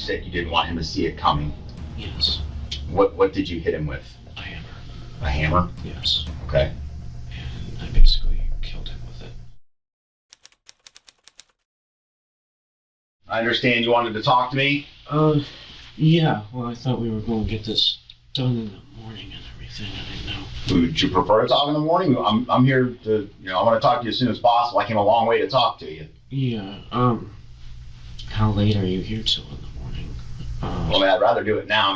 said you didn't want him to see it coming. Yes. What did you hit him with? A hammer. A hammer? Yes. Okay. And I basically killed him with it. I understand you wanted to talk to me? Yeah. Well, I thought we were going to get this done in the morning and everything. I didn't know. Would you prefer to talk in the morning? I'm here to, I want to talk to you as soon as possible. I came a long way to talk to you. Yeah, how late are you here till in the morning? Well, man, I'd rather do it now. I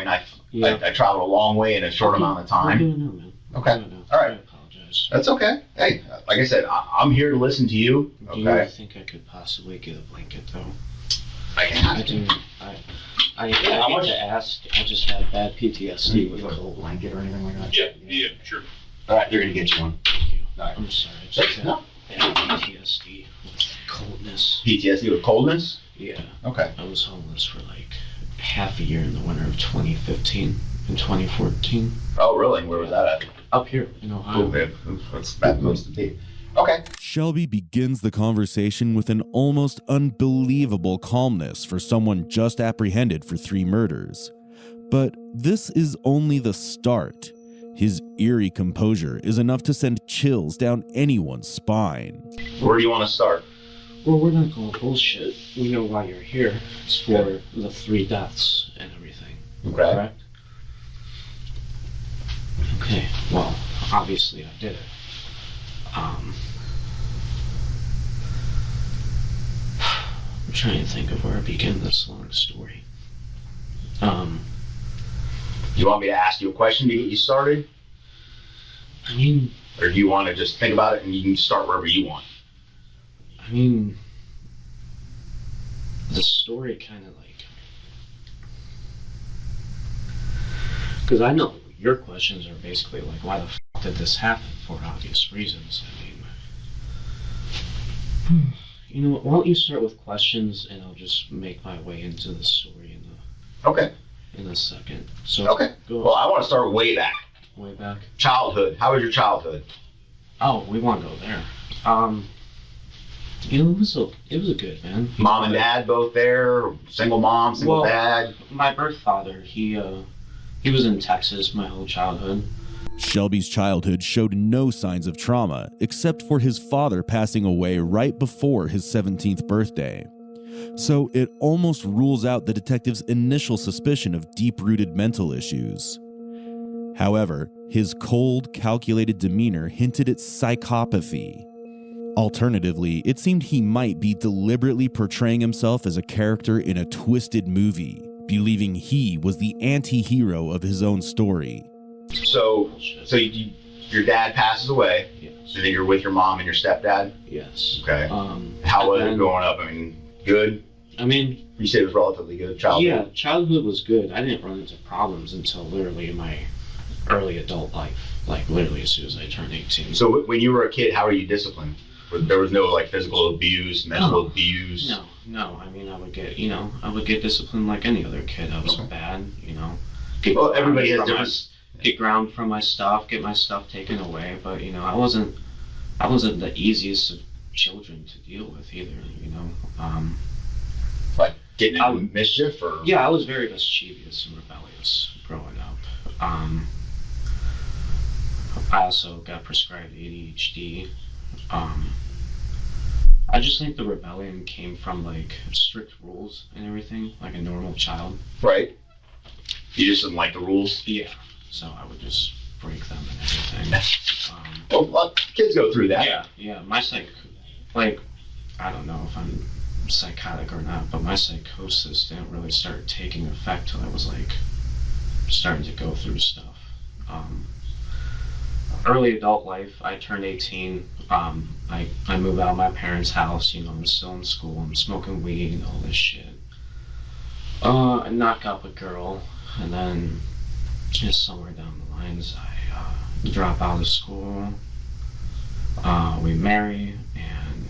mean, I traveled a long way in a short amount of time. We'll do it now, man. Okay. All right. I apologize. That's okay. Hey, like I said, I'm here to listen to you. Okay. Do you think I could possibly get a blanket, though? I do. I hate to ask. I just had bad PTSD with a cold. blanket or anything like that? Yeah, sure. All right, they're going to get you one. Thank you. All right. I'm sorry. I just had No. bad PTSD with coldness. PTSD with coldness? Yeah. Okay. I was homeless for like half a year in the winter of 2015 and 2014. Oh, really? Where was that at? Up here in Ohio. Cool, babe. What's that supposed to be? Okay. Shelby begins the conversation with an almost unbelievable calmness for someone just apprehended for 3 murders. But this is only the start. His eerie composure is enough to send chills down anyone's spine. Where do you want to start? Well, we're not going bullshit. We know why you're here. It's for the 3 deaths and everything. Okay. Correct? Okay, well, obviously I did it. I'm trying to think of where I begin this long story. You want me to ask you a question to get you started? I mean... Or do you want to just think about it and you can start wherever you want? I mean... The story kind of like... Because I know your questions are basically like, why the f*** did this happen, for obvious reasons. I mean... You know what, why don't you start with questions and I'll just make my way into the story in a second. So Okay. Well, I want to start way back. Way back? Childhood. How was your childhood? Oh, we want to go there. You know, it was a good, man. Mom and dad both there? Single mom, single dad? My birth father, he was in Texas my whole childhood. Shelby's childhood showed no signs of trauma, except for his father passing away right before his 17th birthday. So it almost rules out the detective's initial suspicion of deep-rooted mental issues. However, his cold, calculated demeanor hinted at psychopathy. Alternatively, it seemed he might be deliberately portraying himself as a character in a twisted movie, believing he was the anti-hero of his own story. So your dad passes away. Yes. So then you're with your mom and your stepdad? Yes. Okay. How was it growing up? I mean, good? I mean... You said it was relatively good childhood? Yeah, childhood was good. I didn't run into problems until literally my early adult life. Like, literally as soon as I turned 18. So when you were a kid, how were you disciplined? There was no, like, physical abuse, mental abuse? No. I mean, I would get disciplined like any other kid. I was bad, you know. Well, everybody has different... Get ground for my stuff, get my stuff taken away, but you know, I wasn't the easiest of children to deal with either, you know. Like getting into mischief, or? Yeah, I was very mischievous and rebellious growing up. I also got prescribed ADHD. I just think the rebellion came from like strict rules and everything, like a normal child. Right. You just didn't like the rules? Yeah. So I would just break them and everything. Well, kids go through that. Yeah. My I don't know if I'm psychotic or not, but my psychosis didn't really start taking effect till I was like starting to go through stuff. Early adult life, I turned 18. I moved out of my parents' house. You know, I'm still in school. I'm smoking weed and all this shit. I knock up a girl, and then just somewhere down the lines, I drop out of school. We marry, and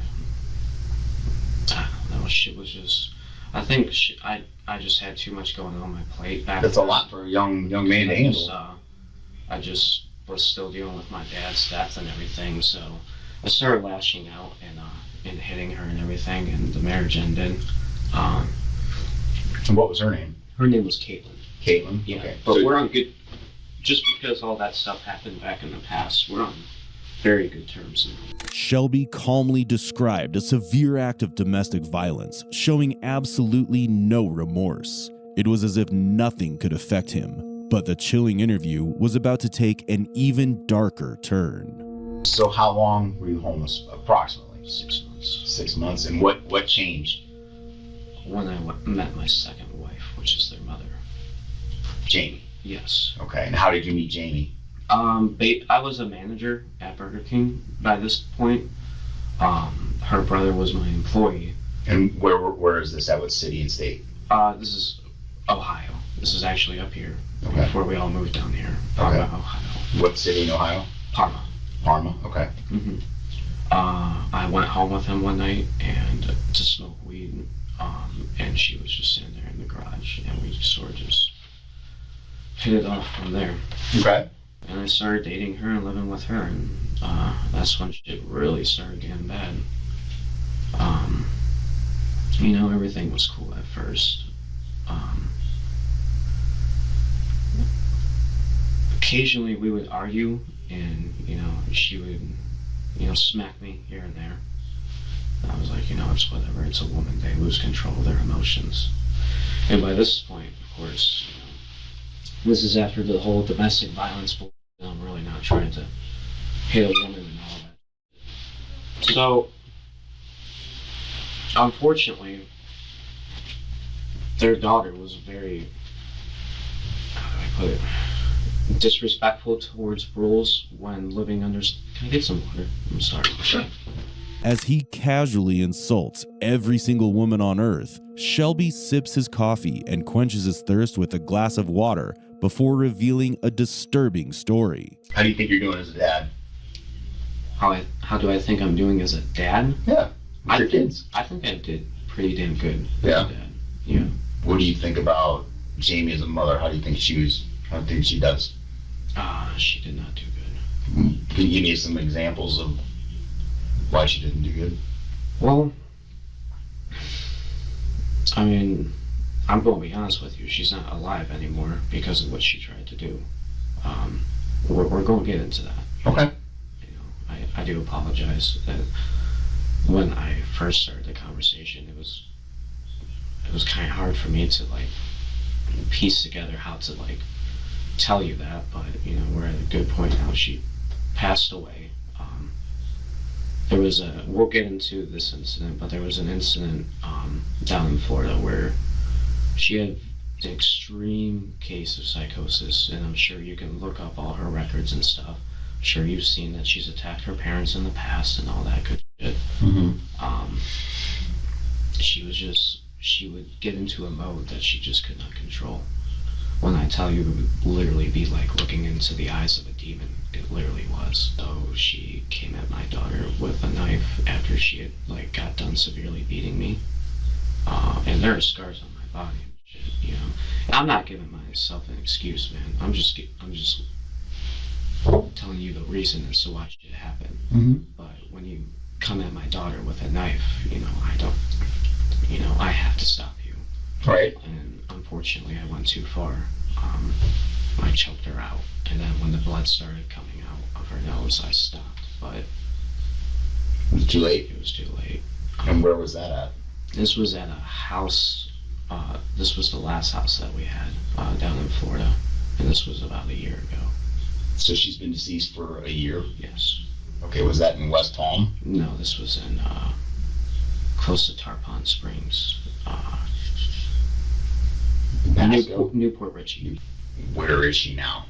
I don't know. Shit was just. I think I just had too much going on my plate back. That's a lot for a young man to handle. I just was still dealing with my dad's death and everything, so I started lashing out and hitting her and everything, and the marriage ended. And what was her name? Her name was Caitlin. Caitlin? Yeah, Okay. but we're on good, just because all that stuff happened back in the past, we're on very good terms now. Shelby calmly described a severe act of domestic violence, showing absolutely no remorse. It was as if nothing could affect him, but the chilling interview was about to take an even darker turn. So how long were you homeless? Approximately 6 months. 6 months. And what changed? When I met my second wife, which is their mother. Jamie. Yes. Okay. And how did you meet Jamie? I was a manager at Burger King by this point. Her brother was my employee. And where is this at? What city and state? This is Ohio. This is actually up here. Okay. Before we all moved down here. Parma, Okay. Ohio. What city in Ohio? Parma. Parma. Okay. Mm-hmm. I went home with him one night and to smoke weed. And she was just sitting there in the garage, and we just sort of just hit it off from there. Okay. And I started dating her and living with her, and that's when shit really started getting bad. Everything was cool at first. Occasionally we would argue, and she would smack me here and there. And I was like, it's whatever, it's a woman, they lose control of their emotions. And by this point, of course, this is after the whole domestic violence, but I'm really not trying to hit a woman and all that. So, unfortunately, their daughter was very, how do I put it, disrespectful towards rules when living under... Can I get some water? I'm sorry. Sure. As he casually insults every single woman on earth, Shelby sips his coffee and quenches his thirst with a glass of water before revealing a disturbing story. How do you think you're doing as a dad? How do I think I'm doing as a dad? Yeah. With your kids. I think I did pretty damn good Yeah. as a dad. Yeah. What do you think about Jamie as a mother? How do you think she does? She did not do good. Can you give me some examples of why she didn't do good? Well, I mean, I'm going to be honest with you. She's not alive anymore because of what she tried to do. We're going to get into that. Okay. I do apologize that when I first started the conversation, it was kind of hard for me to piece together how to tell you that, but we're at a good point now. She passed away. There was we'll get into this incident, but there was an incident down in Florida where she had an extreme case of psychosis, and I'm sure you can look up all her records and stuff. I'm sure you've seen that she's attacked her parents in the past and all that good shit. Mm-hmm. She would get into a mode that she just could not control. When I tell you, it would literally be like looking into the eyes of a demon. It literally was. So she came at my daughter with a knife after she had got done severely beating me. And there are scars on my body and shit, I'm not giving myself an excuse, man. I'm just telling you the reason as to why shit happened. Mm-hmm. But when you come at my daughter with a knife, I don't, I have to stop you. Right. And unfortunately, I went too far. I choked her out, and then when the blood started coming out of her nose, I stopped. But It was too late. it was too late. And where was that at? This was at a house. This was the last house that we had down in Florida, and this was about a year ago. So she's been deceased for a year? Yes. Okay, was that in West Palm? No, this was in close to Tarpon Springs, Pasco? Newport Richie. Where is she now?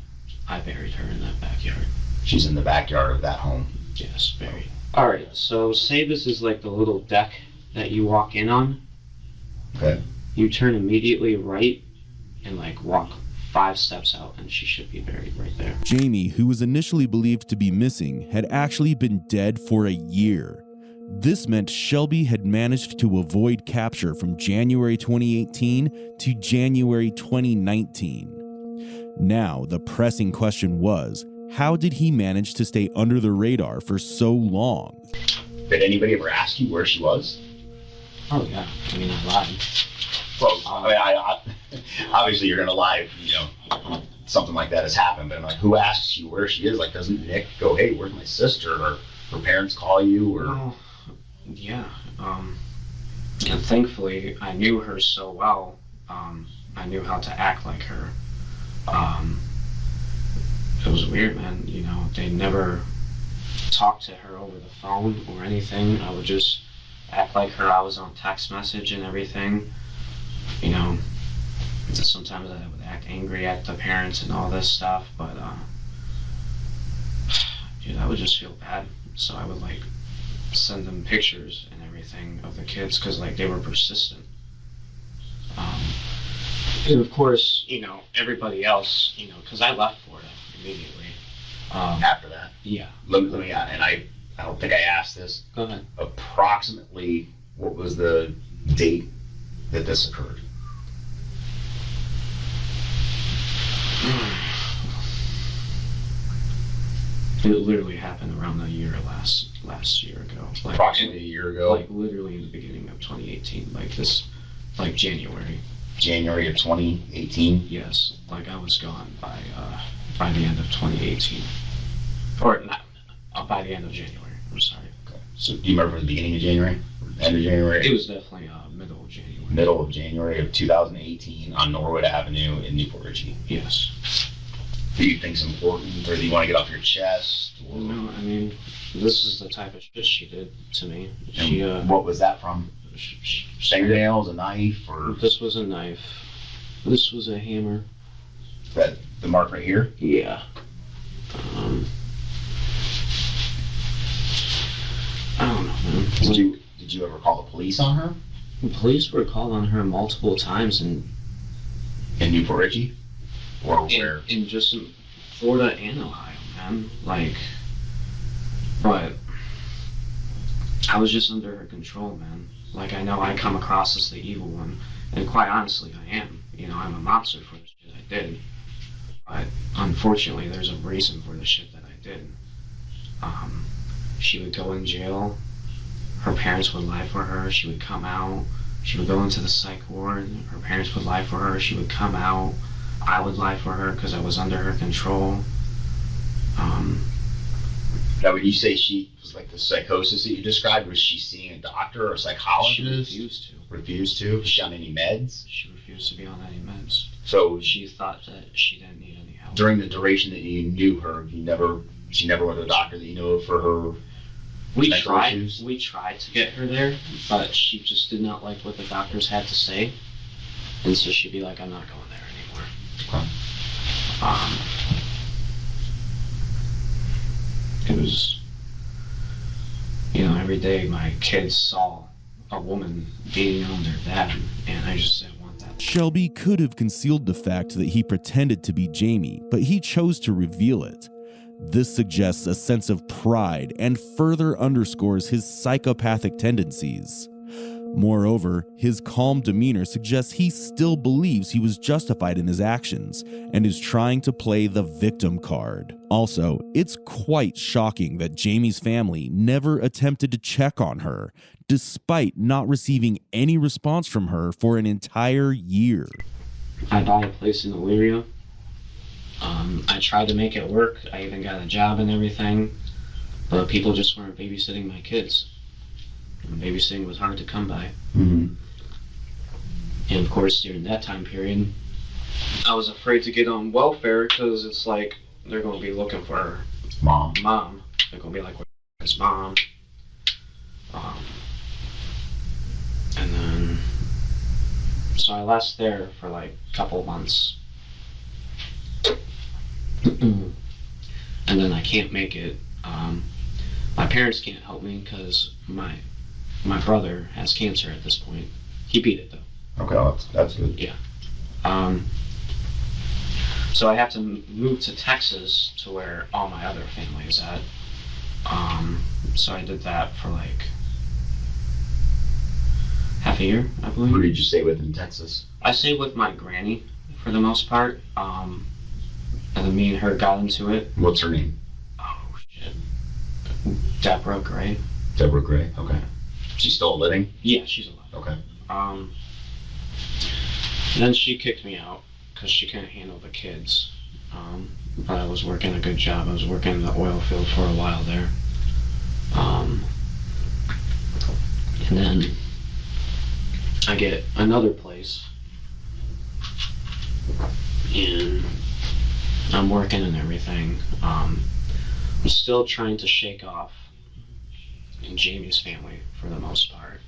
I buried her in that backyard. She's in the backyard of that home. Yes, buried. All right. So say this is like the little deck that you walk in on. Okay. You turn immediately right and walk 5 steps out, and she should be buried right there. Jamie, who was initially believed to be missing, had actually been dead for a year. This meant Shelby had managed to avoid capture from January 2018 to January 2019. Now, the pressing question was, how did he manage to stay under the radar for so long? Did anybody ever ask you where she was? Oh yeah, I mean, I lied. Well, I mean, I obviously you're gonna lie if, you know, something like that has happened. But I'm like, who asks you where she is? Like, doesn't Nick go, hey, where's my sister? Or her parents call you? Or Well, yeah. And thankfully, I knew her so well. I knew how to act like her. It was weird, man. You know, they never talked to her over the phone or anything. I would just act like her. I was on text message and everything. You know, sometimes I would act angry at the parents and all this stuff, but dude, I would just feel bad. So I would like send them pictures and everything of the kids because like they were persistent. And of course, you know, everybody else, you know, because I left Florida immediately. after that? Yeah. Let me, and I don't think I asked this. Go ahead. Approximately, what was the date that this occurred? It literally happened around the year last year ago. Like, Approximately a year ago? Like literally in the beginning of 2018, like January. January of 2018? Yes, like I was gone by the end of 2018, or not, by the end of January. I'm sorry. Okay. So do you remember the beginning of January? Or end of January? It was definitely middle of January. Middle of January of 2018 on Norwood Avenue in Newport Richey. Yes. Do you think it's important, or do you want to get off your chest? Or... No, I mean, this is the type of shit she did to me. She what was that from? Fingernails, a knife, or this was a knife. This was a hammer. that the mark right here? Yeah. I don't know, man. Did you ever call the police on her? The police were called on her multiple times In Newport Richey? Or where? in just Florida and Ohio, man. Like, but I was just under her control, man. Like, I know I come across as the evil one, and quite honestly, I am. You know, I'm a monster for the shit I did. But unfortunately, there's a reason for the shit that I did. She would go in jail. Her parents would lie for her. She would come out. She would go into the psych ward. Her parents would lie for her. She would come out. I would lie for her because I was under her control. Now, when you say she was like the psychosis that you described, was she seeing a doctor or a psychologist? She refused to. Refused to? Was she on any meds? She refused to be on any meds. So She thought that she didn't need any help. during the duration that you knew her, she never went to a doctor that you know of for her We mental tried. issues? We tried to get her there, but she just did not like what the doctors had to say, and so she'd be like, "I'm not going there anymore." Okay. It was, you know, every day my kids saw a woman beating on their dad, and I just didn't want that. Shelby could have concealed the fact that he pretended to be Jamie, but he chose to reveal it. This suggests a sense of pride and further underscores his psychopathic tendencies. Moreover, his calm demeanor suggests he still believes he was justified in his actions and is trying to play the victim card. Also, it's quite shocking that Jamie's family never attempted to check on her, despite not receiving any response from her for an entire year. I bought a place in Elyria. I tried to make it work. I even got a job and everything, but people just weren't babysitting my kids. And babysitting was hard to come by. Mm-hmm. And of course, during that time period, I was afraid to get on welfare because it's like they're going to be looking for her Mom. They're going to be like, "Where's mom?" And then, so I left there for like a couple months. And then I can't make it. My parents can't help me because my brother has cancer at this point. He beat it though. Okay, that's good. Yeah. So I have to move to Texas to where all my other family is at. So I did that for like half a year, I believe. Who did you stay with in Texas? I stayed with my granny for the most part. And then me and her got into it. What's her name? Oh shit. Deborah Gray. Deborah Gray. Okay. She's still living? Yeah, she's alive. Okay. And then she kicked me out because she couldn't handle the kids. But I was working a good job. I was working in the oil field for a while there. And then I get another place. And I'm working and everything. I'm still trying to shake off Jamie's family for the most part.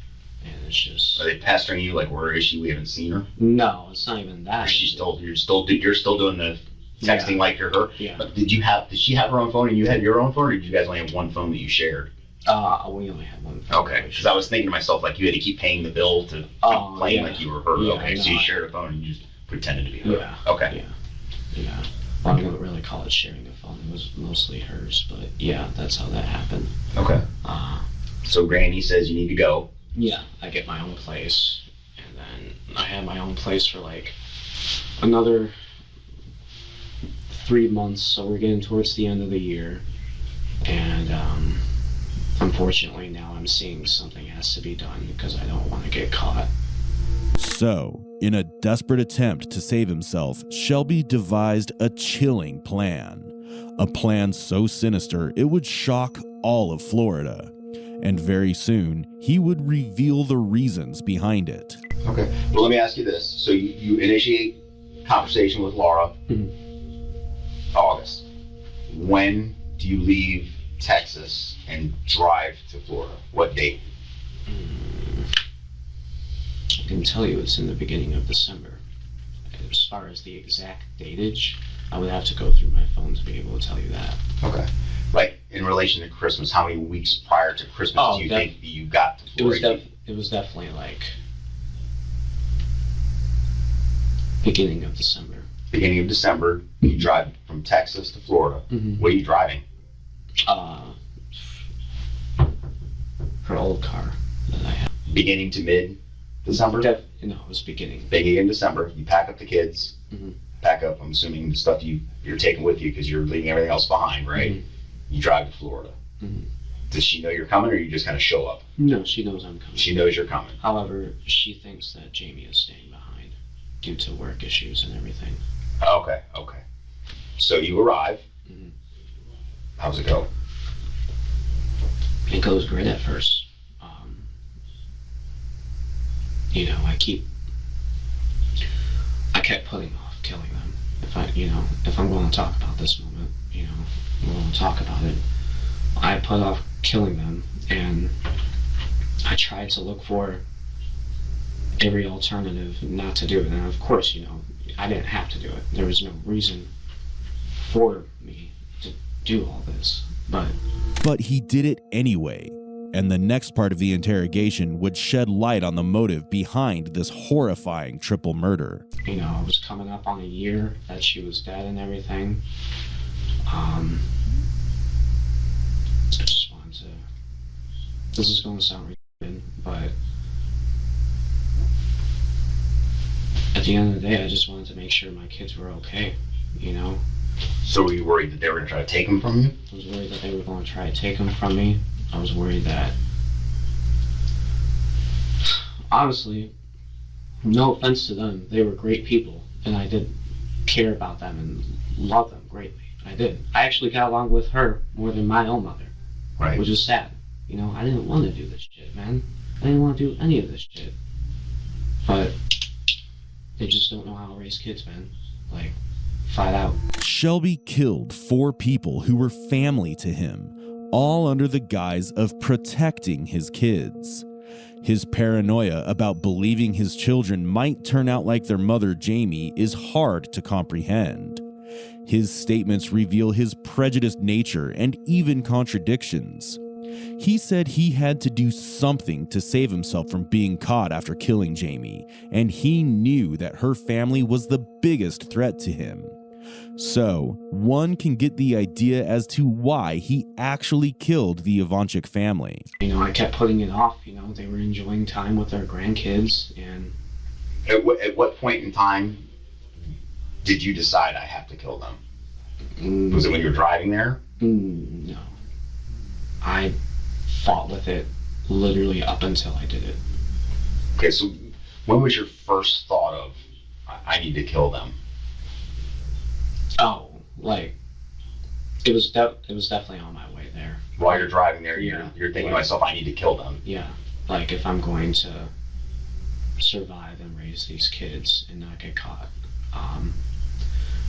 And it's just... Are they pestering you? Like, where is she? We haven't seen her. No, it's not even that. You're still doing the texting like you're her. Yeah. But did she have her own phone and you had your own phone, or did you guys only have one phone that you shared? We only had one phone. Okay, because I was thinking to myself, like, you had to keep paying the bill to keep playing like you were her. Yeah, okay, no, so you shared a phone and you just pretended to be her. Yeah. Okay. Yeah. Well, I don't really call it sharing a phone. It was mostly hers, but yeah, that's how that happened. Okay. So Granny says you need to go. Yeah, I get my own place, and then I had my own place for like another 3 months, so we're getting towards the end of the year, and unfortunately now I'm seeing something has to be done because I don't want to get caught. So, in a desperate attempt to save himself, Shelby devised a chilling plan. A plan so sinister it would shock all of Florida. And very soon, he would reveal the reasons behind it. Okay. Well, let me ask you this. So you initiate conversation with Laura. August. When do you leave Texas and drive to Florida? What date? I can tell you it's in the beginning of December. As far as the exact datage, I would have to go through my phone to be able to tell you that. Okay. Like, in relation to Christmas, how many weeks prior to Christmas do you think you got to Florida? It was definitely like beginning of December. Beginning of December, you drive from Texas to Florida. Mm-hmm. What are you driving? Her old car that I had. Beginning to mid-December? No, it was beginning. Beginning of December, you pack up the kids. Mm-hmm. Pack up, I'm assuming, the stuff you're taking with you because you're leaving everything else behind, right? Mm-hmm. You drive to Florida. Mm-hmm. Does she know you're coming, or you just kind of show up? No, she knows I'm coming. She knows you're coming. However, she thinks that Jamie is staying behind due to work issues and everything. Okay. So you arrive. Mm-hmm. How's it go? It goes great at first. I kept putting off killing them. If I'm going to talk about this moment, we're going to talk about it. I put off killing them, and I tried to look for every alternative not to do it. And of course, I didn't have to do it. There was no reason for me to do all this, But he did it anyway. And the next part of the interrogation would shed light on the motive behind this horrifying triple murder. I was coming up on a year that she was dead and everything. I just wanted to... This is going to sound weird, but at the end of the day, I just wanted to make sure my kids were okay, So were you worried that they were going to try to take them from you? I was worried that they were going to try to take them from me. I was worried that, honestly, no offense to them, they were great people, and I did care about them and love them greatly. I did. I actually got along with her more than my own mother, right? Which is sad. I didn't want to do this shit, man. I didn't want to do any of this shit. But they just don't know how to raise kids, man. Like, flat out. Shelby killed 4 people who were family to him, all under the guise of protecting his kids. His paranoia about believing his children might turn out like their mother Jamie is hard to comprehend. His statements reveal his prejudiced nature and even contradictions. He said he had to do something to save himself from being caught after killing Jamie, and he knew that her family was the biggest threat to him. So, one can get the idea as to why he actually killed the Ivanchik family. I kept putting it off. They were enjoying time with their grandkids, and... At what point in time did you decide I have to kill them? Was it when you were driving there? No. I fought with it literally up until I did it. Okay, so when was your first thought of I need to kill them? Oh, like it was definitely on my way there. While you're driving there, Yeah. you're thinking to myself, I need to kill them. Yeah, like if I'm going to survive and raise these kids and not get caught.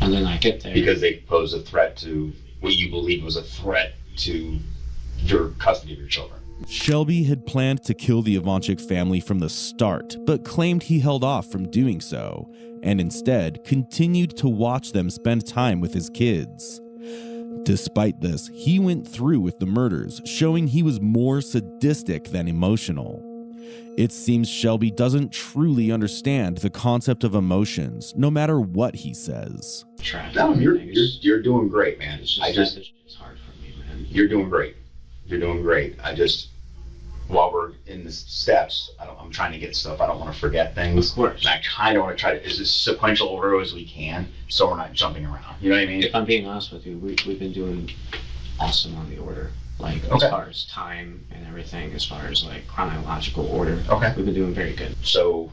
And then I get there. Because they pose a threat to what you believe was a threat to your custody of your children. Shelby had planned to kill the Ivanchik family from the start, but claimed he held off from doing so, and instead continued to watch them spend time with his kids. Despite this, he went through with the murders, showing he was more sadistic than emotional. It seems Shelby doesn't truly understand the concept of emotions, no matter what he says. No, you're doing great, man. It's hard for me, man. You're doing great. You're doing great. While we're in the steps, I'm trying to get stuff. I don't want to forget things. Of course. And I kind of want to try to, as sequential order as we can, so we're not jumping around. You know what I mean? If I'm being honest with you, we've been doing awesome on the order. Like, Okay. as far as time and everything, as far as, like, chronological order. Okay. We've been doing very good. So,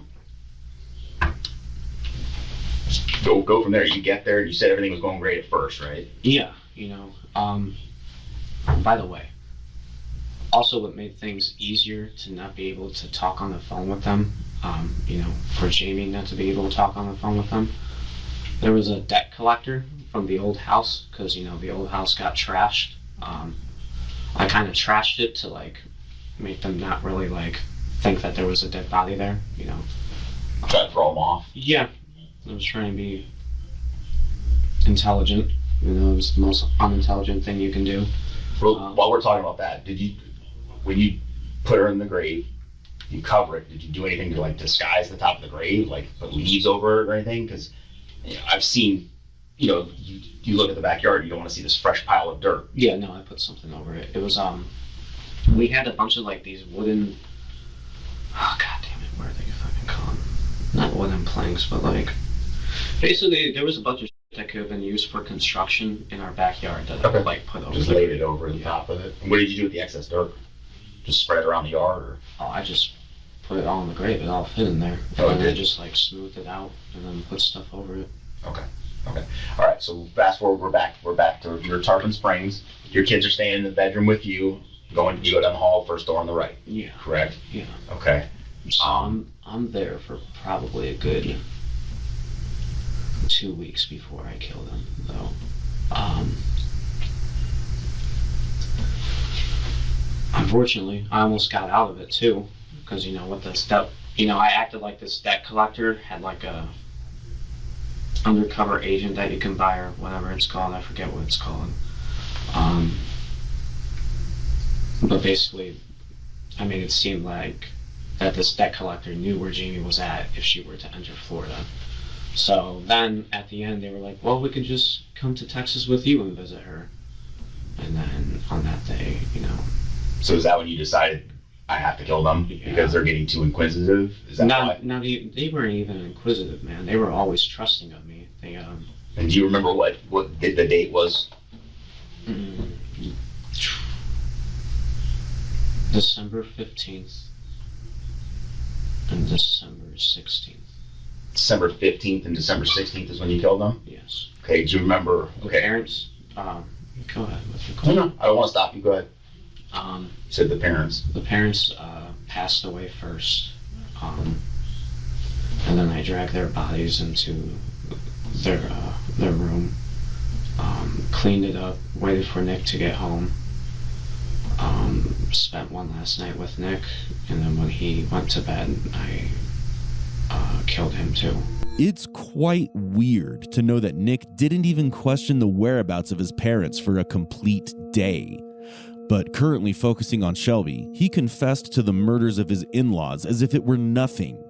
go from there. You get there, and you said everything was going great at first, right? Yeah, by the way, also what made things easier to not be able to talk on the phone with them, for Jamie not to be able to talk on the phone with them, there was a debt collector from the old house, because, the old house got trashed. I kind of trashed it to, like, make them not really, like, think that there was a dead body there, Try to throw them off. Yeah, I was trying to be intelligent. It was the most unintelligent thing you can do. Well, while we're talking about that, when you put her in the grave, you cover it, did you do anything to, like, disguise the top of the grave, like put leaves over it or anything? Because I've seen, you look at the backyard, you don't want to see this fresh pile of dirt. Yeah, no, I put something over it. It was, we had a bunch of, like, these wooden, oh, god damn it, what are they fucking called? Not wooden planks, but, like, basically, there was a bunch of shit that could have been used for construction in our backyard that I, like, put over. Just laid it over the top of it. And what did you do with the excess dirt? Just spread it around the yard, or? Oh, I just put it all in the grave. It all fit in there. Oh, and it then I did? just, like, smoothed it out and then put stuff over it. Okay. All right, so fast forward, we're back to your Tarpon Springs. Your kids are staying in the bedroom with you. You go down the hall, first door on the right. Yeah. Correct? Yeah. Okay. So I'm there for probably a good 2 weeks before I killed him, though. Unfortunately, I almost got out of it too, because with the step, I acted like this debt collector had like a undercover agent that you can buy or whatever it's called. I forget what it's called. But basically, I made it seem like that this debt collector knew where Jamie was at if she were to enter Florida. So then at the end they were like, well, we could just come to Texas with you and visit her. And then on that day, So is that when you decided I have to kill them because they're getting too inquisitive? Is that why? No, they weren't even inquisitive, man. They were always trusting of me. They And do you remember what the date was? December 15th and December 16th. December 15th and December 16th is when you killed them? Yes. Okay, do you remember? The Okay. parents, go ahead. What's your No, question? no, I don't want to stop you. Go ahead. Um, You said the parents. The parents passed away first, and then I dragged their bodies into their room, cleaned it up, waited for Nick to get home, spent one last night with Nick, and then when he went to bed, I killed him too. It's quite weird to know that Nick didn't even question the whereabouts of his parents for a complete day. But currently focusing on Shelby, he confessed to the murders of his in-laws as if it were nothing.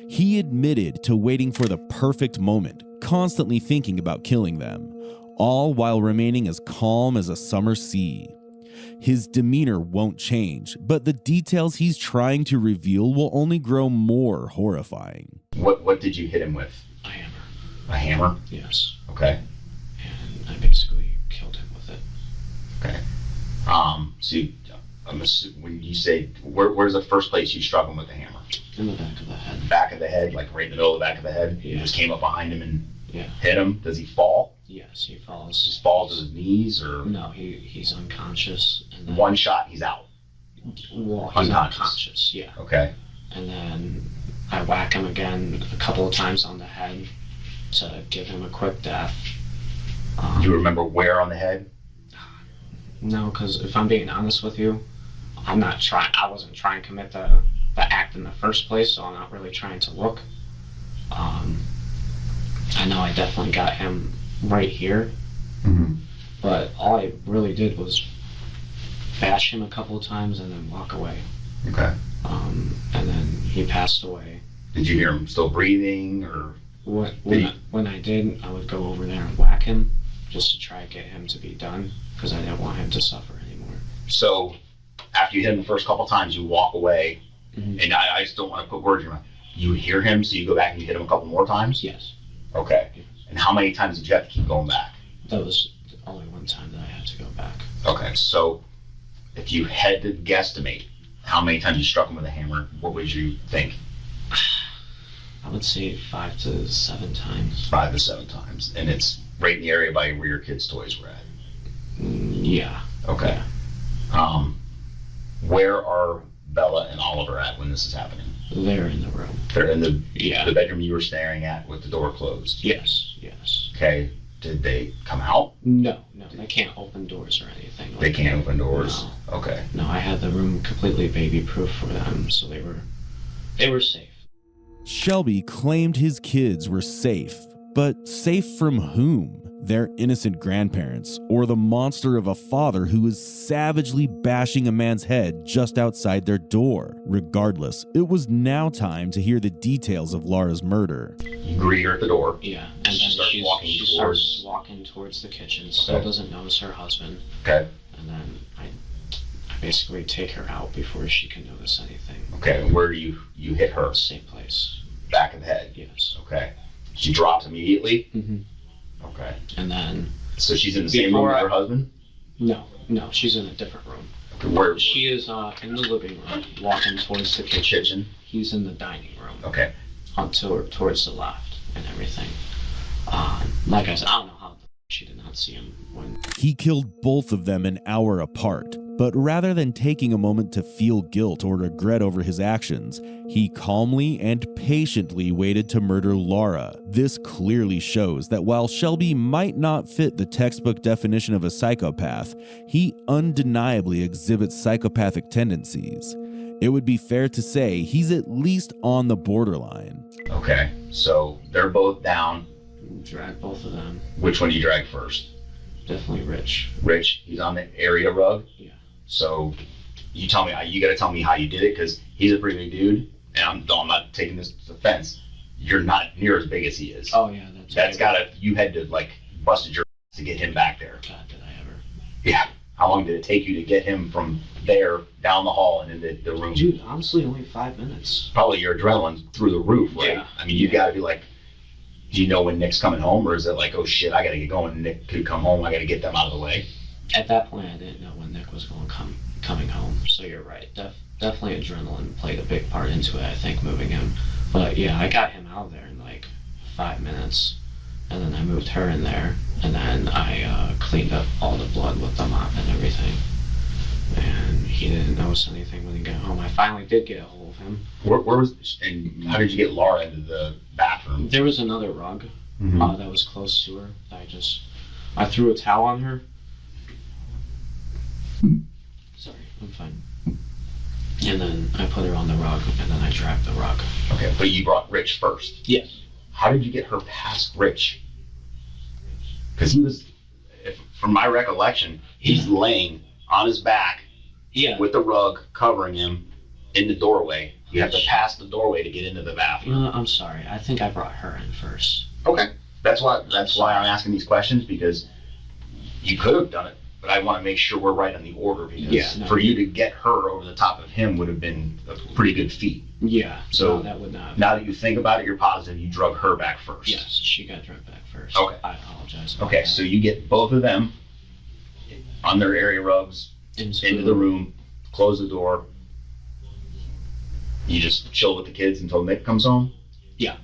He admitted to waiting for the perfect moment, constantly thinking about killing them, all while remaining as calm as a summer sea. His demeanor won't change, but the details he's trying to reveal will only grow more horrifying. What did you hit him with? A hammer. A hammer? Yes. Okay. And I basically killed him with it. Okay. So when you say, where's the first place you struck him with the hammer? In the back of the head. Back of the head, like right in the middle of the back of the head? Yeah. You just came up behind him and Yeah. hit him? Does he fall? Yes, he falls. Just falls to his knees, or? No, he's unconscious. And then, One shot, he's out. Well, he's Unconscious. unconscious, yeah. Okay. And then I whack him again a couple of times on the head to give him a quick death. Do you remember where on the head? No, because if I'm being honest with you, I wasn't trying to commit the act in the first place, so I'm not really trying to look. I know I definitely got him right here, but all I really did was bash him a couple of times and then walk away. Okay. And then he passed away. Did you hear him still breathing, or? When I did, I would go over there and whack him just to try to get him to be done, because I didn't want him to suffer anymore. So, after you hit him the first couple times, you walk away, Mm-hmm. and I just don't want to put words in your mouth. You hear him, so you go back and you hit him a couple more times? Yes. Okay. Yes. And how many times did you have to keep going back? That was only one time that I had to go back. Okay, so if you had to guesstimate how many times you struck him with a hammer, what would you think? I would say 5 to 7 times. 5 to 7 times. And it's right in the area by where your kids' toys were at? Yeah. Okay. Where are Bella and Oliver at when this is happening? They're in the room. They're in the Yeah. the bedroom you were staring at with the door closed? Yes. Okay. Did they come out? No, they can't open doors or anything. They can't open doors? No. Okay. No, I had the room completely baby-proof for them, so they were safe. Shelby claimed his kids were safe, but safe from whom? Their innocent grandparents, or the monster of a father who was savagely bashing a man's head just outside their door. Regardless, it was now time to hear the details of Laura's murder. You greet her at the door. Yeah, and then She starts she starts walking towards the kitchen. Still doesn't notice her husband. Okay. And then I basically take her out before she can notice anything. Okay, and where do you hit her? Same place. Back of the head? Yes. Okay. She drops immediately? Mm-hmm. Okay. And then So she's in the same room with her husband? no, she's in a different room. Okay, where? She is in the living room, walking towards the kitchen. Kitchen? He's in the dining room, Okay. towards the left and everything. Like I said, I don't know how she did not see him when. He killed both of them an hour apart, but rather than taking a moment to feel guilt or regret over his actions, he calmly and patiently waited to murder Laura. This clearly shows that while Shelby might not fit the textbook definition of a psychopath, he undeniably exhibits psychopathic tendencies. It would be fair to say he's at least on the borderline. Okay. So they're both down. Drag both of them. Which one do you drag first? Definitely Rich. Rich, he's on the area rug? Yeah. So you gotta tell me how you did it, because he's a pretty big dude, and I'm not taking this offense. You're not near as big as he is. Oh yeah, You had to like busted your ass to get him back there. God, did I ever? Yeah. How long did it take you to get him from there down the hall and into the room? Dude, honestly, only 5 minutes. Probably your adrenaline through the roof, right? Yeah. I mean, you gotta be like, do you know when Nick's coming home, or is it like, oh shit, I gotta get going, Nick could come home, I gotta get them out of the way? At that point, I didn't know when Nick was coming home. So you're right. Definitely adrenaline played a big part into it, I think, moving him. But yeah, I got him out of there in like 5 minutes, and then I moved her in there, and then I cleaned up all the blood with the mop and everything. And he didn't notice anything when he got home. I finally did get a hold of him. Where was, and how did you get Laura into the bathroom? There was another rug that was close to her. I threw a towel on her. Sorry, I'm fine. And then I put her on the rug, and then I dragged the rug. Okay, but you brought Rich first. Yes. How did you get her past Rich? Because he was, from my recollection, he's laying on his back with the rug covering him in the doorway. You have to pass the doorway to get into the bathroom. I'm sorry. I think I brought her in first. Okay. That's why I'm asking these questions, because you could have done it, but I want to make sure we're right on the order, because for you to get her over the top of him would have been a pretty good feat. Yeah. So no, that would not. Now that you think about it, you're positive you drug her back first. Yes, she got drugged back first. Okay. I apologize. Okay, so you get both of them on their area rugs into the room, close the door. You just chill with the kids until Nick comes home? Yeah.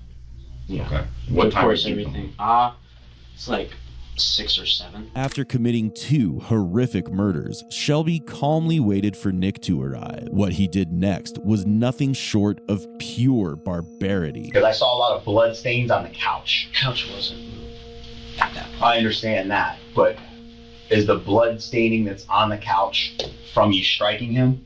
Okay. What Of time course, did you everything. It's like 6 or 7. After committing 2 horrific murders, Shelby calmly waited for Nick to arrive. What he did next was nothing short of pure barbarity. Because I saw a lot of blood stains on the couch. Couch wasn't moved at that point. I understand that, but is the blood staining that's on the couch from you striking him?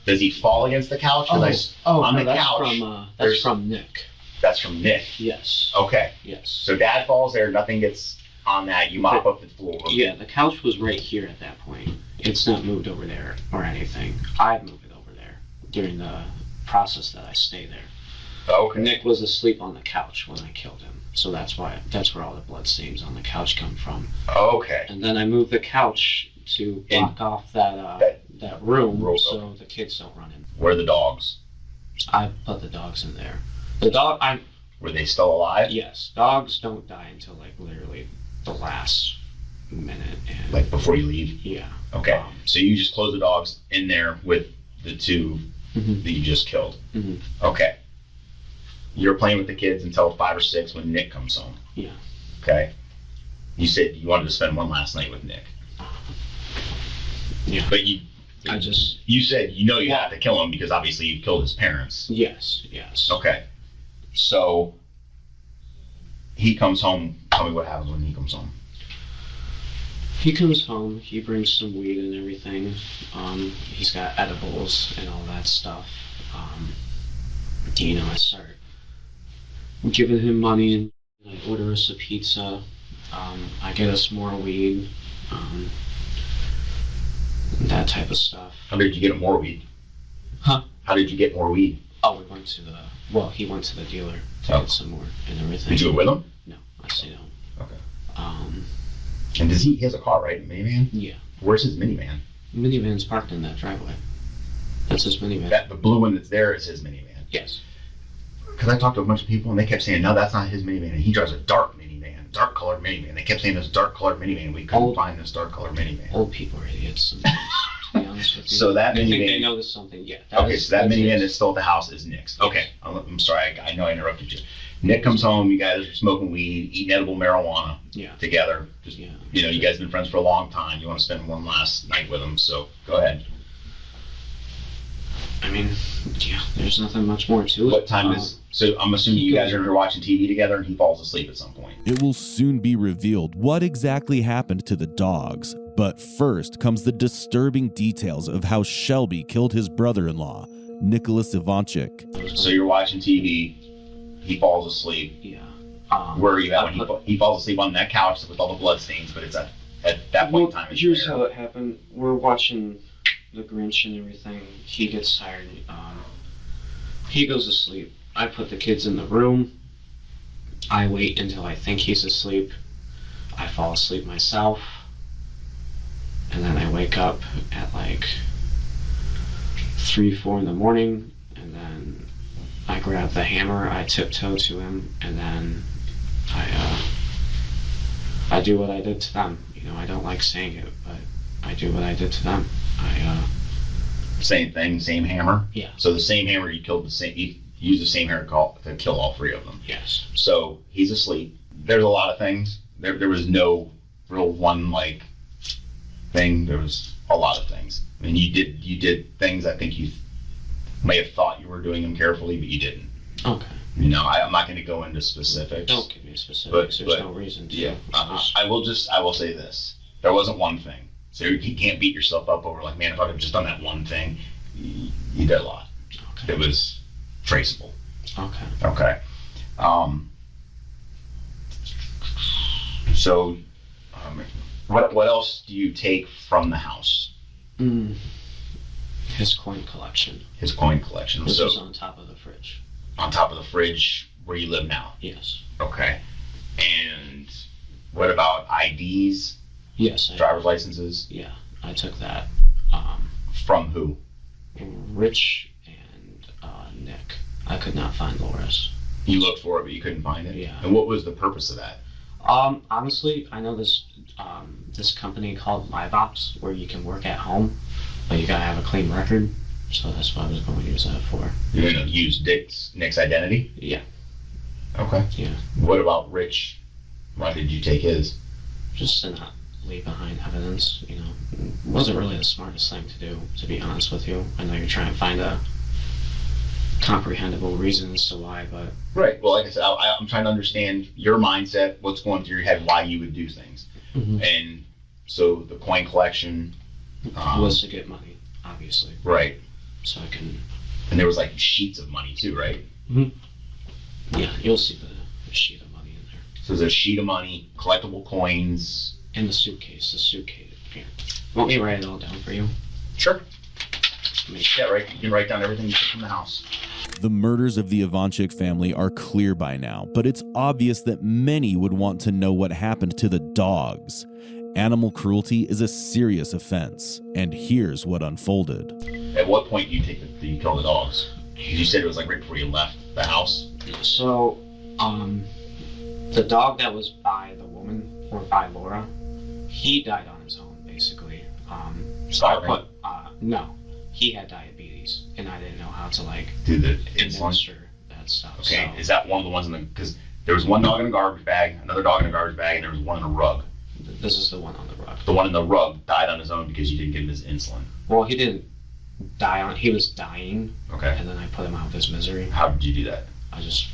Does he fall against the couch? On no, the that's couch. That's from Nick. That's from Nick. Yes. Okay. Yes. So Dad falls there, nothing gets on that. You mop up the floor. Yeah, the couch was right here at that point. It's not moved over there or anything. I moved it over there during the process that I stay there. Okay. Nick was asleep on the couch when I killed him, so that's where all the blood stains on the couch come from. Okay. And then I moved the couch to block off that room so the kids don't run in. Where are the dogs? I put the dogs in there. Were they still alive? Yes, dogs don't die until like literally the last minute. And Like before you leave? yeah. Okay. So you just close the dogs in there with the 2 Mhm. that you just killed? Mhm. Okay. You're playing with the kids until 5 or 6 when Nick comes home? Yeah. Okay. You said you wanted to spend one last night with Nick. Yeah. But I just. you said you have to kill him because obviously you killed his parents. Yes. Okay. So he comes home. Tell me what happens when he comes home. He comes home. He brings some weed and everything. He's got edibles and all that stuff. I start giving him money and I order us a pizza. I get us more weed. That type of stuff. How did you get more weed? Huh? How did you get more weed? Oh, he went to the dealer to get some more and everything. Did you go with him? No, I stayed home. Okay. And he has a car, right? A minivan? Yeah. Where's his minivan? Minivan's parked in that driveway. That's his minivan. The blue one that's there is his minivan. Yes. Because I talked to a bunch of people and they kept saying, no, that's not his minivan. And he drives a dark minivan, dark colored minivan. They kept saying this dark colored minivan. We couldn't find this dark colored minivan. Old people are idiots sometimes, to be honest with you. So that They think minivan. they know there's something. Yeah. So that minivan that's still at the house is Nick's. Okay. I'm sorry. I know I interrupted you. Nick comes home. You guys are smoking weed, eating edible marijuana together. Just, you guys have been friends for a long time. You want to spend one last night with him. So go ahead. I mean, there's nothing much more to it. What time is... So I'm assuming you guys are here watching TV together and he falls asleep at some point. It will soon be revealed what exactly happened to the dogs. But first comes the disturbing details of how Shelby killed his brother-in-law, Nicholas Ivanchik. So you're watching TV, he falls asleep. Yeah. Where are you at when he falls asleep on that couch with all the blood stains, but it's at that point in time. Here's how it happened. We're watching The Grinch and everything. He gets tired. He goes to sleep. I put the kids in the room. I wait until I think he's asleep. I fall asleep myself. And then I wake up at like 3, 4 in the morning. And then I grab the hammer. I tiptoe to him. And then I do what I did to them. I don't like saying it, but I do what I did to them. Same thing, same hammer? Yeah. So the same hammer you used the same hammer to kill all 3 of them? Yes. So he's asleep. There's a lot of things. There was no real one thing. There was a lot of things. I mean, you did things I think you may have thought you were doing them carefully, but you didn't. Okay. I'm not going to go into specifics. Don't give me specifics. There's no reason to. Yeah. I will say this. There wasn't one thing. So you can't beat yourself up over man, if I had just done that one thing, you did a lot. Okay. It was traceable. Okay. So, what else do you take from the house? His coin collection. His coin collection. Which is on top of the fridge. On top of the fridge where you live now? Yes. Okay. And what about IDs? Yes. Driver's licenses? Yeah, I took that. From who? Rich and Nick. I could not find Laura's. You looked for it, but you couldn't find it? Yeah. And what was the purpose of that? Honestly, I know this company called Live Ops where you can work at home, but you gotta have a clean record. So that's what I was going to use that for. You're going to use Nick's identity? Yeah. Okay. Yeah. What about Rich? Why did you take his? Just to not leave behind evidence, you know. It wasn't really the smartest thing to do, to be honest with you. I know you're trying to find a comprehensible reason as to why, but... Right. Well, like I said, I'm trying to understand your mindset, what's going through your head, why you would do things. Mm-hmm. And so the coin collection... was to get money, obviously. Right. So I can... And there was like sheets of money too, right? Mm-hmm. Yeah, you'll see the sheet of money in there. So there's a sheet of money, collectible coins. In the suitcase. Here. Want me to write it all down for you? Sure. Yeah, right. You can write down everything you took from the house. The murders of the Ivanchik family are clear by now, but it's obvious that many would want to know what happened to the dogs. Animal cruelty is a serious offense, and here's what unfolded. At what point do you kill the dogs? You said it was like right before you left the house. So, the dog that was by the woman, or by Laura, he died on his own, basically. Starving? No. He had diabetes, and I didn't know how to, like, do the administer that stuff. Okay, so, is that one of the ones in the... Because there was one dog in a garbage bag, another dog in a garbage bag, and there was one in a rug. This is the one on the rug. The one in the rug died on his own because you didn't give him his insulin. Well, he didn't die on... He was dying. Okay. And then I put him out of his misery. How did you do that? I just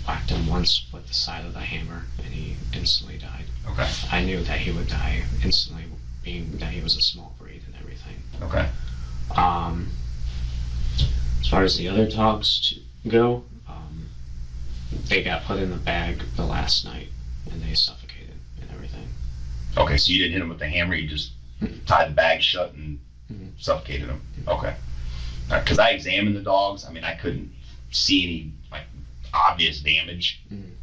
whacked him once with the side of the hammer, and he instantly died. Okay. I knew that he would die instantly, being that he was a small breed and everything. Okay. As far as the other dogs go, they got put in the bag the last night, and they suffocated and everything. Okay, so you didn't hit him with the hammer, you just tied the bag shut and suffocated him. Okay. Because I examined the dogs, I mean, I couldn't see any like obvious damage.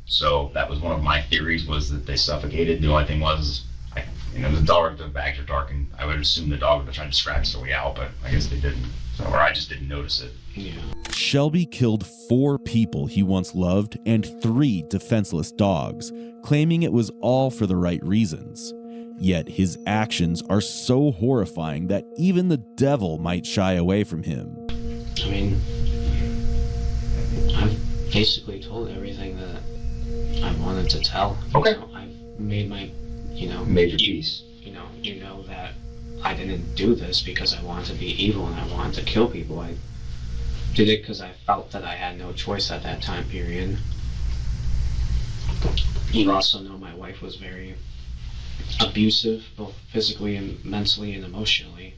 So that was one of my theories, was that they suffocated. The only thing was, the bags are dark, and I would assume the dog would have tried to scratch their way out, but I guess they didn't. Or I just didn't notice it. Yeah. Shelby killed 4 people he once loved and 3 defenseless dogs, claiming it was all for the right reasons. Yet his actions are so horrifying that even the devil might shy away from him. I mean, I've basically told everything that I wanted to tell. Okay. So I've made my, Major piece. You know that I didn't do this because I wanted to be evil and I wanted to kill people. I did it because I felt that I had no choice at that time period. You also know my wife was very abusive, both physically and mentally and emotionally.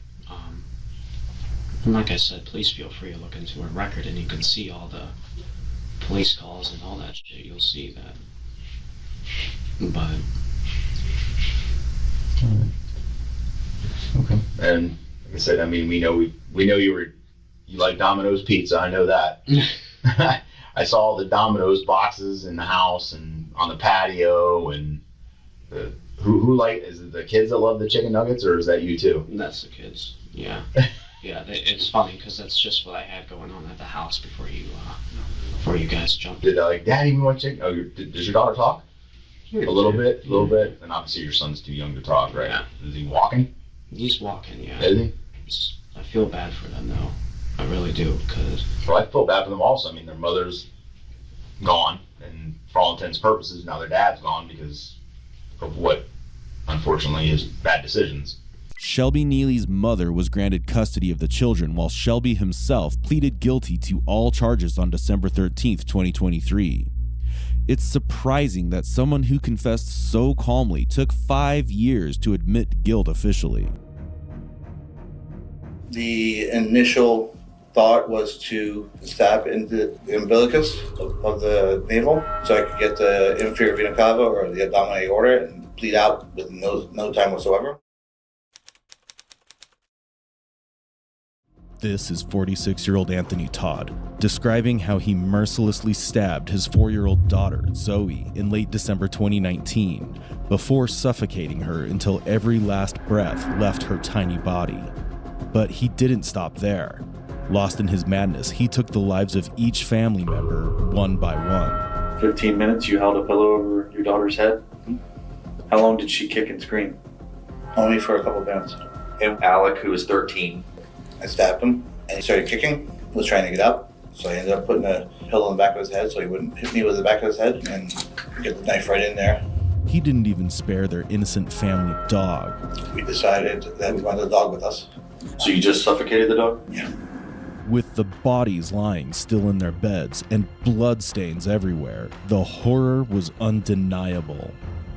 And like I said, please feel free to look into her record, and you can see all the police calls and all that shit. You'll see that. But Okay. And like I said, I mean, we know you like Domino's pizza. I know that. I saw the Domino's boxes in the house and on the patio, and is it the kids that love the chicken nuggets, or is that you too? that's the kids. Yeah. Yeah, it's funny because that's just what I had going on at the house before you guys jumped. Did Daddy, we want chicken? Oh, does your daughter talk? A little bit. And obviously your son's too young to talk, right? Yeah. Is he walking? He's walking, yeah. Is he? I feel bad for them though. I really do, because... Well, I feel bad for them also. I mean, their mother's gone, and for all intents and purposes, now their dad's gone because of what, unfortunately, is bad decisions. Shelby Neely's mother was granted custody of the children, while Shelby himself pleaded guilty to all charges on December 13th, 2023. It's surprising that someone who confessed so calmly took 5 years to admit guilt officially. The initial thought was to stab in the umbilicus of the navel so I could get the inferior vena cava or the abdominal aorta and bleed out with no time whatsoever. This is 46-year-old Anthony Todd, describing how he mercilessly stabbed his 4-year-old daughter, Zoe, in late December 2019, before suffocating her until every last breath left her tiny body. But he didn't stop there. Lost in his madness, he took the lives of each family member one by one. 15 minutes, you held a pillow over your daughter's head? How long did she kick and scream? Only for a couple of minutes. And Alec, who was 13. I stabbed him and he started kicking, was trying to get up. So I ended up putting a pillow on the back of his head so he wouldn't hit me with the back of his head and get the knife right in there. He didn't even spare their innocent family dog. We decided that we wanted the dog with us. So you just suffocated the dog? Yeah. With the bodies lying still in their beds and bloodstains everywhere, the horror was undeniable.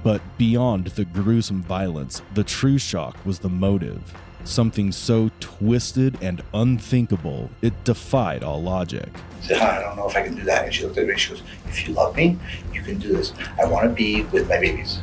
But beyond the gruesome violence, the true shock was the motive. Something so twisted and unthinkable, it defied all logic. I said, I don't know if I can do that. And she looked at me and she goes, if you love me, you can do this. I want to be with my babies.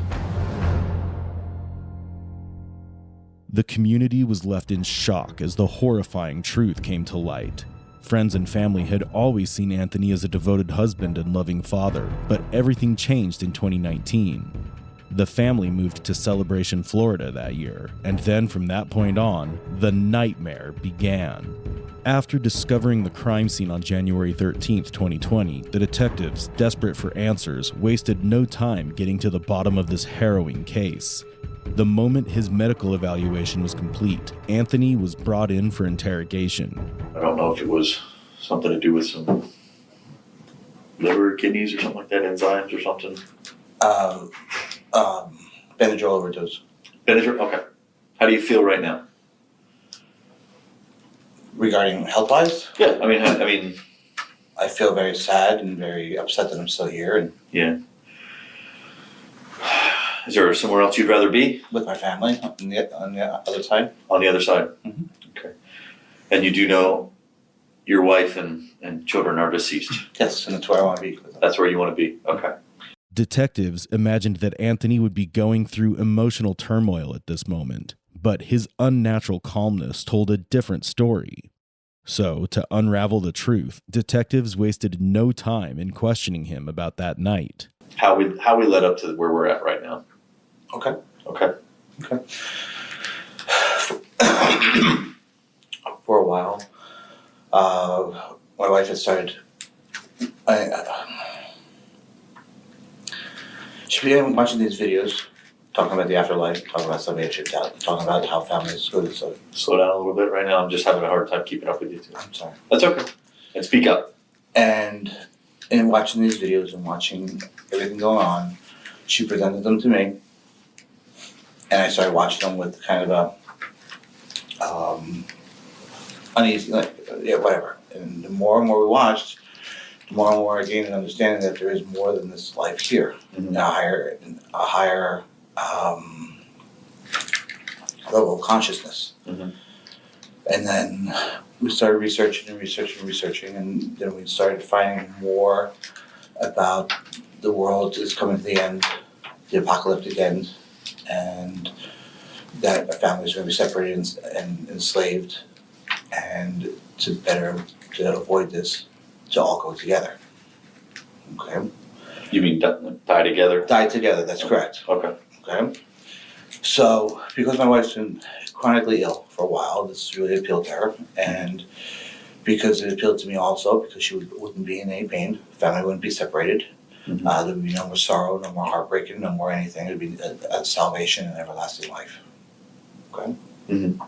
The community was left in shock as the horrifying truth came to light. Friends and family had always seen Anthony as a devoted husband and loving father, but everything changed in 2019. The family moved to Celebration, Florida that year, and then from that point on, the nightmare began. After discovering the crime scene on January 13th, 2020, the detectives, desperate for answers, wasted no time getting to the bottom of this harrowing case. The moment his medical evaluation was complete, Anthony was brought in for interrogation. I don't know if it was something to do with some liver, kidneys, or something like that, enzymes or something. Benadryl overdose. Benadryl? Okay. How do you feel right now? Regarding health-wise, Yeah, I mean, I feel very sad and very upset that I'm still here and yeah. Is there somewhere else you'd rather be? with my family on the other side. On the other side? Mhm. Okay. And you do know your wife and children are deceased? Yes, and that's where I want to be with them. That's where you want to be? Okay. Detectives imagined that Anthony would be going through emotional turmoil at this moment, but his unnatural calmness told a different story. So, to unravel the truth, detectives wasted no time in questioning him about that night. How we led up to where we're at right now? Okay. Okay. For a while, my wife had started. She began watching these videos, talking about the afterlife, talking about salvation, talking about how family is good. So Slow down a little bit right now. I'm just having a hard time keeping up with you too. I'm sorry. That's okay. And speak up. And in watching these videos and watching everything going on, she presented them to me, and I started watching them with kind of a uneasy, whatever. And the more and more we watched, the more and more I gained an understanding that there is more than this life here, Mhm. a higher level of consciousness. Mhm. And then we started researching, and then we started finding more about the world is coming to the end, the apocalyptic end, and that our families are going to be separated and enslaved, and to avoid this, to all go together. Okay? You mean die together? Die together, that's correct. Okay. Okay? So, because my wife's been chronically ill for a while, this really appealed to her, and because it appealed to me also, because she wouldn't be in any pain, family wouldn't be separated, Mhm. there would be no more sorrow, no more heartbreaking, no more anything, it would be a salvation and everlasting life. Okay? Mhm.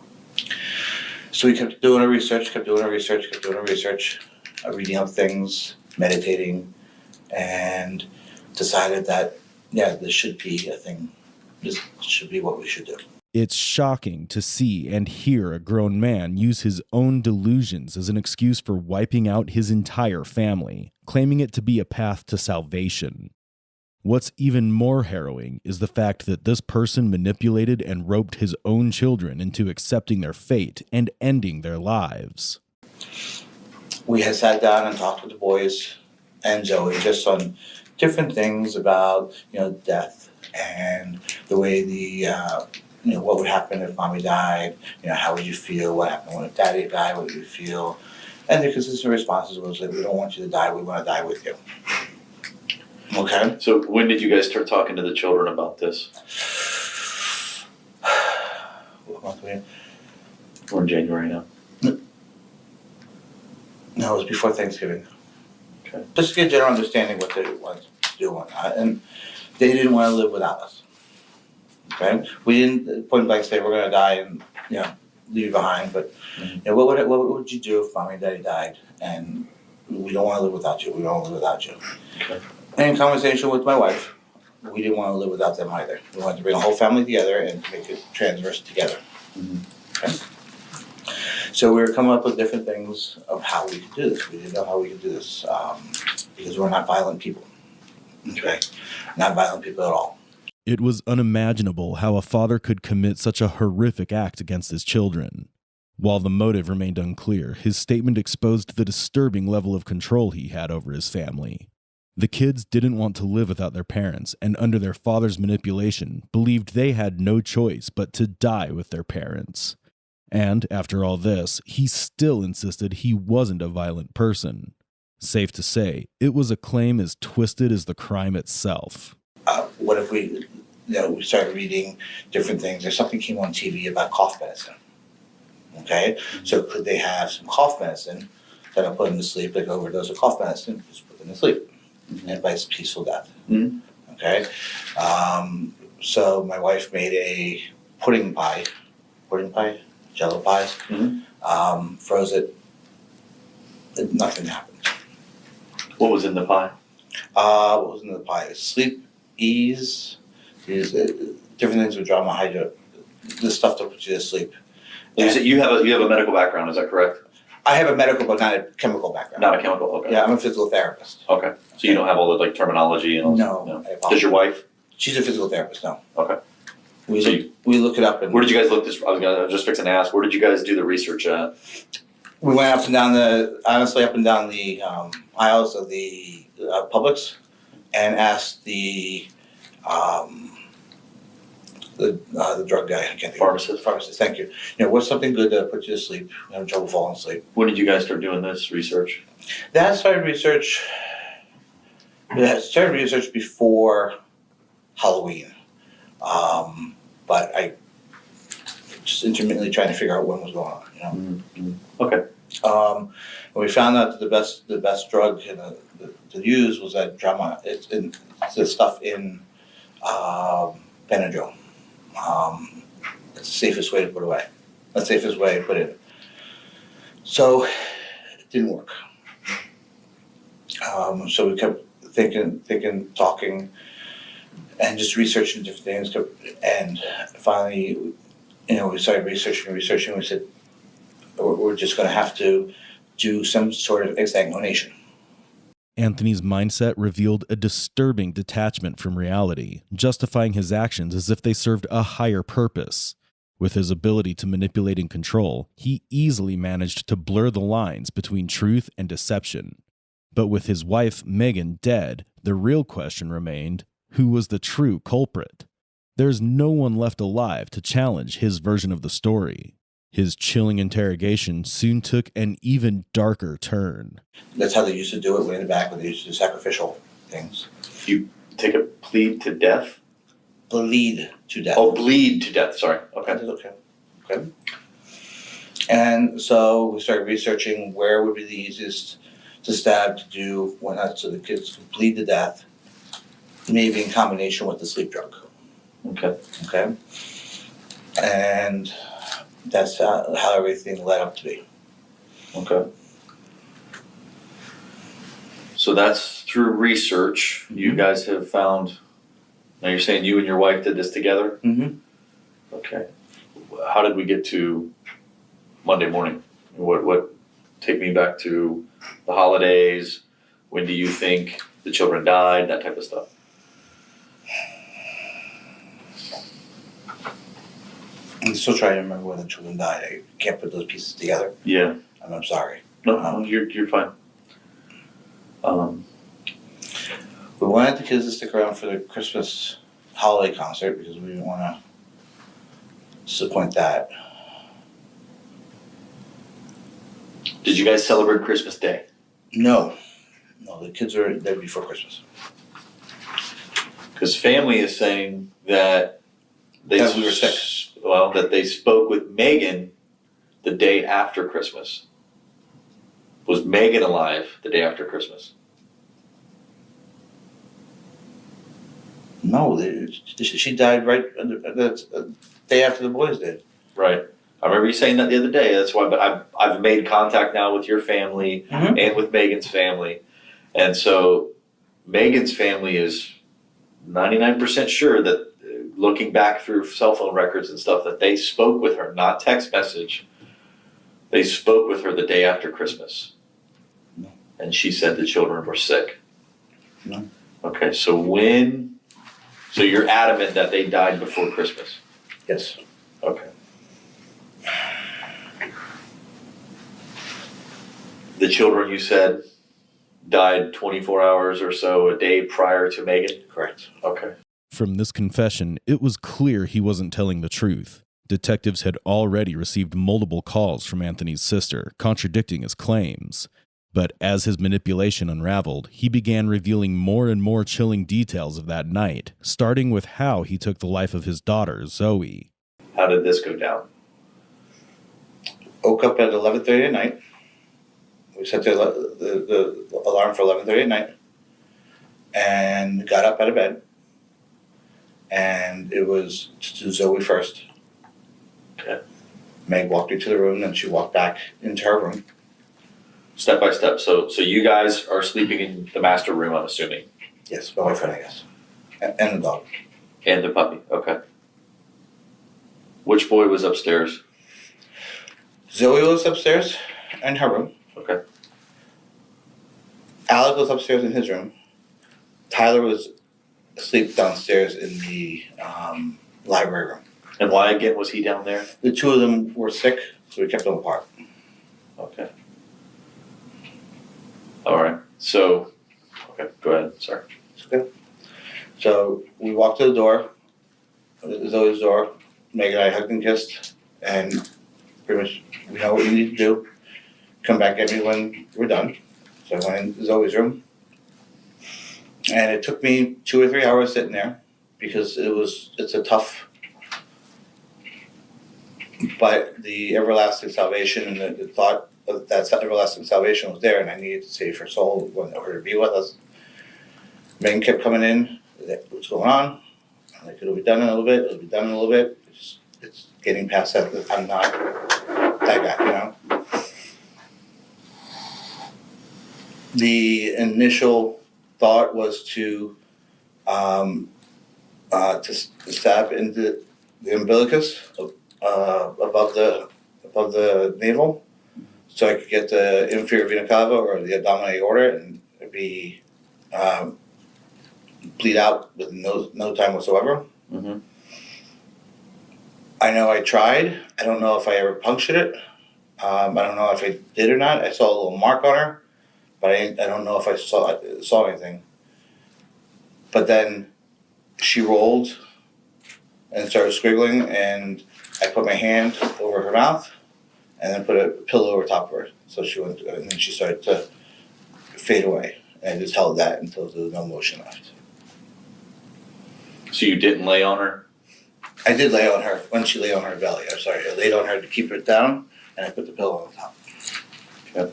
So we kept doing our research, reading up things, meditating, and decided that, this should be a thing. This should be what we should do. It's shocking to see and hear a grown man use his own delusions as an excuse for wiping out his entire family, claiming it to be a path to salvation. What's even more harrowing is the fact that this person manipulated and roped his own children into accepting their fate and ending their lives. We had sat down and talked with the boys and Joey just on different things about, death and the way what would happen if mommy died, how would you feel, what happened when daddy died, what would you feel? And the consistent responses was like, we don't want you to die, we want to die with you. Okay? So when did you guys start talking to the children about this? What month are we in? We're in January now. No, it was before Thanksgiving. Okay. Just to get a general understanding what they wanted to do and whatnot. And they didn't want to live without us. Okay? We didn't point blank say we're going to die and, leave you behind, but you know, what would you do if mommy and daddy died and we don't want to live without you? We don't want to live without you. Okay. And in conversation with my wife, we didn't want to live without them either. We wanted to bring a whole family together and make it transverse together. Okay? So we were coming up with different things of how we could do this. We didn't know how we could do this because we're not violent people. Okay? Not violent people at all. It was unimaginable how a father could commit such a horrific act against his children. While the motive remained unclear, his statement exposed the disturbing level of control he had over his family. The kids didn't want to live without their parents, and under their father's manipulation, believed they had no choice but to die with their parents. And after all this, he still insisted he wasn't a violent person. Safe to say, it was a claim as twisted as the crime itself. What if we started reading different things? There's something came on TV about cough medicine. Okay, so could they have some cough medicine that'll put them to sleep, like overdose of cough medicine, just put them to sleep, and advice peaceful death. Mm-hmm. Okay, so my wife made a pudding pie, Jello pies, froze it. Nothing happened. What was in the pie? What was in the pie? Sleep, ease, different things with drama, hydro, the stuff that puts you to sleep. You said you have a medical background, is that correct? I have a medical but not a chemical background. Not a chemical, okay. Yeah, I'm a physical therapist. Okay, so you don't have all the like terminology and all No, that? I apologize. Does your wife? She's a physical therapist, no. Okay. We look it up and Where did you guys look this? I was just fixing to ask. Where did you guys do the research at? we went up and down the aisles of the Publix and asked the drug guy. I can't think Pharmacist. Pharmacist, thank you. You know, what's something good to put you to sleep? You have trouble falling asleep. When did you guys start doing this research? That started research. It started research before Halloween, but I just intermittently trying to figure out when was going on. You know. Mm-hmm. Okay. When we found out that the best drug to use was that it's the stuff in Benadryl. It's the safest way to put away. The safest way to put it. So it didn't work. So we kept thinking, talking, and just researching different things. And finally, we started researching. We said, we're just going to have to do some sort of examination. Anthony's mindset revealed a disturbing detachment from reality, justifying his actions as if they served a higher purpose. With his ability to manipulate and control, he easily managed to blur the lines between truth and deception. But with his wife, Megan, dead, the real question remained, who was the true culprit? There's no one left alive to challenge his version of the story. His chilling interrogation soon took an even darker turn. That's how they used to do it way in the back, when they used to do sacrificial things. You take a plead to death? Bleed to death. Oh, bleed to death, sorry. Okay. Okay. And so we started researching where would be the easiest to stab to do so the kids could bleed to death, maybe in combination with the sleep drug. Okay. Okay. And that's how everything led up to be. Okay. So that's through research. You guys have found. Now you're saying you and your wife did this together? Mm-hmm. Okay. How did we get to Monday morning? What take me back to the holidays? When do you think the children died? That type of stuff. I'm still trying to remember when the children died. I can't put those pieces together. Yeah. And I'm sorry. No, you're fine. We wanted the kids to stick around for the Christmas holiday concert because we didn't want to disappoint that. Did you guys celebrate Christmas Day? No, the kids are there before Christmas. Because family is saying that That we were sick. Well, that they spoke with Megan the day after Christmas. Was Megan alive the day after Christmas? No, she died right the day after the boys did. Right. I remember you saying that the other day. That's why. But I've made contact now with your family and with Megan's family, and so Megan's family is 99% sure that looking back through cell phone records and stuff that they spoke with her, not text message. They spoke with her the day after Christmas. No. And she said the children were sick. No. Okay, so you're adamant that they died before Christmas? Yes. Okay. The children, you said, died 24 hours or so a day prior to Megan? Correct. Okay. From this confession, it was clear he wasn't telling the truth. Detectives had already received multiple calls from Anthony's sister, contradicting his claims. But as his manipulation unraveled, he began revealing more and more chilling details of that night, starting with how he took the life of his daughter, Zoe. How did this go down? Woke up at 11:30 at night. We set the alarm for 11:30 at night, and got up out of bed. And it was to do Zoe first. Okay. Meg walked into the room, and she walked back into her room. Step by step. So you guys are sleeping in the master room, I'm assuming, Yes, my boyfriend, I guess, and the dog. and the puppy. Okay. Which boy was upstairs? Zoe was upstairs in her room. Okay. Alec was upstairs in his room. Tyler was asleep downstairs in the library room. And why again was he down there? The two of them were sick, so we kept them apart. Okay. All right. So, okay, go ahead. Sorry. It's okay. So we walked to the door, Zoe's door. Meg and I hugged and kissed, and pretty much we know what we need to do. Come back at me when we're done. So I went in Zoe's room, and it took me 2 or 3 hours sitting there because it's a tough. But the everlasting salvation and the thought of that everlasting salvation was there, and I needed to save her soul when her to be with us. Megan kept coming in. What's going on? I'm like, it'll be done in a little bit. It'll be done in a little bit. It's getting past that. I'm not that guy, you know. The initial thought was to stab into the umbilicus above the navel, so I could get the inferior vena cava or the abdominal aorta and be bleed out with no time whatsoever. Mm-hmm. I know I tried. I don't know if I ever punctured it. I don't know if I did or not. I saw a little mark on her, but I don't know if I saw anything. But then she rolled and started squiggling, and I put my hand over her mouth and then put a pillow over top of her. So she went, and then she started to fade away. And I just held that until there was no motion left. So you didn't lay on her? I did lay on her when she lay on her belly. I'm sorry. I laid on her to keep her down, and I put the pillow on top. Okay.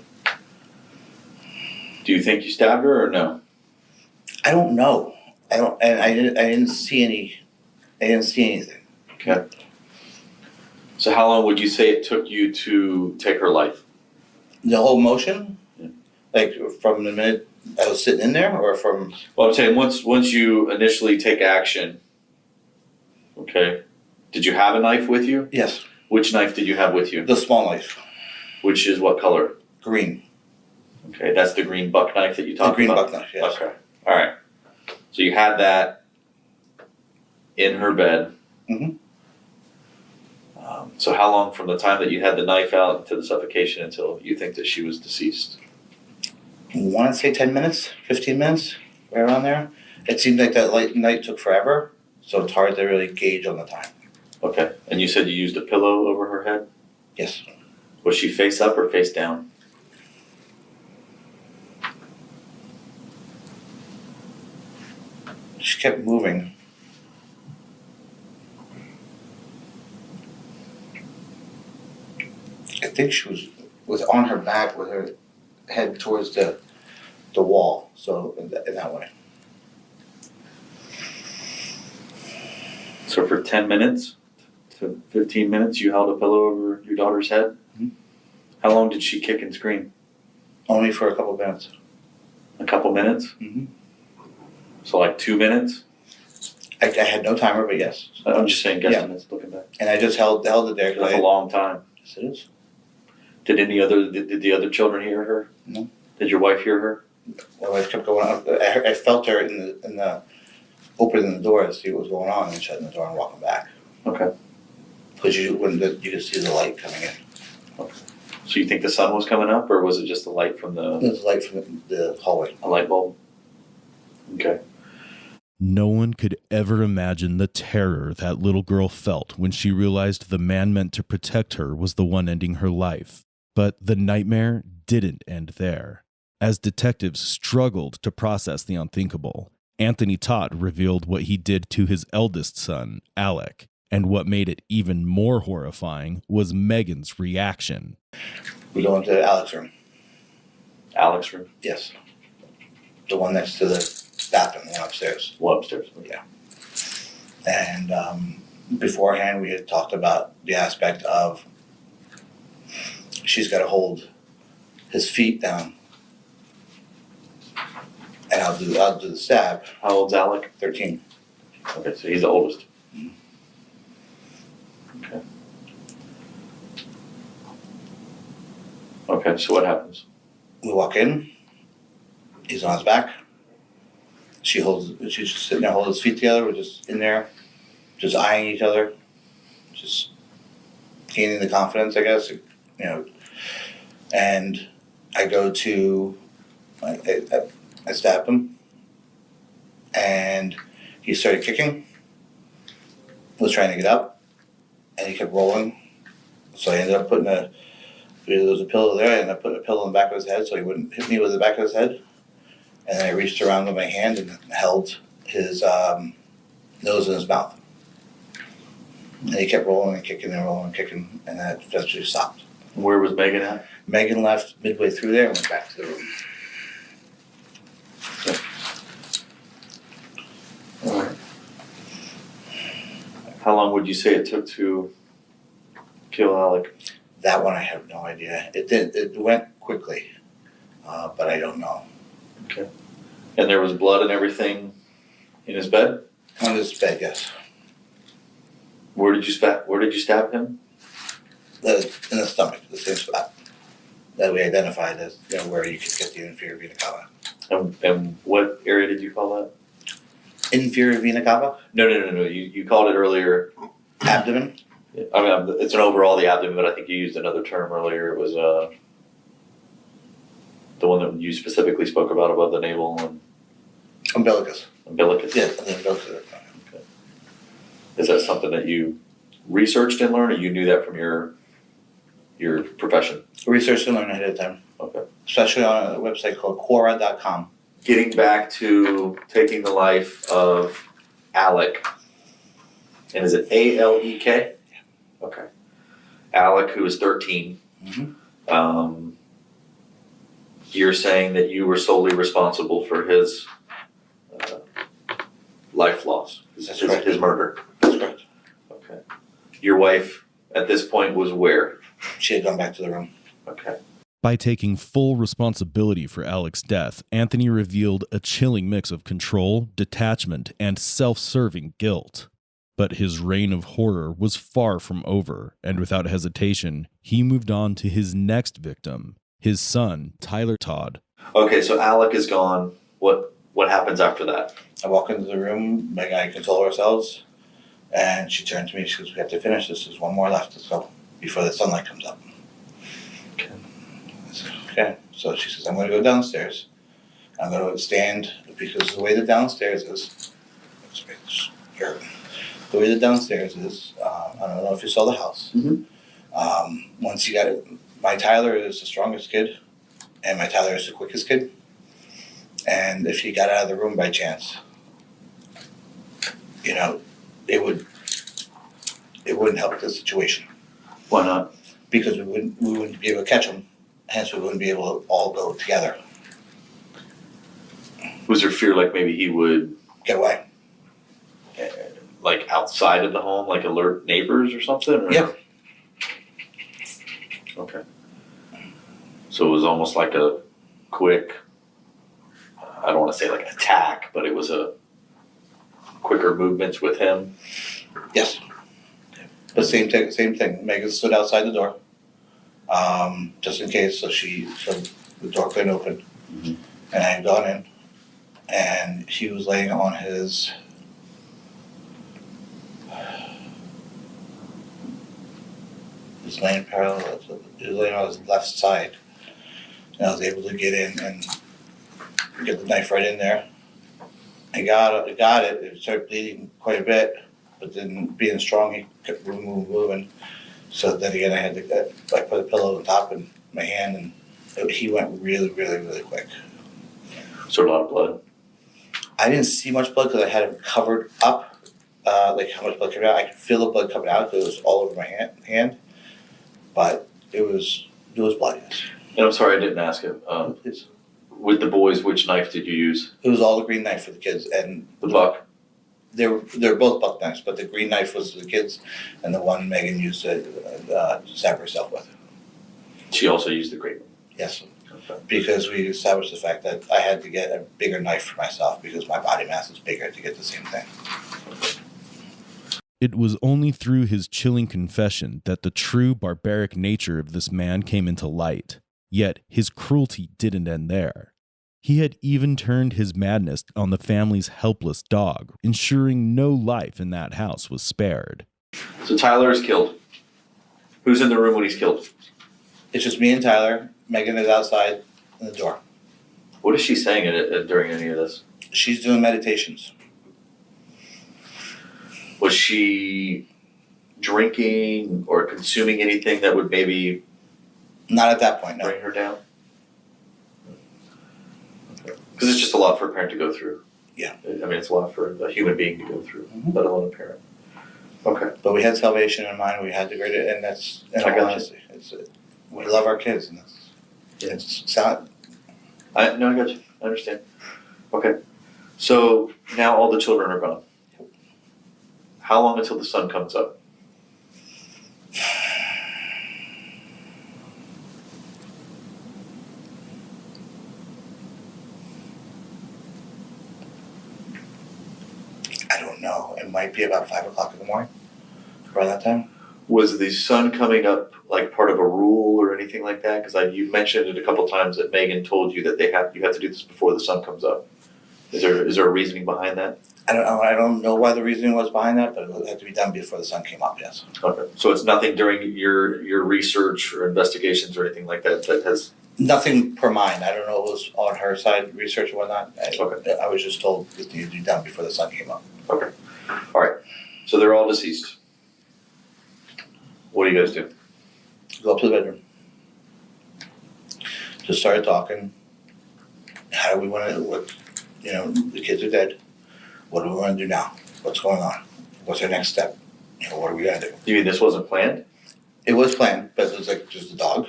Do you think you stabbed her or no? I don't know. I didn't see anything. Okay. So how long would you say it took you to take her life? The whole motion, Yeah. like from the minute I was sitting in there, or from Well, I'm saying once you initially take action, okay, did you have a knife with you? yes, Which knife did you have with you? the small knife, Which is what color? green, Okay, that's the green buck knife that you the talked green about? buck knife. Yes. Okay, all right. So you had that in her bed. Mhm. So how long from the time that you had the knife out to the suffocation until you think that she was deceased? I want to say 10 minutes, 15 minutes, right around there. It seemed like that night took forever, so it's hard to really gauge on the time. Okay, and you said you used a pillow over her head? Yes. Was she face up or face down? She kept moving. I think she was on her back with her head towards the wall, so in that way. So for 10 minutes, to 15 minutes, you held a pillow over your daughter's head? Mhm. How long did she kick and scream? Only for a couple of minutes. A couple minutes? Mm-hmm. So like 2 minutes? I had no timer, but yes. I'm just saying guesstimates looking back. And I just held it there. That's a long time. Yes, it is. Did the other children hear her? No. Did your wife hear her? My wife kept going up. I felt her in the opening the door to see what was going on and shutting the door and walking back. Okay. Because you could see the light coming in. Okay. So you think the sun was coming up, or was it just the light from There was light from the hallway. a light bulb? Okay. No one could ever imagine the terror that little girl felt when she realized the man meant to protect her was the one ending her life. But the nightmare didn't end there. As detectives struggled to process the unthinkable, Anthony Todd revealed what he did to his eldest son, Alec. And what made it even more horrifying was Megan's reaction. We go into Alex's room. Alex's room? Yes. The one next to the bathroom, the one upstairs. Well, upstairs. Yeah. And beforehand, we had talked about the aspect of she's got to hold his feet down, and I'll do the stab. How old's Alec? 13. Okay, so he's the oldest. Okay. Okay, so what happens? We walk in. He's on his back. She's just sitting there holding his feet together. We're just in there, just eyeing each other, just gaining the confidence, I guess, And I go to, I stab him, and he started kicking. Was trying to get up, and he kept rolling. So I ended up there was a pillow there. I ended up putting a pillow in the back of his head so he wouldn't hit me with the back of his head. And then I reached around with my hand and held his nose in his mouth. And he kept rolling and kicking and rolling and kicking, and that eventually stopped. Where was Megan at? Megan left midway through there and went back to the room. All right. How long would you say it took to kill Alec? That one I have no idea. It went quickly, but I don't know. Okay. And there was blood and everything in his bed? On his bed, yes. Where did you stab him? In the stomach, the same spot that we identified as where you could get the inferior vena cava. And what area did you call that? Inferior vena cava? No. You called it earlier. Abdomen? I mean, it's an overall the abdomen, but I think you used another term earlier. It was the one that you specifically spoke about above the navel and Umbilicus. umbilicus. Yeah, the umbilicus. Okay. Is that something that you researched and learned, or you knew that from your profession? Research and learn ahead of time. Okay. Especially on a website called Quora.com. Getting back to taking the life of Alec, and is it Alek? Okay. Alec, who is 13. Mm-hmm. You're saying that you were solely responsible for his life loss, That's correct. his murder. That's correct. Okay. Your wife at this point was where? She had gone back to the room. Okay. By taking full responsibility for Alec's death, Anthony revealed a chilling mix of control, detachment, and self-serving guilt. But his reign of horror was far from over, and without hesitation, he moved on to his next victim, his son, Tyler Todd. Okay, so Alec is gone. What happens after that? I walk into the room, Meg and I console ourselves, and she turned to me, she goes, "We have to finish this, there's one more left, let's go, before the sunlight comes up." Okay. I said, okay. So she says, "I'm going to go downstairs. I'm going to stand," because the way the downstairs is, the way the downstairs is, I don't know if you saw the house. Mm-hmm. Once you got it, my Tyler is the strongest kid, and my Tyler is the quickest kid. And if he got out of the room by chance, it wouldn't help the situation. Why not? Because we wouldn't be able to catch him, hence we wouldn't be able to all go together. Was there fear like maybe he would Get away. like outside of the home, like alert neighbors or something? Or? Yeah. Okay. So it was almost like a quick, I don't want to say like attack, but it was a quicker movements with him. Yes. But same thing. Megan stood outside the door, just in case, so the door couldn't open. Mm-hmm. And I had gone in, and he was laying on his. He was laying parallel. He was laying on his left side, and I was able to get in and get the knife right in there. I got it. It started bleeding quite a bit, but then being strong, he kept moving. So then again, I had to put a pillow on top of my hand, and he went really, really, really quick. So a lot of blood. I didn't see much blood because I had him covered up, like how much blood came out. I could feel the blood coming out because it was all over my hand, but it was bloody. And I'm sorry I didn't ask him. Please. With the boys, which knife did you use? It was all the green knife for the kids, and The buck. they're both buck knives, but the green knife was for the kids, and the one Megan used to stab herself with. She also used the great one. Yes, Okay. because we established the fact that I had to get a bigger knife for myself because my body mass is bigger to get the same thing. It was only through his chilling confession that the true barbaric nature of this man came into light. Yet his cruelty didn't end there. He had even turned his madness on the family's helpless dog, ensuring no life in that house was spared. So Tyler is killed. Who's in the room when he's killed? It's just me and Tyler. Megan is outside in the door. What is she saying during any of this? She's doing meditations. Was she drinking or consuming anything that would maybe Not at that point, no. bring her down? Because it's just a lot for a parent to go through. Yeah. I mean, it's a lot for a human being to go through, let alone a parent. Okay. But we had salvation in mind. We had to grade it, and that's in I all got you. honesty. We love our kids, and it's sad. I got you. I understand. Okay. So now all the children are gone. How long until the sun comes up? I don't know. It might be about 5 o'clock in the morning. Around that time. Was the sun coming up like part of a rule or anything like that? Because you mentioned it a couple times that Megan told you that you have to do this before the sun comes up. Is there a reasoning behind that? I don't know why the reasoning was behind that, but it had to be done before the sun came up. Yes. Okay. So it's nothing during your research or investigations or anything like that that has. Nothing per mine. I don't know if it was on her side, research or whatnot. Okay. I was just told it needed to be done before the sun came up. Okay. All right. So they're all deceased. What do you guys do? Go up to the bedroom. Just started talking. How do we want to? The kids are dead. What do we want to do now? What's going on? What's our next step? What are we gonna do? You mean this wasn't planned? It was planned, but it was like just the dog.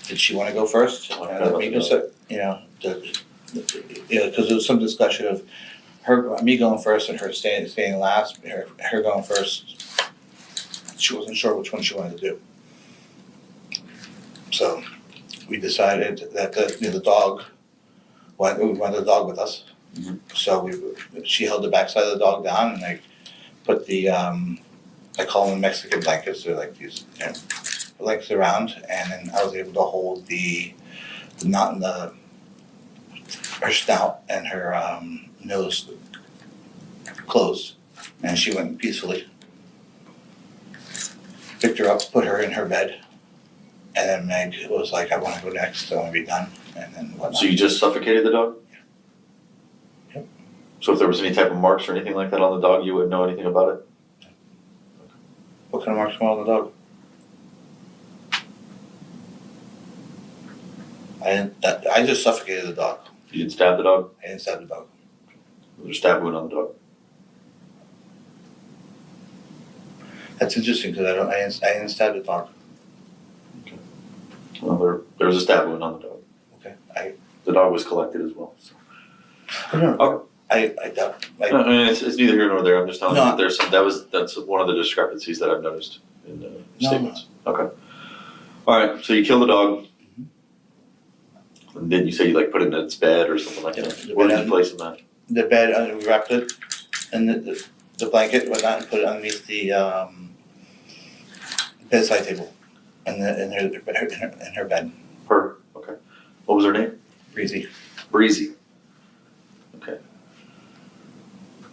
Did she want to go first? Let me go sit. Because there was some discussion of me going first and her staying last. Her going first. She wasn't sure which one she wanted to do. So we decided that the dog. We wanted the dog with us. Mm-hmm. So she held the backside of the dog down, and I put the I call them Mexican blankets. They're like these blankets around, and then I was able to hold the knot in her snout and her nose closed, and she went peacefully. Picked her up, put her in her bed, and then Meg was like, "I want to go next. I want to be done," and then whatnot. So you just suffocated the dog? Yep. So if there was any type of marks or anything like that on the dog, you wouldn't know anything about it? What kind of marks were on the dog? I just suffocated the dog. You didn't stab the dog? I didn't stab the dog. Was there a stab wound on the dog? That's interesting because I didn't stab the dog. Well, there was a stab wound on the dog. Okay. The dog was collected as well. So. I don't know. I don't, I mean, it's neither here nor there. I'm just telling you No. that that's one of the discrepancies that I've noticed in the No. statements. Okay. All right. So you kill the dog. And didn't you say you like put it in its bed or something like Yeah, that? the Where bed did you place it at? the bed, we wrapped it in the blanket, whatnot, and put it underneath the bedside table in her bed. Her. Okay. What was her name? Breezy. Breezy. Okay.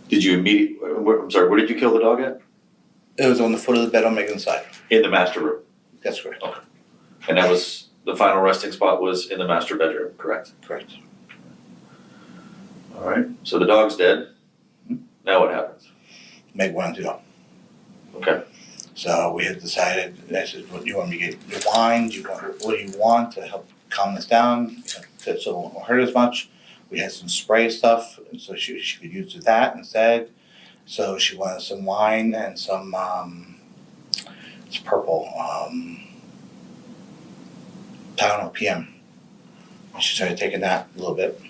Did you I'm sorry. Where did you kill the dog at? It was on the foot of the bed on Megan's side. In the master room. That's correct. And that was the final resting spot was in the master bedroom, correct? Correct. All right. So the dog's dead. Now what happens? Meg wanted to go. Okay. So we had decided, I said, what do you want me to get? Your wine? What do you want to help calm this down? So it won't hurt as much. We had some spray stuff, and so she could use that instead. So she wanted some wine and some, it's purple, Tylenol PM. And she started taking that a little bit.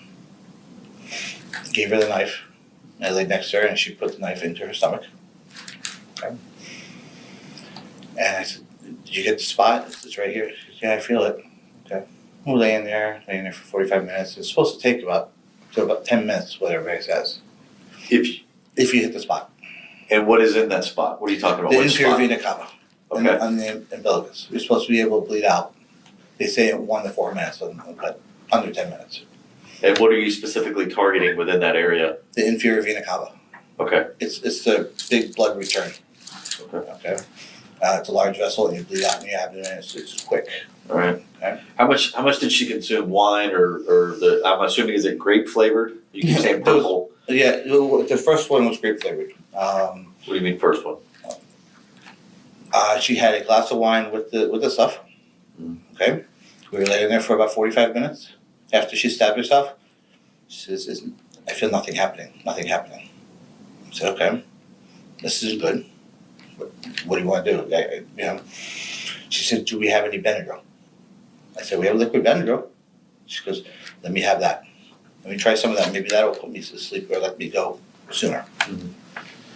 Gave her the knife. I laid next to her and she put the knife into her stomach. Okay. And I said, did you get the spot? It's right here. She said, yeah, I feel it. Okay. We're laying there for 45 minutes. It's supposed to take about 10 minutes, what everybody says, if you hit the spot. And what is in that spot? What are you talking about? The Which inferior spot? vena cava. Okay. On the umbilicus. You're supposed to be able to bleed out. They say 1 to 4 minutes, but under 10 minutes. And what are you specifically targeting within that area? The inferior vena cava. Okay. It's the big blood return. Okay. Okay. It's a large vessel and you bleed out in your abdomen. It's quick. All right. Okay. How much did she consume? Wine or I'm assuming, is it grape flavored? You keep saying purple. Yeah, the first one was grape flavored. What do you mean first one? She had a glass of wine with the stuff. Okay. We were laying there for about 45 minutes. After she stabbed herself, she says, I feel nothing happening. Nothing happening. I said, okay, this is good. What do you want to do? She said, do we have any Benadryl? I said, we have liquid Benadryl. She goes, let me have that. Let me try some of that. Maybe that'll put me to sleep or let me go sooner. Mm-hmm.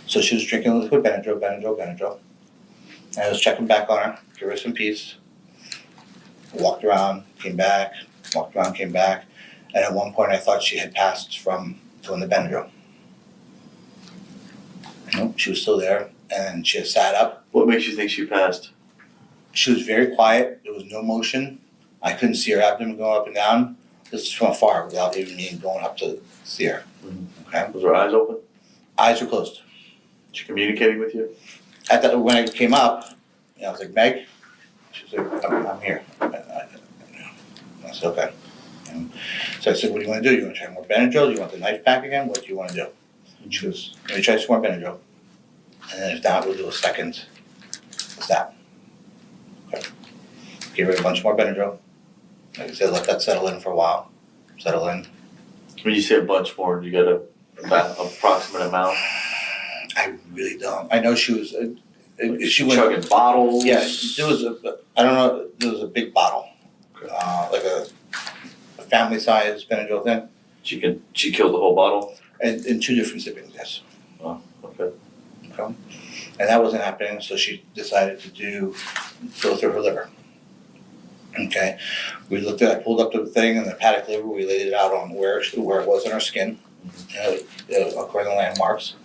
So she was drinking liquid Benadryl. And I was checking back on her, give her some peace. Walked around, came back, walked around, came back. And at one point I thought she had passed from doing the Benadryl. Nope, she was still there. And she had sat up. What makes you think she passed? She was very quiet. There was no motion. I couldn't see her abdomen going up and down. This is from afar without even me going up to see her. Okay. Was her eyes open? Eyes were closed. She communicating with you? When I came up, I was like, Meg? She was like, I'm here. I said, okay. So I said, what do you want to do? You want to try more Benadryl? Do you want the knife back again? What do you want to do? And she goes, let me try some more Benadryl. And then if not, we'll do a second stab. Okay. Gave her a bunch more Benadryl. Like I said, let that settle in for a while. Settle in. When you say a bunch more, you got about approximate amount? I really don't. I know she was. She went chugging bottles. Yeah, there was I don't know. There was a big bottle, like a family size Benadryl thing, She killed the whole bottle. and in 2 different sippings. Yes. Oh, okay. Okay. And that wasn't happening, so she decided to go through her liver. Okay. I pulled up the thing and the hepatic liver. We laid it out on where it was on her skin, according to landmarks.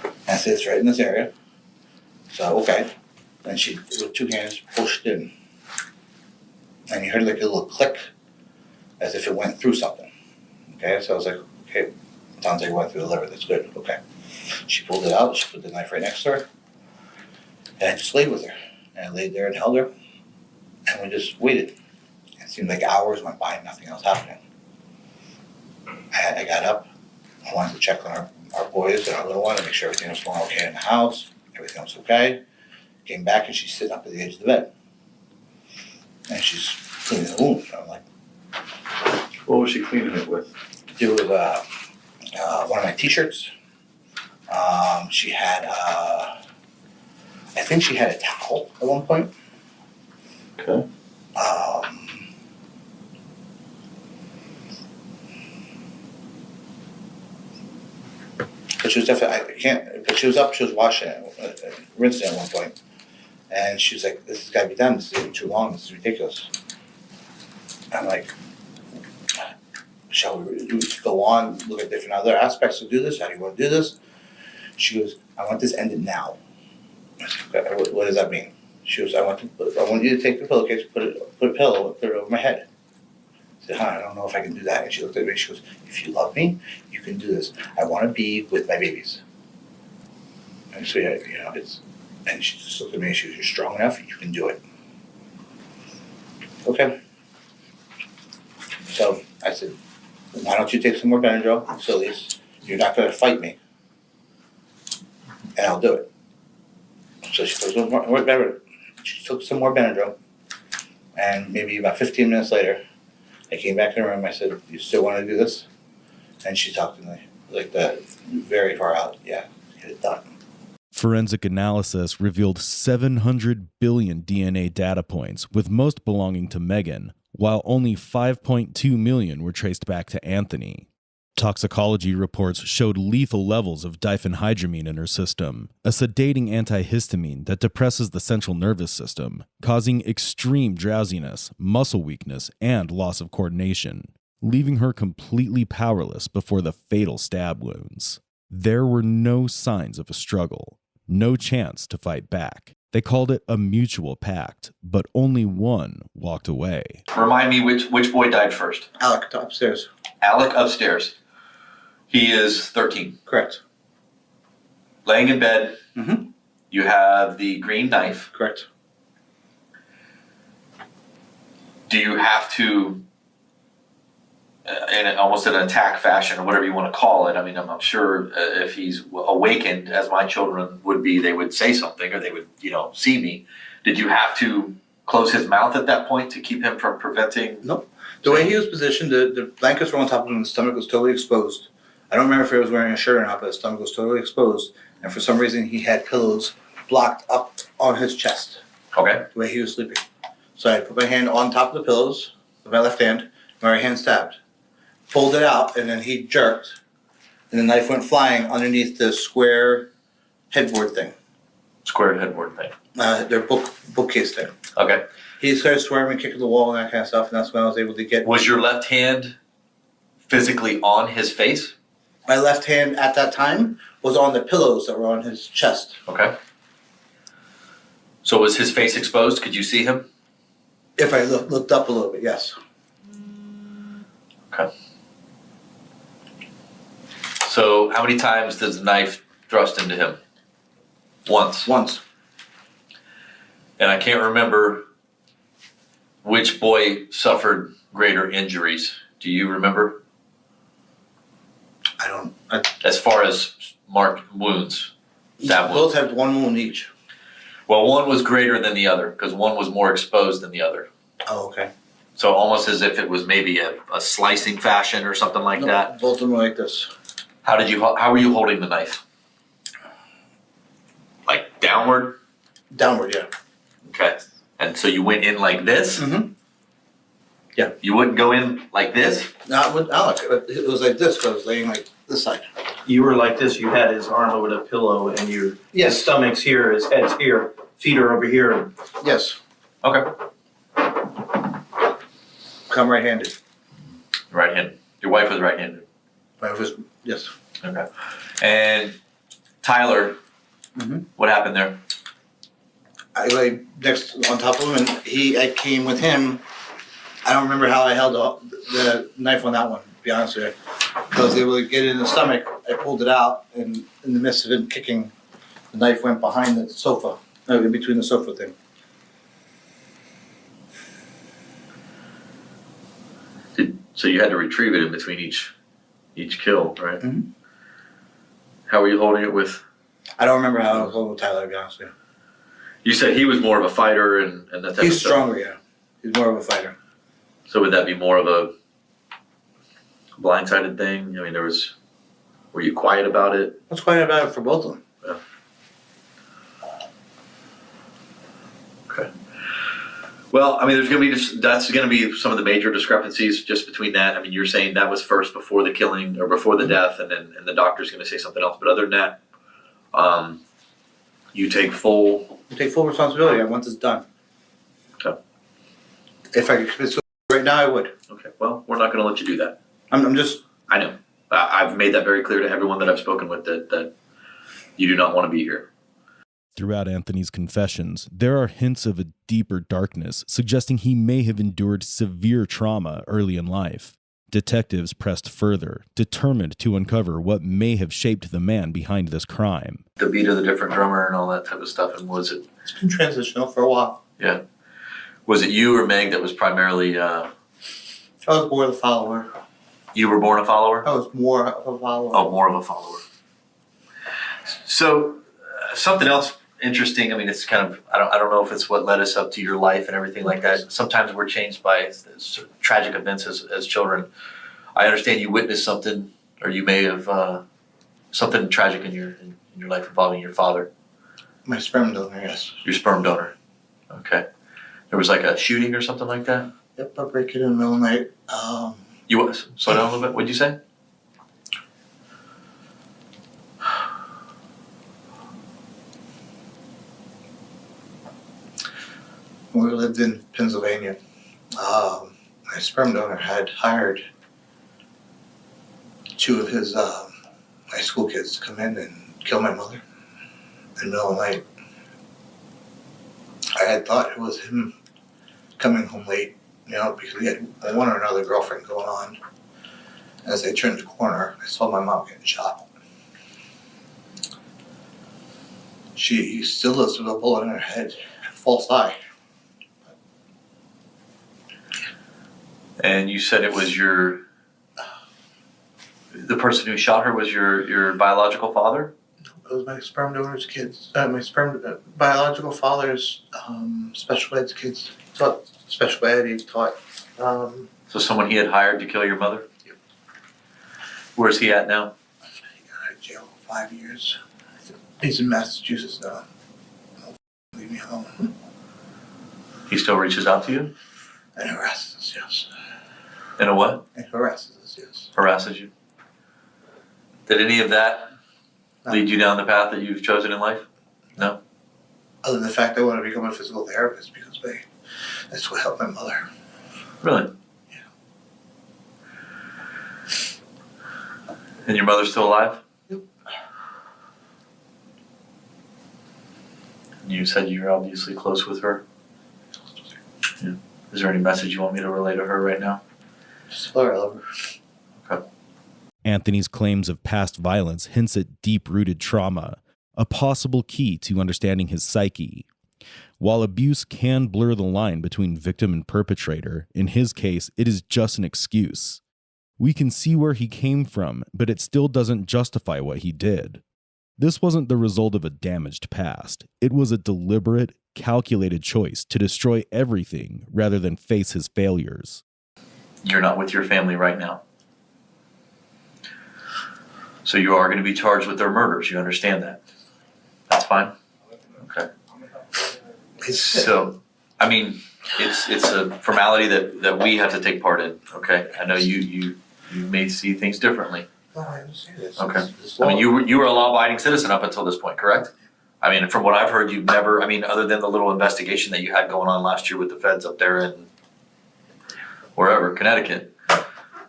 And I said, it's right in this area. So, okay. And she, with 2 hands, pushed in. And you heard like a little click, as if it went through something. Okay, so I was like, okay, sounds like it went through the liver, that's good, okay. She pulled it out, she put the knife right next to her, and I just laid with her. And I laid there and held her, and we just waited. It seemed like hours went by and nothing else happening. I got up, I wanted to check on our boys and our little one and make sure everything was going okay in the house, everything was okay. Came back and she's sitting up at the edge of the bed. And she's cleaning the wound. I'm like, What was she cleaning it with? it was one of my t-shirts. She had, I think she had a towel at one point. Okay. she was definitely, I can't, but she was up, she was washing it, rinsing it at one point. And she was like, this has gotta be done, this is taking too long, this is ridiculous. I'm like, shall we go on, look at different other aspects to do this? How do you want to do this? She goes, I want this ended now. I said, okay, what does that mean? She goes, I want you to take the pillowcase, put a pillow, put it over my head. I said, I don't know if I can do that. And she looked at me, she goes, if you love me, you can do this. I want to be with my babies. And so, yeah, and she just looked at me and she goes, you're strong enough, you can do it. Okay. So I said, why don't you take some more Benadryl, so at least you're not going to fight me, and I'll do it. So she took some more Benadryl. She took some more Benadryl, and maybe about 15 minutes later, I came back in the room. I said, "You still want to do this?" And she talked to me like that, very far out. Yeah, get it done. Forensic analysis revealed 700 billion DNA data points, with most belonging to Megan, while only 5.2 million were traced back to Anthony. Toxicology reports showed lethal levels of diphenhydramine in her system, a sedating antihistamine that depresses the central nervous system, causing extreme drowsiness, muscle weakness, and loss of coordination, leaving her completely powerless before the fatal stab wounds. There were no signs of a struggle, no chance to fight back. They called it a mutual pact, but only one walked away. Remind me which boy died first. Alec, upstairs. Alec upstairs. He is 13. Correct. Laying in bed. Mm-hmm. You have the green knife. Correct. Do you have to, in almost an attack fashion or whatever you want to call it? I mean, I'm sure if he's awakened, as my children would be, they would say something or they would, see me. Did you have to close his mouth at that point to keep him from preventing? Nope. The way he was positioned, the blankets were on top of him, the stomach was totally exposed. I don't remember if he was wearing a shirt or not, but his stomach was totally exposed. And for some reason, he had pillows blocked up on his chest. Okay. The way he was sleeping. So I put my hand on top of the pillows with my left hand, my right hand stabbed. Pulled it out, and then he jerked, and the knife went flying underneath the square headboard thing. Square headboard thing. Their bookcase thing. Okay. He started swearing and kicking the wall and that kind of stuff, and that's when I was able to get... Was your left hand physically on his face? My left hand at that time was on the pillows that were on his chest. Okay. So was his face exposed? Could you see him? If I looked up a little bit, yes. Okay. So how many times does the knife thrust into him? Once. Once. And I can't remember which boy suffered greater injuries. Do you remember? I don't... As far as marked wounds? Both had one wound each. Well, one was greater than the other because one was more exposed than the other. Oh, okay. So almost as if it was maybe a slicing fashion or something like that. Both of them were like this. How were you holding the knife? Like downward? Downward, yeah. Okay. And so you went in like this? Mm-hmm. Yeah. You wouldn't go in like this? Not with Alec. It was like this because I was laying like this side. You were like this, you had his arm over the pillow and his stomach's here, his head's here, feet are over here. Yes. Okay. Come right-handed. Right-handed. Your wife was right-handed. Yes. Okay. And Tyler, what happened there? I lay next on top of him, and I came with him. I don't remember how I held the knife on that one, to be honest with you. I was able to get it in the stomach. I pulled it out, and in the midst of him kicking, the knife went behind the sofa, in between the sofa thing. So you had to retrieve it in between each kill, right? Mm-hmm. How were you holding it with? I don't remember how I was holding with Tyler, to be honest with you. You said he was more of a fighter and that type of stuff. He's stronger, yeah. He's more of a fighter. So would that be more of a blindsided thing? I mean, were you quiet about it? I was quiet about it for both of them. Yeah. Okay. Well, I mean, that's going to be some of the major discrepancies just between that. I mean, you're saying that was first before the killing or before the death, and the doctor's going to say something else. But other than that, you take full responsibility once it's done. Okay. If I could commit suicide right now, I would. Okay. Well, we're not going to let you do that. I'm just. I know. I've made that very clear to everyone that I've spoken with that you do not want to be here. Throughout Anthony's confessions, there are hints of a deeper darkness, suggesting he may have endured severe trauma early in life. Detectives pressed further, determined to uncover what may have shaped the man behind this crime. The beat of the different drummer and all that type of stuff. And was it? It's been transitional for a while. Yeah. Was it you or Meg that was primarily? I was more the follower. You were born a follower? I was more of a follower. Oh, more of a follower. So, something else interesting. I mean, it's kind of, I don't know if it's what led us up to your life and everything like that. Sometimes we're changed by tragic events as children. I understand you witnessed something, or you may have something tragic in your life involving your father. My sperm donor, yes. Your sperm donor. Okay. There was like a shooting or something like that? Yep, I break it in the middle of the night. Slow down a little bit. What'd you say? When we lived in Pennsylvania, my sperm donor had hired two of his high school kids to come in and kill my mother in the middle of the night. I had thought it was him coming home late, because he had one or another girlfriend going on. As I turned the corner, I saw my mom getting shot. She still lives with a bullet in her head, false eye. And you said it was the person who shot her was your biological father? It was my sperm donor's kids. My biological father's special ed kids. Taught special ed. He taught. So someone he had hired to kill your mother? Yep. Where's he at now? He got out of jail for 5 years. He's in Massachusetts now. Leave me alone. He still reaches out to you? And harasses us, yes. In a what? And harasses us, yes. Harasses you. Did any of that lead you down the path that you've chosen in life? No? Other than the fact I want to become a physical therapist because that's what helped my mother. Really? Yeah. And your mother's still alive? Yep. You said you're obviously close with her? Yeah. Is there any message you want me to relay to her right now? Just tell her I love her. Okay. Anthony's claims of past violence hints at deep-rooted trauma, a possible key to understanding his psyche. While abuse can blur the line between victim and perpetrator, in his case, it is just an excuse. We can see where he came from, but it still doesn't justify what he did. This wasn't the result of a damaged past. It was a deliberate, calculated choice to destroy everything rather than face his failures. You're not with your family right now. So you are going to be charged with their murders. You understand that? That's fine? Okay. So, I mean, it's a formality that we have to take part in, okay? I know you may see things differently. No, I understand this. Okay. I mean, you were a law-abiding citizen up until this point, correct? I mean, from what I've heard, you've never, other than the little investigation that you had going on last year with the feds up there in wherever, Connecticut,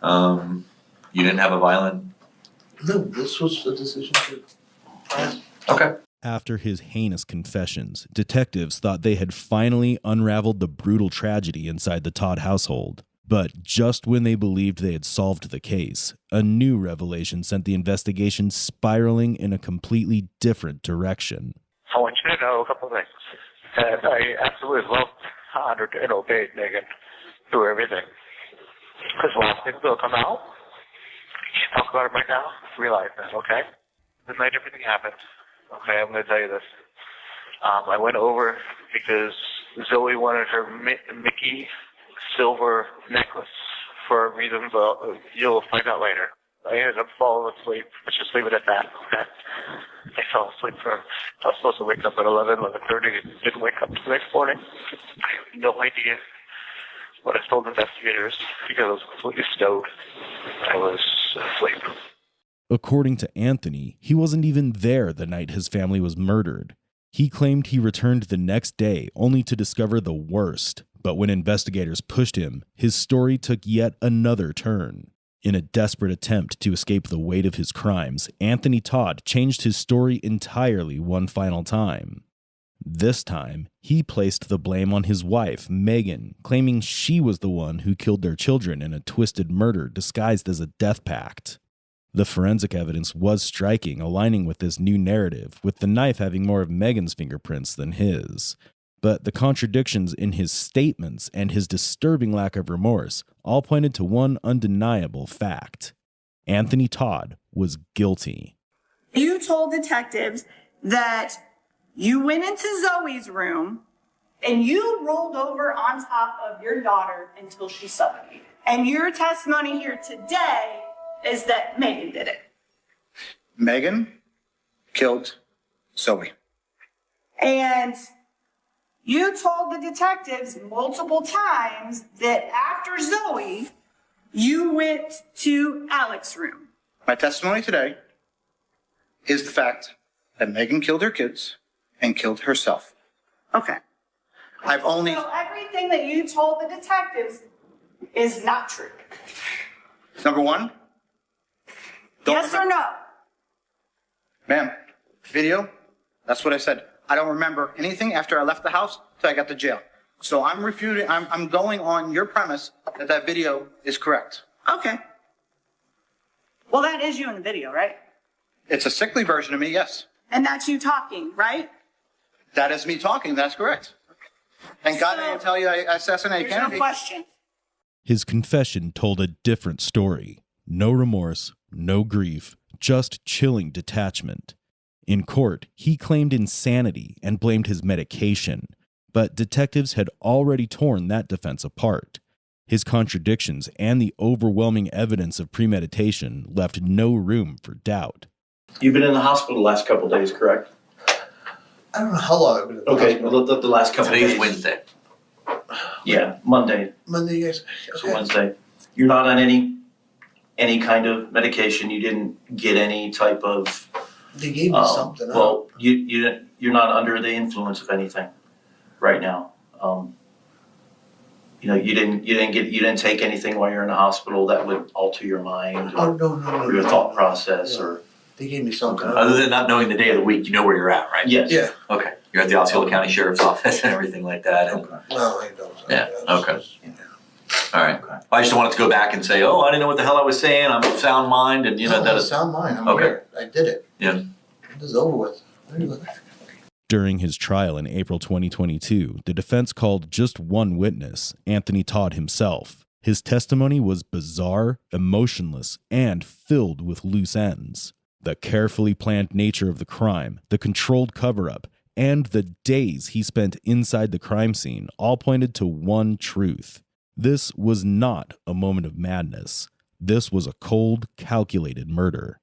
you didn't have a violent... No, this was a decision to... Okay. After his heinous confessions, detectives thought they had finally unraveled the brutal tragedy inside the Todd household. But just when they believed they had solved the case, a new revelation sent the investigation spiraling in a completely different direction. I want you to know a couple of things. That I absolutely loved, honored, and obeyed Megan through everything. Because when things will come out, you talk about it right now, realize that, okay? The night everything happened, okay, I'm going to tell you this. I went over because Zoe wanted her Mickey silver necklace for reasons you'll find out later. I ended up falling asleep. Let's just leave it at that, okay? I fell asleep I was supposed to wake up at 11:30, and didn't wake up the next morning. I have no idea what I told investigators because I was completely stoned. I was asleep. According to Anthony, he wasn't even there the night his family was murdered. He claimed he returned the next day only to discover the worst, but when investigators pushed him, his story took yet another turn. In a desperate attempt to escape the weight of his crimes, Anthony Todd changed his story entirely one final time. This time, he placed the blame on his wife, Megan, claiming she was the one who killed their children in a twisted murder disguised as a death pact. The forensic evidence was striking, aligning with this new narrative, with the knife having more of Megan's fingerprints than his. But the contradictions in his statements and his disturbing lack of remorse all pointed to one undeniable fact. Anthony Todd was guilty. You told detectives that you went into Zoe's room and you rolled over on top of your daughter until she suffocated. And your testimony here today is that Megan did it. Megan killed Zoe. And you told the detectives multiple times that after Zoe, you went to Alex's room. My testimony today is the fact that Megan killed her kids and killed herself. Okay. So everything that you told the detectives is not true. Number one. Yes or no? Ma'am, video, that's what I said. I don't remember anything after I left the house till I got to jail. So I'm refuting, I'm going on your premise that video is correct. Okay. Well, that is you in the video, right? It's a sickly version of me, yes. And that's you talking, right? That is me talking, that's correct. Thank God I didn't tell you I assassinated There's no Kennedy. question. His confession told a different story. No remorse, no grief, just chilling detachment. In court, he claimed insanity and blamed his medication, but detectives had already torn that defense apart. His contradictions and the overwhelming evidence of premeditation left no room for doubt. You've been in the hospital the last couple of days, correct? I don't know how long I've been at the Okay, hospital. well, the last couple of days. Today's Wednesday. Yeah, Monday, Monday, yes. so Wednesday. You're not on any kind of medication. You didn't get any type of. They gave me something. Well, you're not under the influence of anything right now. You didn't take anything while you're in the hospital that would alter your mind Oh, or no. your thought process Yeah. or. They gave me something. Other than not knowing the day of the week, you know where you're at, right? Yes. Yeah. Okay. You're at the Osceola County Sheriff's Office and everything like that. And, No, I don't. Yeah, okay. Yeah. all right. Okay. I just wanted to go back and say, oh, I didn't know what the hell I was saying. I'm of sound mind, and No, that that's is sound mind. I'm Okay. here. I did it. Yeah. This is over with. Anyway. During his trial in April 2022, the defense called just one witness, Anthony Todd himself. His testimony was bizarre, emotionless, and filled with loose ends. The carefully planned nature of the crime, the controlled cover-up, and the days he spent inside the crime scene all pointed to one truth. This was not a moment of madness. This was a cold, calculated murder.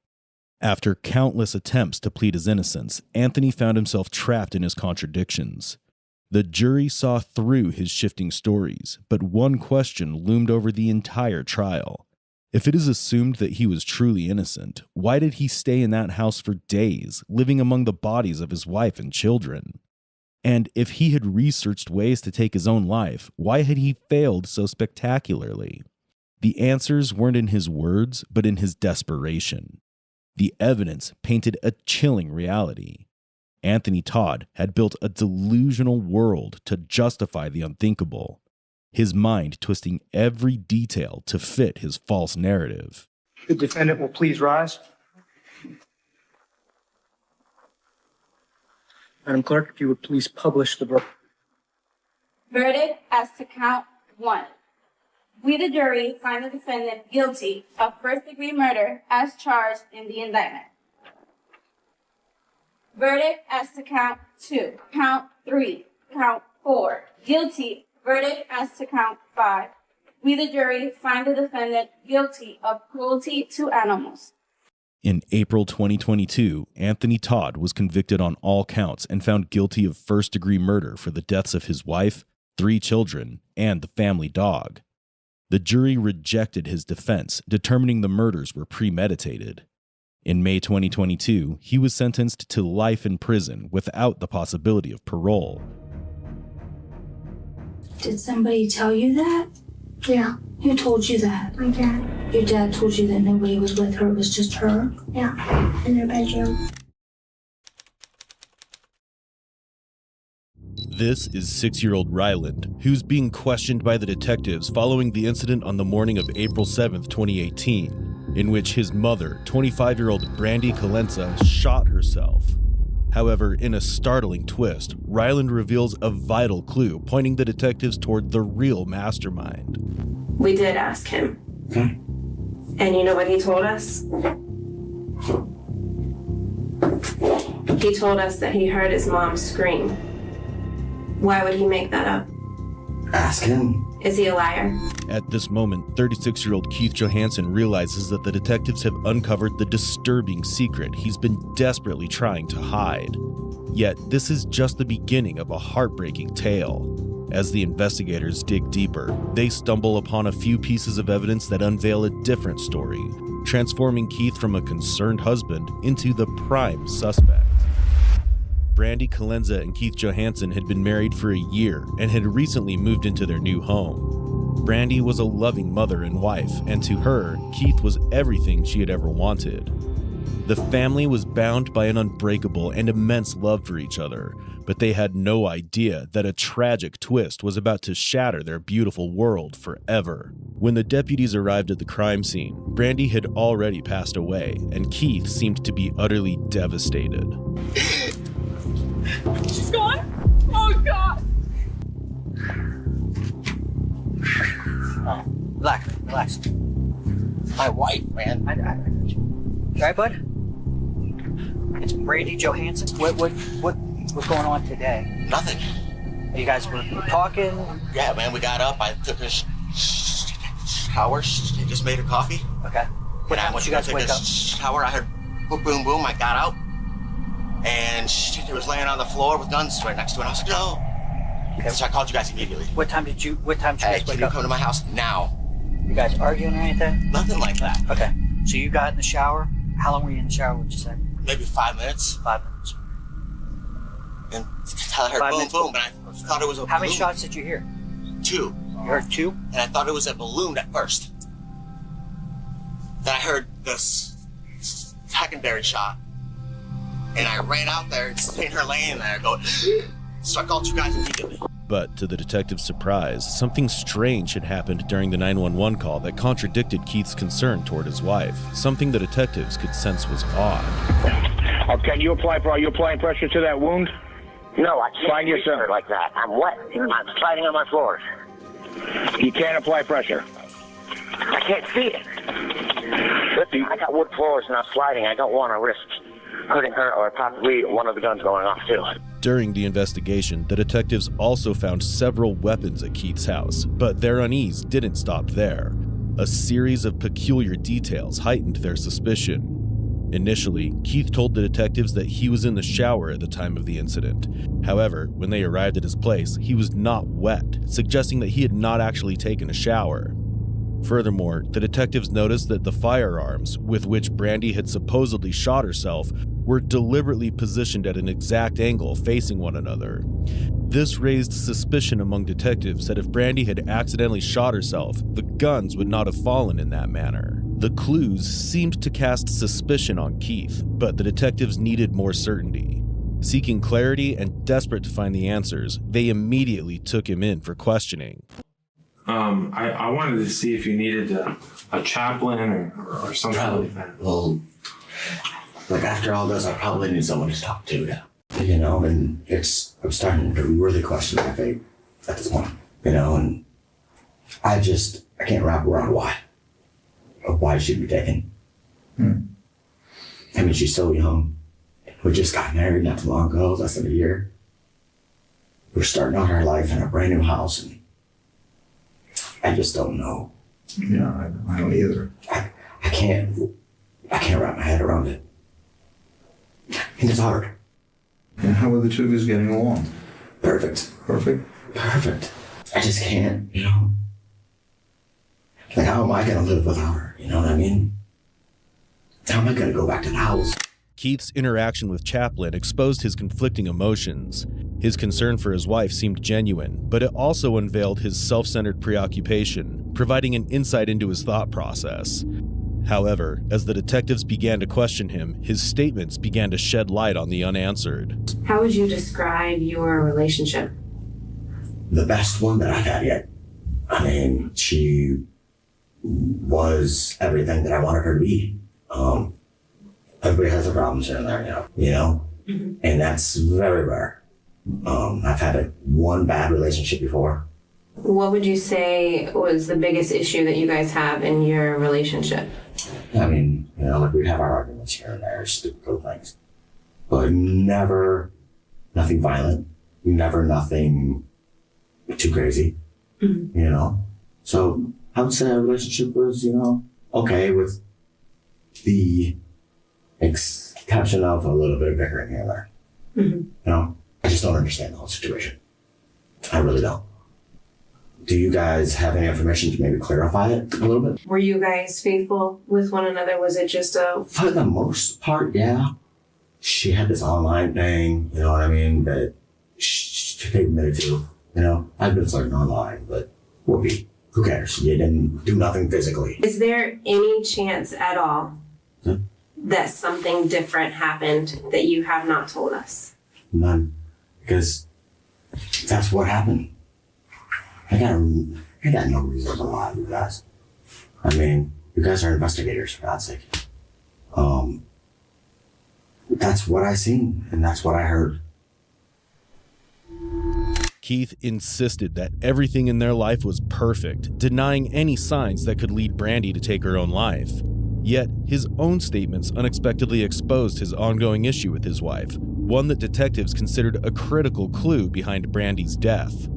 After countless attempts to plead his innocence, Anthony found himself trapped in his contradictions. The jury saw through his shifting stories, but one question loomed over the entire trial. If it is assumed that he was truly innocent, why did he stay in that house for days, living among the bodies of his wife and children? And if he had researched ways to take his own life, why had he failed so spectacularly? The answers weren't in his words, but in his desperation. The evidence painted a chilling reality. Anthony Todd had built a delusional world to justify the unthinkable, his mind twisting every detail to fit his false narrative. The defendant will please rise. Madam Clerk, if you would please publish the verdict. Verdict as to count 1. We, the jury, find the defendant guilty of first-degree murder as charged in the indictment. Verdict as to count 2, count 3, count 4, guilty. Verdict as to count 5. We, the jury, find the defendant guilty of cruelty to animals. In April 2022, Anthony Todd was convicted on all counts and found guilty of first-degree murder for the deaths of his wife, 3 children, and the family dog. The jury rejected his defense, determining the murders were premeditated. In May 2022, he was sentenced to life in prison without the possibility of parole. Did somebody tell you that? Yeah, Who told you that? my dad. Your dad told you that nobody was with her, it was just her? Yeah, in their bedroom. This is 6-year-old Ryland, who's being questioned by the detectives following the incident on the morning of April 7th, 2018, in which his mother, 25-year-old Brandy Colenza, shot herself. However, in a startling twist, Ryland reveals a vital clue pointing the detectives toward the real mastermind. We did ask him. And you know what he told us? He told us that he heard his mom scream. Why would he make that up? Ask him. Is he a liar? At this moment, 36-year-old Keith Johansson realizes that the detectives have uncovered the disturbing secret he's been desperately trying to hide. Yet, this is just the beginning of a heartbreaking tale. As the investigators dig deeper, they stumble upon a few pieces of evidence that unveil a different story, transforming Keith from a concerned husband into the prime suspect. Brandy Colenza and Keith Johansson had been married for a year and had recently moved into their new home. Brandy was a loving mother and wife, and to her, Keith was everything she had ever wanted. The family was bound by an unbreakable and immense love for each other, but they had no idea that a tragic twist was about to shatter their beautiful world forever. When the deputies arrived at the crime scene, Brandy had already passed away, and Keith seemed to be utterly devastated. She's gone? Oh, God. Oh, relax. My wife, man. I got you. All right, bud? It's Brandy Johansson. What's going on today? Nothing. You guys were talking? Yeah, man, we got up. I took a shower. Just made her coffee. Okay. What time did you guys wake up? Shower. I heard boom, boom, boom. I got out. And she was laying on the floor with guns right next to her. And I was like, no. Okay. So I called you guys immediately. What time did you guys Can wake you up? come to my house now? You guys arguing or anything? Nothing like that. Okay. So you got in the shower. How long were you in the shower, would you say? Maybe 5 minutes. 5 minutes. And I heard boom, boom, and I thought it was a balloon. How many shots did you hear? 2. You heard 2? And I thought it was a balloon at first. Then I heard this secondary shot. And I ran out there and seen her laying there going, so I called you guys immediately. But to the detective's surprise, something strange had happened during the 911 call that contradicted Keith's concern toward his wife, something the detectives could sense was odd. Can you apply for? Are you applying pressure to that wound? No, I can't Find yourself her like that. I'm wet. I'm sliding on my floors. You can't apply pressure. I can't see it. Listen, I got wood floors and I'm sliding. I don't want to risk hurting her or possibly one of the guns going off too. During the investigation, the detectives also found several weapons at Keith's house, but their unease didn't stop there. A series of peculiar details heightened their suspicion. Initially, Keith told the detectives that he was in the shower at the time of the incident. However, when they arrived at his place, he was not wet, suggesting that he had not actually taken a shower. Furthermore, the detectives noticed that the firearms with which Brandy had supposedly shot herself were deliberately positioned at an exact angle facing one another. This raised suspicion among detectives that if Brandy had accidentally shot herself, the guns would not have fallen in that manner. The clues seemed to cast suspicion on Keith, but the detectives needed more certainty. Seeking clarity and desperate to find the answers, they immediately took him in for questioning. I wanted to see if you needed a chaplain or something like that. Well, like after all this, I probably need someone to talk to, you know, and I'm starting to really question my faith at this point, you know, and I can't wrap around why she'd be taken. I mean, she's so young. We just got married not too long ago, less than a year. We're starting out our life in a brand new house, and I just don't know. Yeah, I don't either. I can't I can't wrap my head around it. And it's hard. And how are the two of us getting along? Perfect. Perfect? Perfect. I just can't, you know. Like, how am I going to live without her? You know what I mean? How am I going to go back to the house? Keith's interaction with Chaplin exposed his conflicting emotions. His concern for his wife seemed genuine, but it also unveiled his self-centered preoccupation, providing an insight into his thought process. However, as the detectives began to question him, his statements began to shed light on the unanswered. How would you describe your relationship? The best one that I've had yet. I mean, she was everything that I wanted her to be. Everybody has their problems here and there, you know? Mm-hmm. And that's very rare. I've had one bad relationship before. What would you say was the biggest issue that you guys have in your relationship? I mean, you know, like we have our arguments here and there, stupid little things. But never nothing violent, never nothing too crazy, mm-hmm. you know? So I would say our relationship was, you know, okay with the exception of a little bit of bickering here and there. Mm-hmm. You know, I just don't understand the whole situation. I really don't. Do you guys have any information to maybe clarify it a little bit? Were you guys faithful with one another? Was it just For the most part, yeah. She had this online thing, you know what I mean, that she admitted to. You know, I've been flirting online, but whoopee. Who cares? You didn't do nothing physically. Is there any chance at all that something different happened that you have not told us? None. Because that's what happened. I got no reason to lie to you guys. I mean, you guys are investigators, for God's sake. That's what I seen, and that's what I heard. Keith insisted that everything in their life was perfect, denying any signs that could lead Brandy to take her own life. Yet, his own statements unexpectedly exposed his ongoing issue with his wife, one that detectives considered a critical clue behind Brandy's death.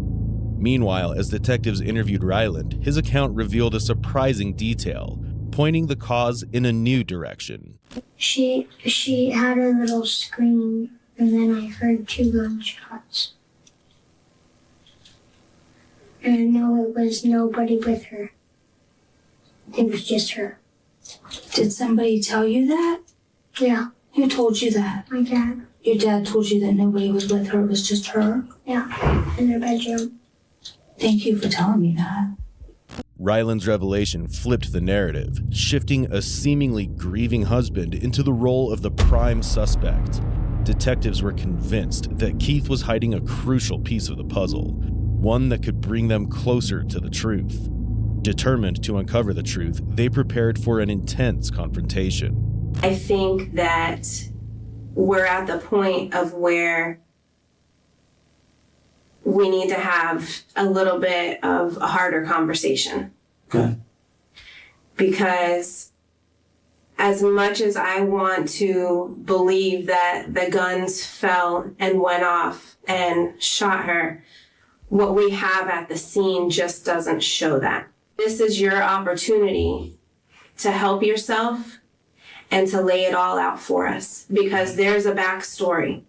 Meanwhile, as detectives interviewed Ryland, his account revealed a surprising detail, pointing the cause in a new direction. She had a little scream, and then I heard 2 gunshots. And I know it was nobody with her. It was just her. Did somebody tell you that? Yeah. Who told you that? My dad. Your dad told you that nobody was with her, it was just her? Yeah, in their bedroom. Thank you for telling me that. Ryland's revelation flipped the narrative, shifting a seemingly grieving husband into the role of the prime suspect. Detectives were convinced that Keith was hiding a crucial piece of the puzzle, one that could bring them closer to the truth. Determined to uncover the truth, they prepared for an intense confrontation. I think that we're at the point of where we need to have a little bit of a harder conversation. Okay. Because as much as I want to believe that the guns fell and went off and shot her, what we have at the scene just doesn't show that. This is your opportunity to help yourself and to lay it all out for us, because there's a backstory.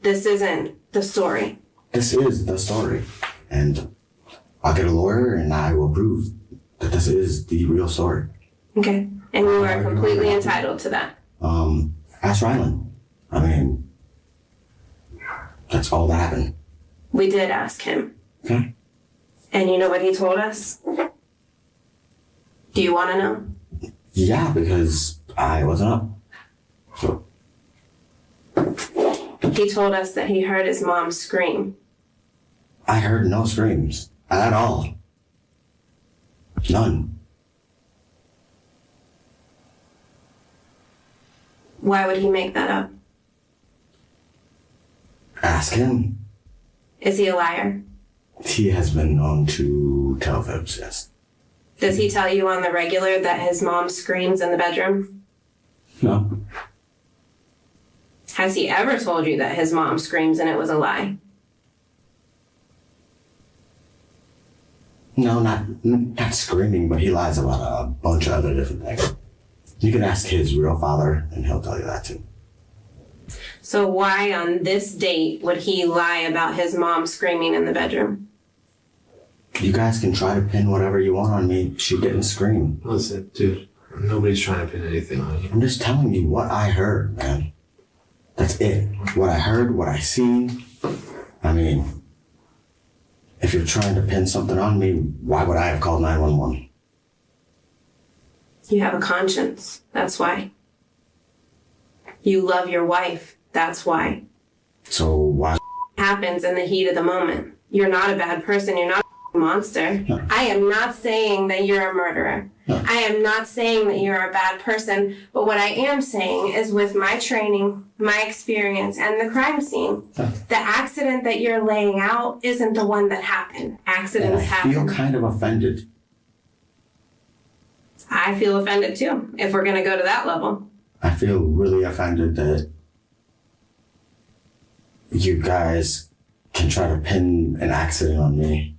This isn't the story. This is the story. And I'll get a lawyer and I will prove that this is the real story. Okay. And you are completely entitled to that. Ask Ryland. I mean, that's all that happened. We did ask him. Okay. And you know what he told us? Do you want to know? Yeah, because I wasn't up. So. He told us that he heard his mom scream. I heard no screams at all. None. Why would he make that up? Ask him. Is he a liar? He has been known to tell fibs, yes. Does he tell you on the regular that his mom screams in the bedroom? No. Has he ever told you that his mom screams and it was a lie? No, not screaming, but he lies about a bunch of other different things. You can ask his real father, and he'll tell you that too. So why on this date would he lie about his mom screaming in the bedroom? You guys can try to pin whatever you want on me. She didn't scream. Listen, dude, nobody's trying to pin anything on you. I'm just telling you what I heard, man. That's it. What I heard, what I seen. I mean, if you're trying to pin something on me, why would I have called 911? You have a conscience. That's why. You love your wife. That's why. So why? Happens in the heat of the moment. You're not a bad person. You're not a monster. No. I am not saying that you're a murderer. No. I am not saying that you're a bad person. But what I am saying is with my training, my experience, and the crime scene, the accident that you're laying out isn't the one that happened. Accidents And I happen. feel kind of offended. I feel offended too, if we're going to go to that level. I feel really offended that you guys can try to pin an accident on me.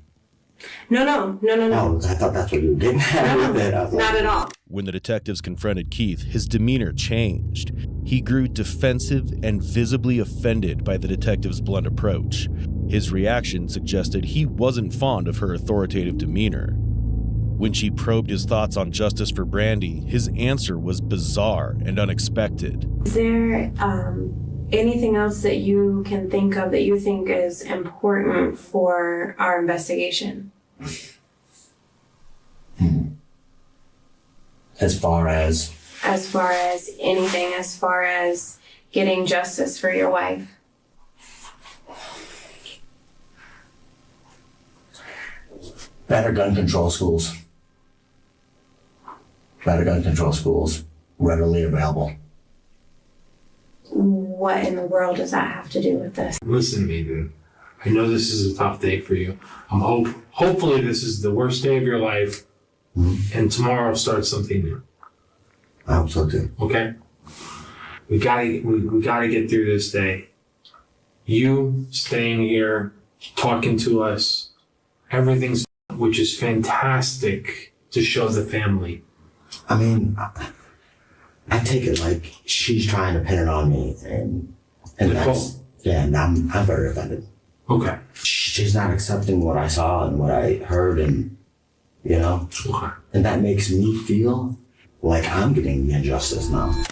No. Oh, I thought that's what you were getting at with it. I was like, Not at all. When the detectives confronted Keith, his demeanor changed. He grew defensive and visibly offended by the detective's blunt approach. His reaction suggested he wasn't fond of her authoritative demeanor. When she probed his thoughts on justice for Brandy, his answer was bizarre and unexpected. Is there anything else that you can think of that you think is important for our investigation? As far as As far as anything, as far as getting justice for your wife? better gun control schools. Better gun control schools, readily available. What in the world does that have to do with this? Listen to me, dude. I know this is a tough day for you. Hopefully this is the worst day of your life, and tomorrow starts something new. I hope so too. Okay? We gotta get through this day. You staying here, talking to us, everything's, which is fantastic to show the family. I mean, I take it like she's trying to pin it on me, and that's, yeah, and I'm very offended. Okay. She's not accepting what I saw and what I heard, and you know, okay. And that makes me feel like I'm getting the injustice now.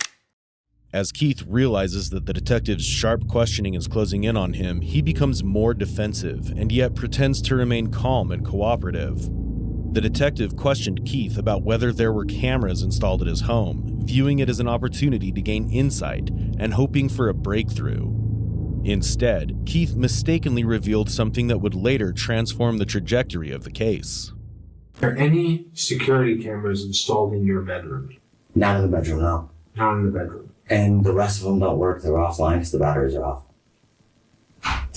As Keith realizes that the detective's sharp questioning is closing in on him, he becomes more defensive and yet pretends to remain calm and cooperative. The detective questioned Keith about whether there were cameras installed at his home, viewing it as an opportunity to gain insight and hoping for a breakthrough. Instead, Keith mistakenly revealed something that would later transform the trajectory of the case. Are there any security cameras installed in your bedroom? Not in the bedroom, no. Not in the bedroom. And the rest of them don't work. They're offline because the batteries are off.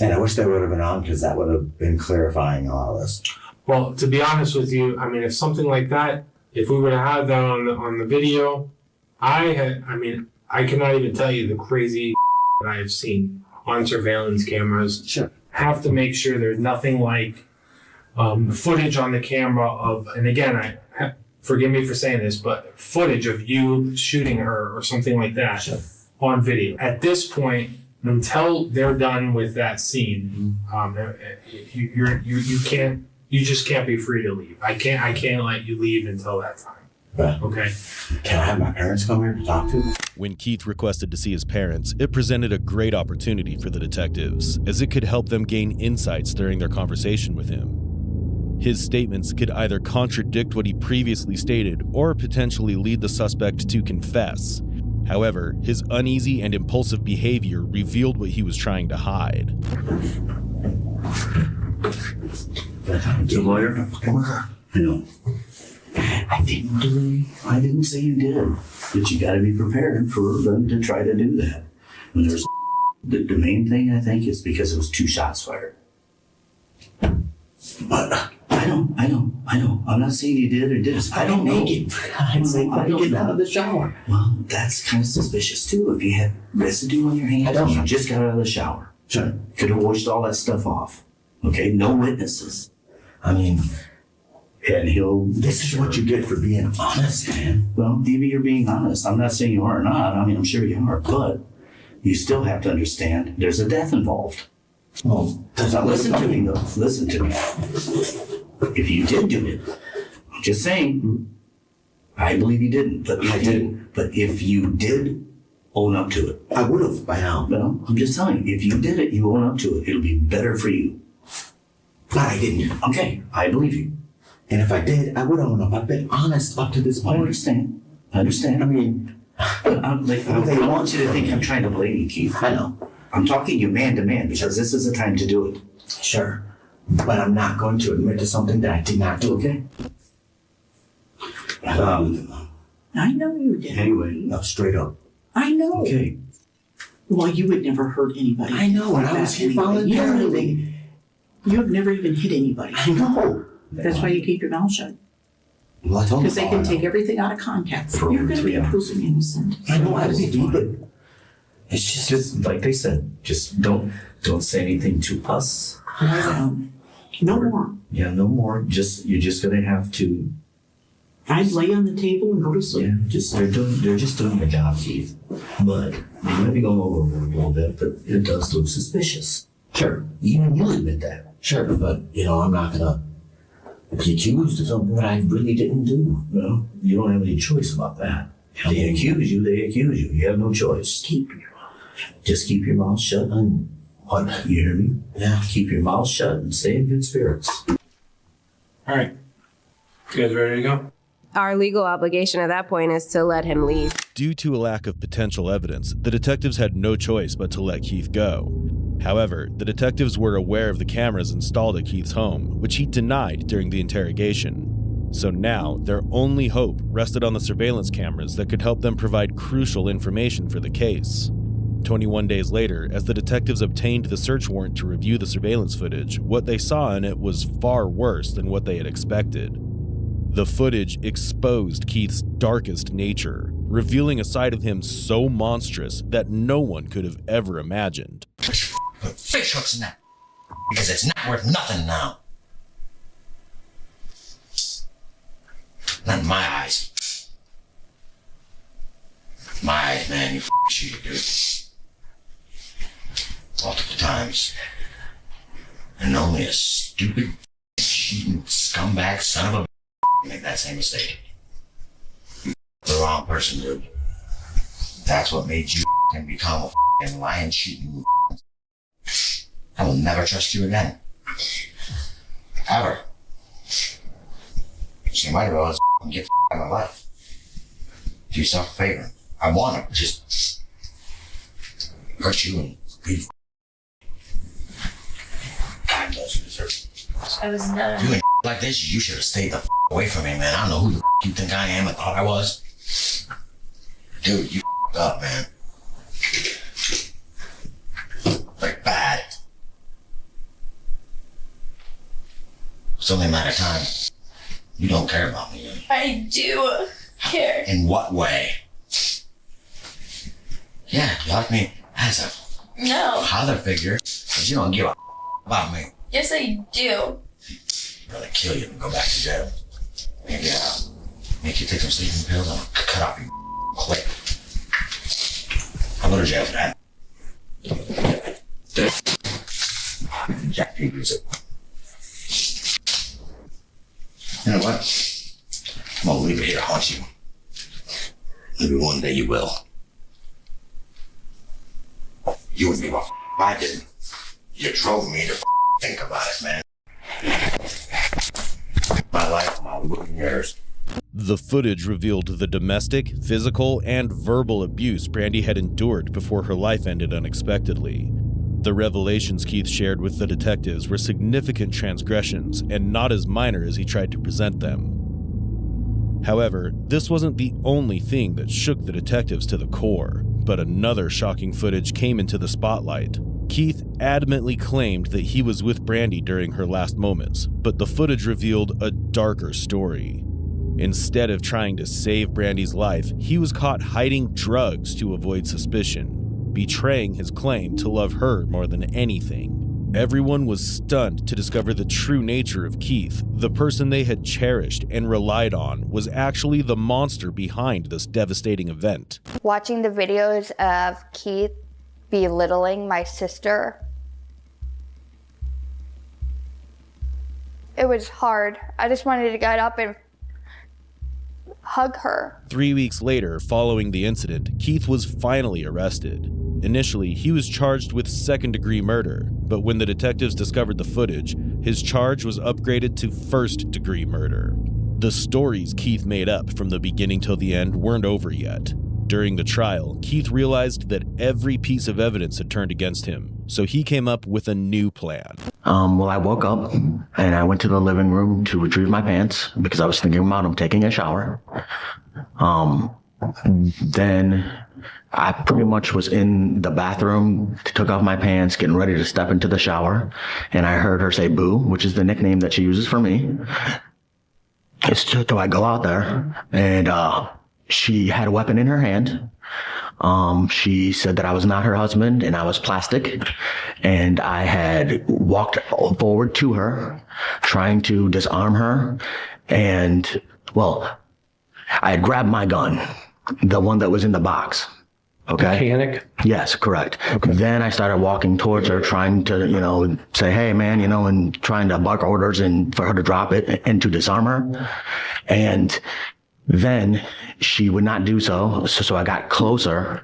And I wish they would have been on because that would have been clarifying all of this. Well, to be honest with you, I mean, if something like that, if we were to have that on the video, I cannot even tell you the crazy that I have seen on surveillance cameras. Sure. Have to make sure there's nothing like footage on the camera of, and again, forgive me for saying this, but footage of you shooting her or something like that on video. At this point, until they're done with that scene, you just can't be free to leave. I can't let you leave until that time. Right. Okay. Can I have my parents come here to talk to? When Keith requested to see his parents, it presented a great opportunity for the detectives, as it could help them gain insights during their conversation with him. His statements could either contradict what he previously stated or potentially lead the suspect to confess. However, his uneasy and impulsive behavior revealed what he was trying to hide. The lawyer? I know. I didn't say you did. But you gotta be prepared for them to try to do that. When there's the main thing, I think, is because it was 2 shots fired. But I know. I'm not saying you did or didn't. I don't know. I don't get out of the shower. Well, that's kind of suspicious too. If you had residue on your hands, you just got out of the shower. Sure. Could have washed all that stuff off. Okay, no witnesses. I mean, And This is what you get for being honest, man. well, maybe you're being honest. I'm not saying you are or not. I mean, I'm sure you are, but you still have to understand there's a death involved. Well, Now, listen to me, though. Listen to me. If you did do it, I'm just saying, I believe you didn't, but I didn't. But if you did own up to it, I would have by now. well, I'm just telling you, if you did it, you own up to it, it'll be better for you. But I didn't. Okay, I believe you. And if I did, I would own up. I've been honest up to this I point. understand. I understand. I mean, I don't want you to think I'm trying to blame you, Keith. I know. I'm talking you man to man because this is the time to do it. Sure. But I'm not going to admit to something that I did not do. Okay? I know you did. Anyway, No, straight up. I know. okay. Well, you would never hurt anybody. I know, and I was here voluntarily. You have never even hit anybody. I know. That's why you keep your mouth shut. Well, I told Because they you can all I take know. everything out of context. For You're over going to 3 be hours. proven innocent. I know I was but it's Just like they said, just don't say anything to us. No more. Yeah, no more. You're just gonna have to. I'd lay on the table and go to sleep. Yeah, they're just doing their job, Keith. But they might be going overboard a little bit, but it does look suspicious. Sure. Even you admit that. Sure, but I'm not gonna be accused of something that I really didn't do. Well, you don't have any choice about that. If they accuse you, they accuse you. You have no choice. Just keep your mouth shut and what? You hear me? Yeah. Keep your mouth shut and stay in good spirits. All right. You guys ready to go? Our legal obligation at that point is to let him leave. Due to a lack of potential evidence, the detectives had no choice but to let Keith go. However, the detectives were aware of the cameras installed at Keith's home, which he denied during the interrogation. So now, their only hope rested on the surveillance cameras that could help them provide crucial information for the case. 21 days later, as the detectives obtained the search warrant to review the surveillance footage, what they saw in it was far worse than what they had expected. The footage exposed Keith's darkest nature, revealing a side of him so monstrous that no one could have ever imagined. Put fish hooks in that. Because it's not worth nothing now. Not in my eyes. My eyes, man, you cheated, dude. Multiple times. And only a stupid, cheating scumbag son of a make that same mistake. You the wrong person, dude. That's what made you become a lying, cheating. I will never trust you again. Ever. So you might as well get out of my life. Do yourself a favor. I want to just hurt you and leave. God knows you deserve it. I was not. Doing like this, you should have stayed the away from me, man. I don't know who the you think I am. I thought I was. Dude, you up, man. Like bad. It's only a matter of time. You don't care about me. I do care. In what way? Yeah, you like me as a No. father figure, but you don't give a about me. Yes, I do. I'd rather kill you than go back to jail. Maybe make you take some sleeping pills and I'll cut off your quick. I'll go to jail for that. Jack figures it. You know what? I'm gonna leave it here to haunt you. Maybe one day you will. You wouldn't give a I didn't. You drove me to think about it, man. My life, my wooden years. The footage revealed the domestic, physical, and verbal abuse Brandy had endured before her life ended unexpectedly. The revelations Keith shared with the detectives were significant transgressions and not as minor as he tried to present them. However, this wasn't the only thing that shook the detectives to the core, but another shocking footage came into the spotlight. Keith adamantly claimed that he was with Brandy during her last moments, but the footage revealed a darker story. Instead of trying to save Brandy's life, he was caught hiding drugs to avoid suspicion, betraying his claim to love her more than anything. Everyone was stunned to discover the true nature of Keith. The person they had cherished and relied on was actually the monster behind this devastating event. Watching the videos of Keith belittling my sister, it was hard. I just wanted to get up and hug her. 3 weeks later, following the incident, Keith was finally arrested. Initially, he was charged with second-degree murder, but when the detectives discovered the footage, his charge was upgraded to first-degree murder. The stories Keith made up from the beginning till the end weren't over yet. During the trial, Keith realized that every piece of evidence had turned against him, so he came up with a new plan. Well, I woke up and I went to the living room to retrieve my pants because I was thinking about him taking a shower. Then I pretty much was in the bathroom, took off my pants, getting ready to step into the shower, and I heard her say "boo," which is the nickname that she uses for me. So I go out there, and she had a weapon in her hand. She said that I was not her husband and I was plastic, and I had walked forward to her, trying to disarm her, and, well, I had grabbed my gun, the one that was in the box. Okay. Mechanic? Yes, correct. Okay. Then I started walking towards her, trying to, say, hey, man, and trying to bark orders and for her to drop it and to disarm her. And then she would not do so. So I got closer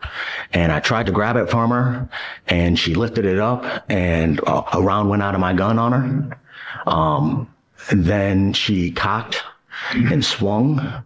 and I tried to grab it from her, and she lifted it up and a round went out of my gun on her. Then she cocked and swung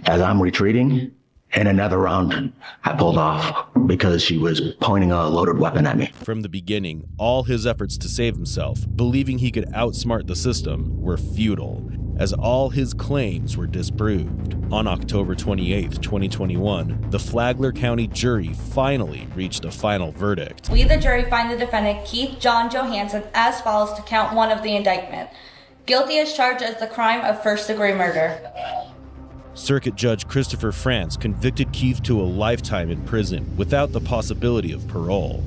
as I'm retreating, and another round I pulled off because she was pointing a loaded weapon at me. From the beginning, all his efforts to save himself, believing he could outsmart the system, were futile, as all his claims were disproved. On October 28, 2021, the Flagler County jury finally reached a final verdict. We, the jury, find the defendant Keith John Johansson as follows to count 1 of the indictment. Guilty as charged as the crime of first-degree murder. Circuit Judge Christopher France convicted Keith to a lifetime in prison without the possibility of parole.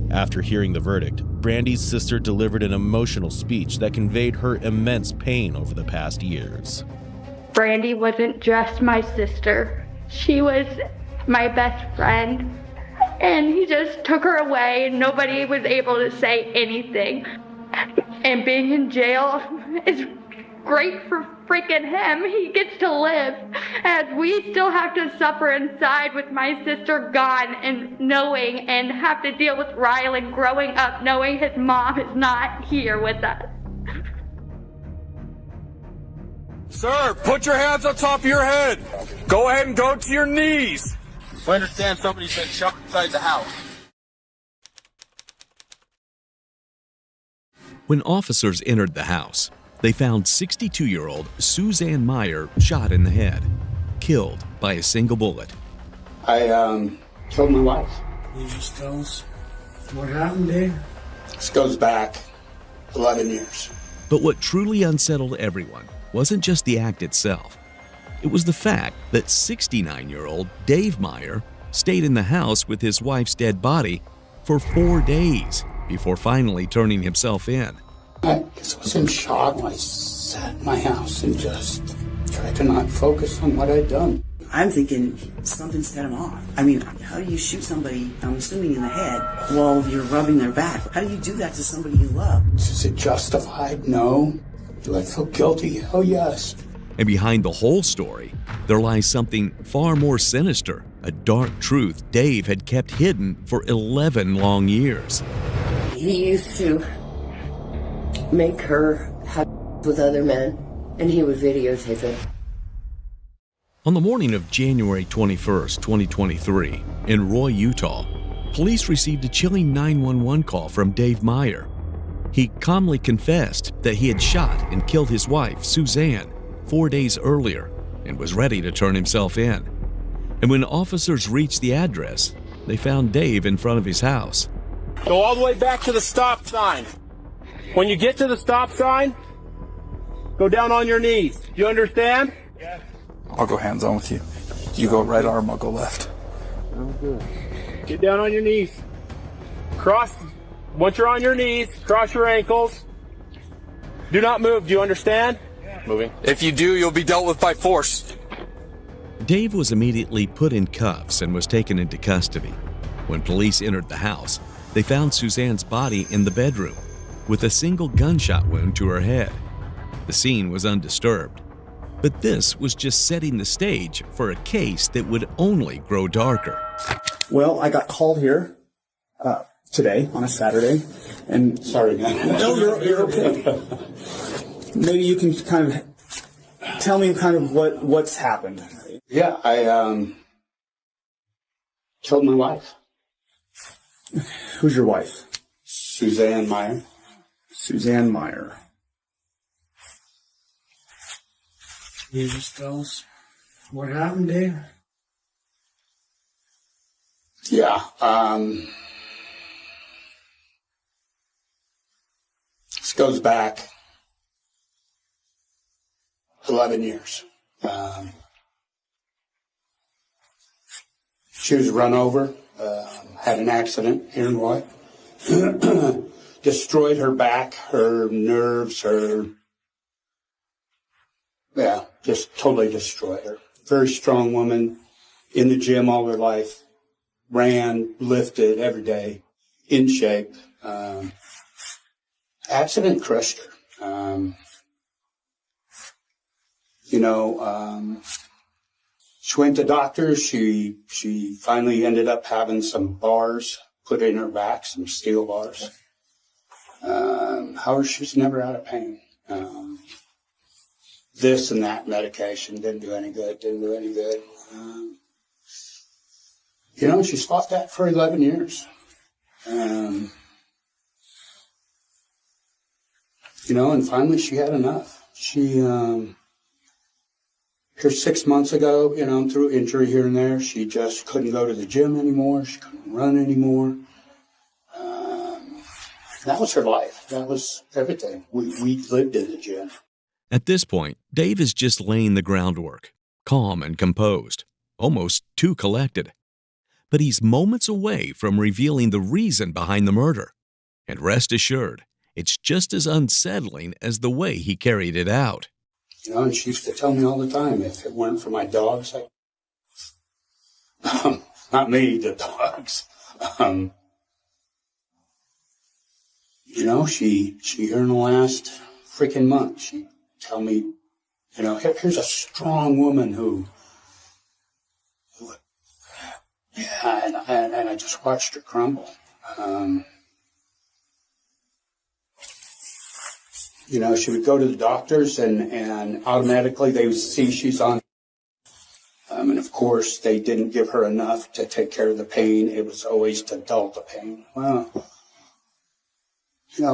After hearing the verdict, Brandy's sister delivered an emotional speech that conveyed her immense pain over the past years. Brandy wasn't just my sister. She was my best friend. And he just took her away and nobody was able to say anything. And being in jail is great for freaking him. He gets to live, as we still have to suffer inside with my sister gone and knowing and have to deal with Rylan growing up knowing his mom is not here with us. Sir, put your hands on top of your head. Go ahead and go to your knees. I understand somebody's been shot inside the house. When officers entered the house, they found 62-year-old Suzanne Meyer shot in the head, killed by a single bullet. I killed my wife. This goes, what happened, Dave? This goes back 11 years. But what truly unsettled everyone wasn't just the act itself. It was the fact that 69-year-old Dave Meyer stayed in the house with his wife's dead body for 4 days before finally turning himself in. I just was in shock. I sat in my house and just tried to not focus on what I'd done. I'm thinking something set him off. I mean, how do you shoot somebody, I'm assuming in the head, while you're rubbing their back? How do you do that to somebody you love? Is it justified? No. Do I feel guilty? Hell yes. And behind the whole story, there lies something far more sinister, a dark truth Dave had kept hidden for 11 long years. He used to make her have with other men, and he would videotape it. On the morning of January 21st, 2023, in Roy, Utah, police received a chilling 911 call from Dave Meyer. He calmly confessed that he had shot and killed his wife, Suzanne, 4 days earlier and was ready to turn himself in. And when officers reached the address, they found Dave in front of his house. Go all the way back to the stop sign. When you get to the stop sign, go down on your knees. Do you understand? Yes. I'll go hands-on with you. You go right arm, I'll go left. Oh, good. Get down on your knees. Cross Once you're on your knees, cross your ankles. Do not move. Do you understand? Moving. If you do, you'll be dealt with by force. Dave was immediately put in cuffs and was taken into custody. When police entered the house, they found Suzanne's body in the bedroom with a single gunshot wound to her head. The scene was undisturbed, but this was just setting the stage for a case that would only grow darker. Well, I got called here today on a Saturday, and sorry, man. No, you're okay. Maybe you can kind of tell me kind of what's happened. Yeah, I killed my wife. Who's your wife? Suzanne Meyer. Suzanne Meyer. You just tell us what happened, Dave? Yeah, this goes back 11 years. She was run over, had an accident here in Roy. Destroyed her back, her nerves, just totally destroyed her. Very strong woman, in the gym all her life, ran, lifted every day, in shape. Accident crushed her. She went to doctors. She finally ended up having some bars put in her back, some steel bars. However, she was never out of pain. This and that medication didn't do any good. She's fought that for 11 years. And finally she had enough. She, here 6 months ago, through injury here and there, she just couldn't go to the gym anymore. She couldn't run anymore. That was her life. That was everything. We lived in the gym. At this point, Dave is just laying the groundwork, calm and composed, almost too collected. But he's moments away from revealing the reason behind the murder. And rest assured, it's just as unsettling as the way he carried it out. And she used to tell me all the time, if it weren't for my dogs, not me, the dogs. She here in the last freaking month, she'd tell me, here's a strong woman who and I just watched her crumble. She would go to the doctors and automatically they would see she's on. And of course, they didn't give her enough to take care of the pain. It was always to dull the pain. Well,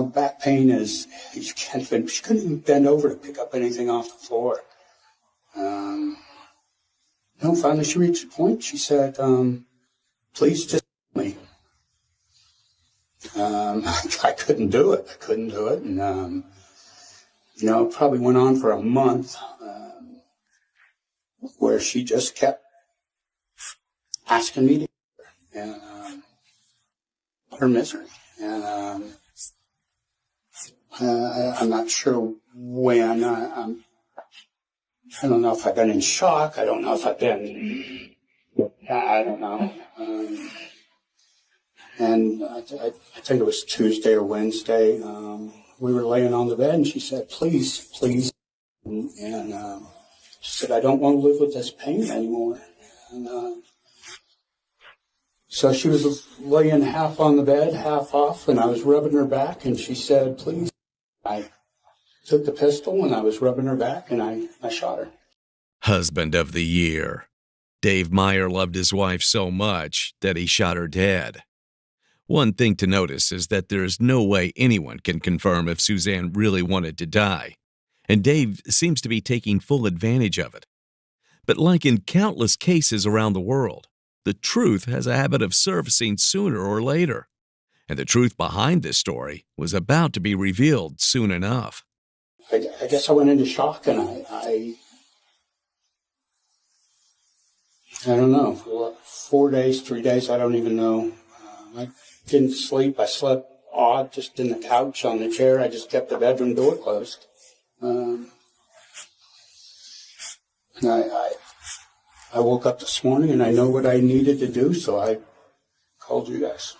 back pain is, she couldn't even bend over to pick up anything off the floor. Finally she reached a point, she said, please just tell me. I couldn't do it. And, it probably went on for a month, where she just kept asking me to and her misery. And I'm not sure when. I don't know if I've been in shock. I don't know if I've been. I don't know. And I think it was Tuesday or Wednesday. We were laying on the bed, and she said, "Please." And she said, "I don't want to live with this pain anymore." And so she was laying half on the bed, half off, and I was rubbing her back, and she said, "Please." I took the pistol, and I was rubbing her back, and I shot her. Husband of the year. Dave Meyer loved his wife so much that he shot her dead. One thing to notice is that there is no way anyone can confirm if Suzanne really wanted to die, and Dave seems to be taking full advantage of it. But like in countless cases around the world, the truth has a habit of surfacing sooner or later, and the truth behind this story was about to be revealed soon enough. I guess I went into shock, and I don't know, for 4 days, 3 days, I don't even know. I didn't sleep. I slept odd, just in the couch on the chair. I just kept the bedroom door closed. I woke up this morning and I know what I needed to do, so I called you guys.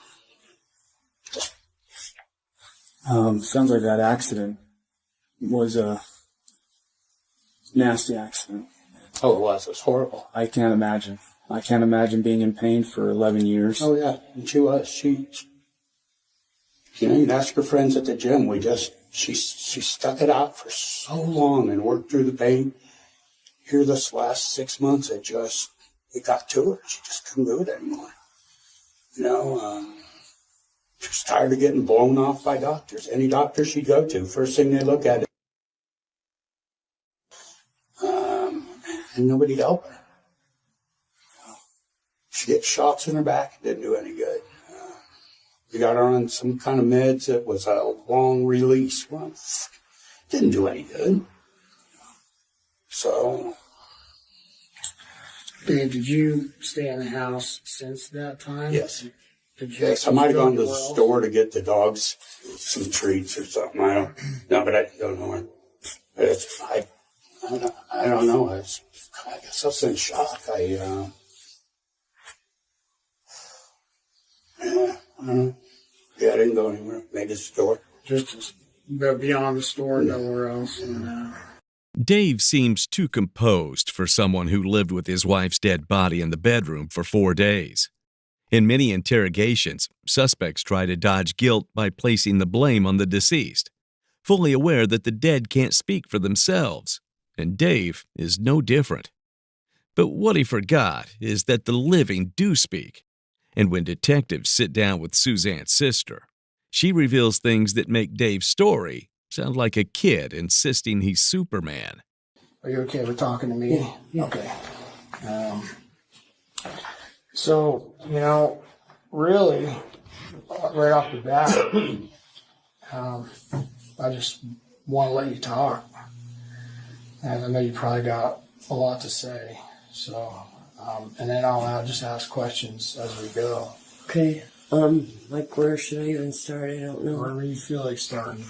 Sounds like that accident was a nasty accident. Oh, it was. It was horrible. I can't imagine. I can't imagine being in pain for 11 years. Oh, yeah. And she was. You'd ask her friends at the gym. She stuck it out for so long and worked through the pain. Here this last 6 months, it got to her. She just couldn't do it anymore. She was tired of getting blown off by doctors. Any doctor she'd go to, first thing they look at it. And nobody'd help her. She get shots in her back. It didn't do any good. We got her on some kind of meds that was a long release. Well, didn't do any good. So. Dave, did you stay in the house since that time? Yes. Yes, I might have gone to the store to get the dogs some treats or something. I don't know her. I don't know. I guess I was in shock. I don't know. Yeah, I didn't go anywhere. Maybe the store. Just beyond the store, nowhere else. Dave seems too composed for someone who lived with his wife's dead body in the bedroom for 4 days. In many interrogations, suspects try to dodge guilt by placing the blame on the deceased, fully aware that the dead can't speak for themselves, and Dave is no different. But what he forgot is that the living do speak, and when detectives sit down with Suzanne's sister, she reveals things that make Dave's story sound like a kid insisting he's Superman. Are you okay with talking to me? Yeah. Okay. So, really, right off the bat, I just want to let you talk. And I know you probably got a lot to say. So, and then I'll just ask questions as we go. Okay. Like where should I even start? I don't know. Wherever you feel like starting.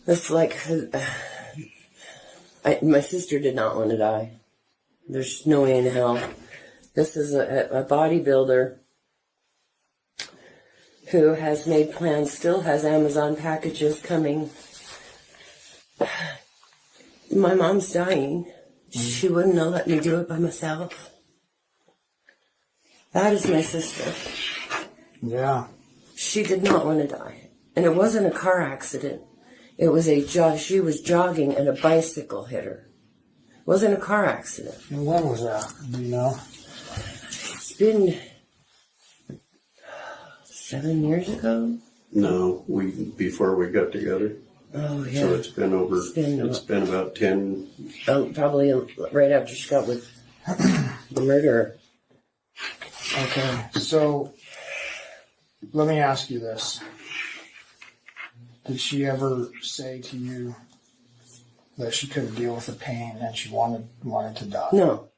It's like, my sister did not want to die. There's no way in hell. This is a bodybuilder who has made plans, still has Amazon packages coming. My mom's dying. She wouldn't have let me do it by myself. That is my sister. Yeah. She did not want to die. And it wasn't a car accident. It was she was jogging and a bicycle hit her. It wasn't a car accident. And when was that? Do you know? It's been 7 years ago. No, before we got together. Oh yeah. So it's been about 10. Probably right after she got with the murderer. Okay, so let me ask you this. Did she ever say to you that she couldn't deal with the pain and she wanted to die? No.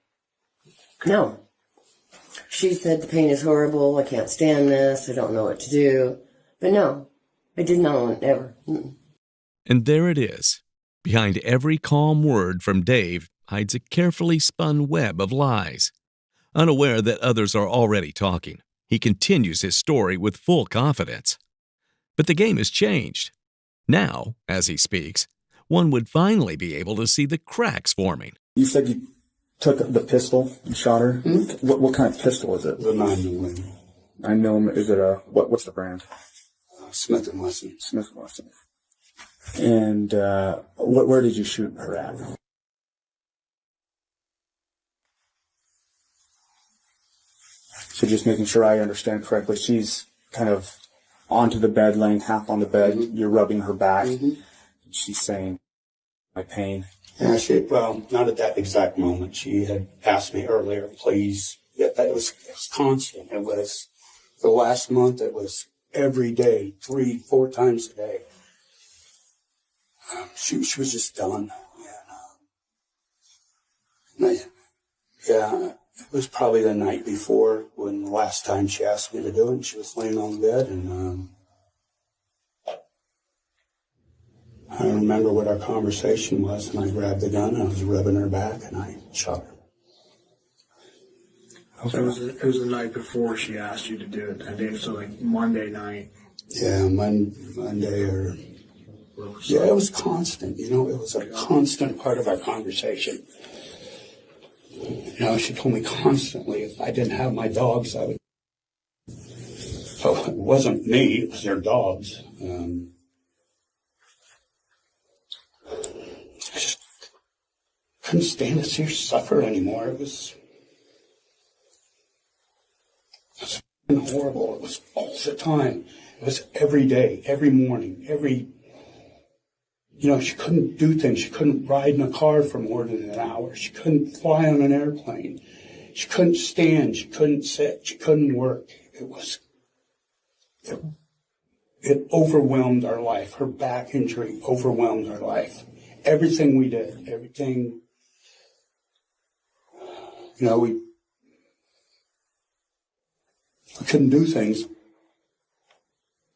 No. She said the pain is horrible, I can't stand this, I don't know what to do. But no, I did not want ever. Mm-mm. And there it is. Behind every calm word from Dave hides a carefully spun web of lies. Unaware that others are already talking, he continues his story with full confidence. But the game has changed. Now, as he speaks, one would finally be able to see the cracks forming. You said you took the pistol and shot her? Mm-hmm. What kind of pistol is it? The 9mm. 9mm. Is it what's the brand? Smith & Wesson. Smith & Wesson. And where did you shoot her at? So just making sure I understand correctly, she's kind of onto the bed, laying half on the bed. Mm-hmm. You're rubbing her back. Mm-hmm. She's saying, my pain. Yeah, well, not at that exact moment. She had asked me earlier, please. Yeah, it was constant. It was the last month. It was every day, 3-4 times a day. She was just done. Yeah, it was probably the night before when the last time she asked me to do it. And she was laying on the bed, and I remember what our conversation was, and I grabbed the gun, and I was rubbing her back, and I shot her. Okay. It was the night before she asked you to do it that day, so like Monday night. Yeah, Monday or... Yeah, it was constant, you know, it was a constant part of our conversation. You know, she told me constantly if I didn't have my dogs, I would... So it wasn't me, it was their dogs. I just couldn't stand to see her suffer anymore. It was horrible. It was all the time. It was every day, every morning, you know, she couldn't do things. She couldn't ride in a car for more than an hour. She couldn't fly on an airplane. She couldn't stand. She couldn't sit. She couldn't work. It overwhelmed our life. Her back injury overwhelmed our life. Everything we did, everything, you know, we couldn't do things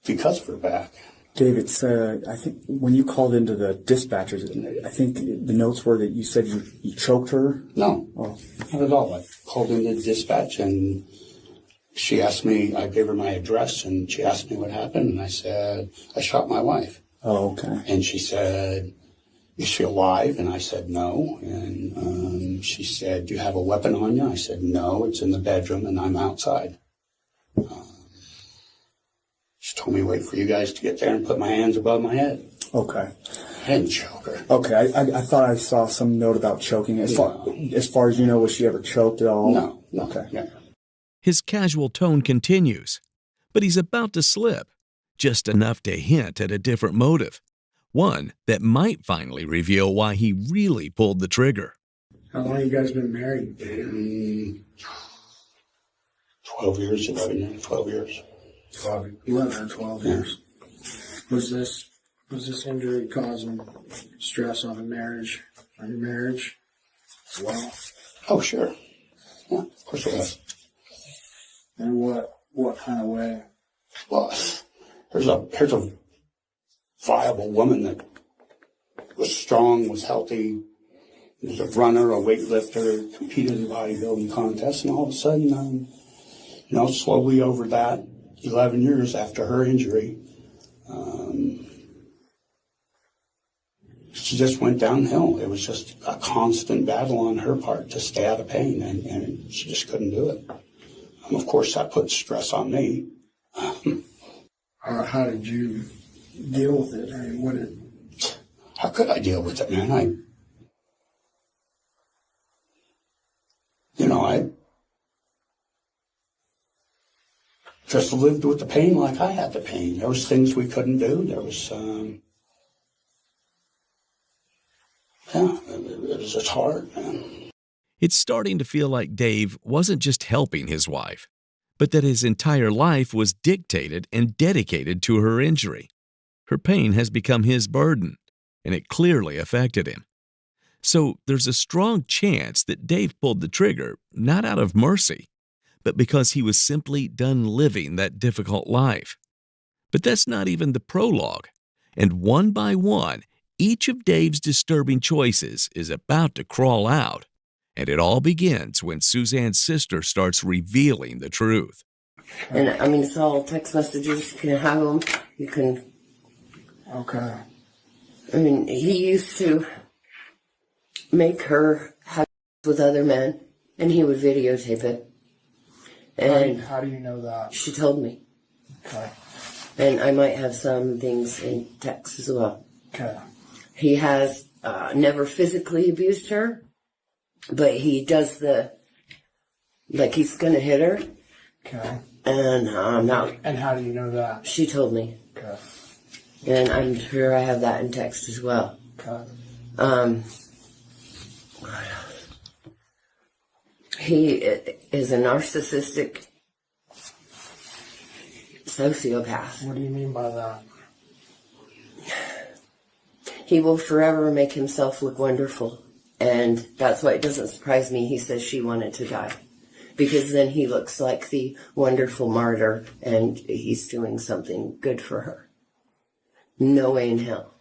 because of her back. David, I think when you called into the dispatchers, I think the notes were that you said you choked her? No, oh. Not at all. I called into dispatch and she asked me, I gave her my address and she asked me what happened and I said, I shot my wife. Oh, okay. And she said, is she alive? And I said, no. And she said, do you have a weapon on you? I said, no, it's in the bedroom and I'm outside. She told me to wait for you guys to get there and put my hands above my head. Okay. I didn't choke her. Okay, I thought I saw some note about choking. As far as you know, was she ever choked at all? No. Okay. Yeah. His casual tone continues, but he's about to slip, just enough to hint at a different motive, one that might finally reveal why he really pulled the trigger. How long have you guys been married? 12 years, 11 years, 12 years. 11 or 12 years. Was this injury causing stress on your marriage as well? Oh, sure. Yeah, of course it was. And what kind of way? Well, here's a viable woman that was strong, was healthy, was a runner, a weightlifter, competed in bodybuilding contests, and all of a sudden, you know, slowly over that 11 years after her injury, she just went downhill. It was just a constant battle on her part to stay out of pain, and she just couldn't do it. Of course, that put stress on me. How did you deal with it? I mean, how could I deal with it, man? I just lived with the pain like I had the pain. There was things we couldn't do. There was, it was just hard, man. It's starting to feel like Dave wasn't just helping his wife, but that his entire life was dictated and dedicated to her injury. Her pain has become his burden, and it clearly affected him. So there's a strong chance that Dave pulled the trigger not out of mercy, but because he was simply done living that difficult life. But that's not even the prologue, and one by one, each of Dave's disturbing choices is about to crawl out, and it all begins when Suzanne's sister starts revealing the truth. And I mean, it's all text messages. You can have them. You can. Okay. I mean, he used to make her have with other men, and he would videotape it. And how do you know that? She told me. Okay. And I might have some things in text as well. Okay. He has never physically abused her, but he does like he's gonna hit her. Okay. And now. And how do you know that? She told me. Okay. And I'm sure I have that in text as well. Okay. He is a narcissistic sociopath. What do you mean by that? He will forever make himself look wonderful. And that's why it doesn't surprise me he says she wanted to die. Because then he looks like the wonderful martyr and he's doing something good for her. No way in hell.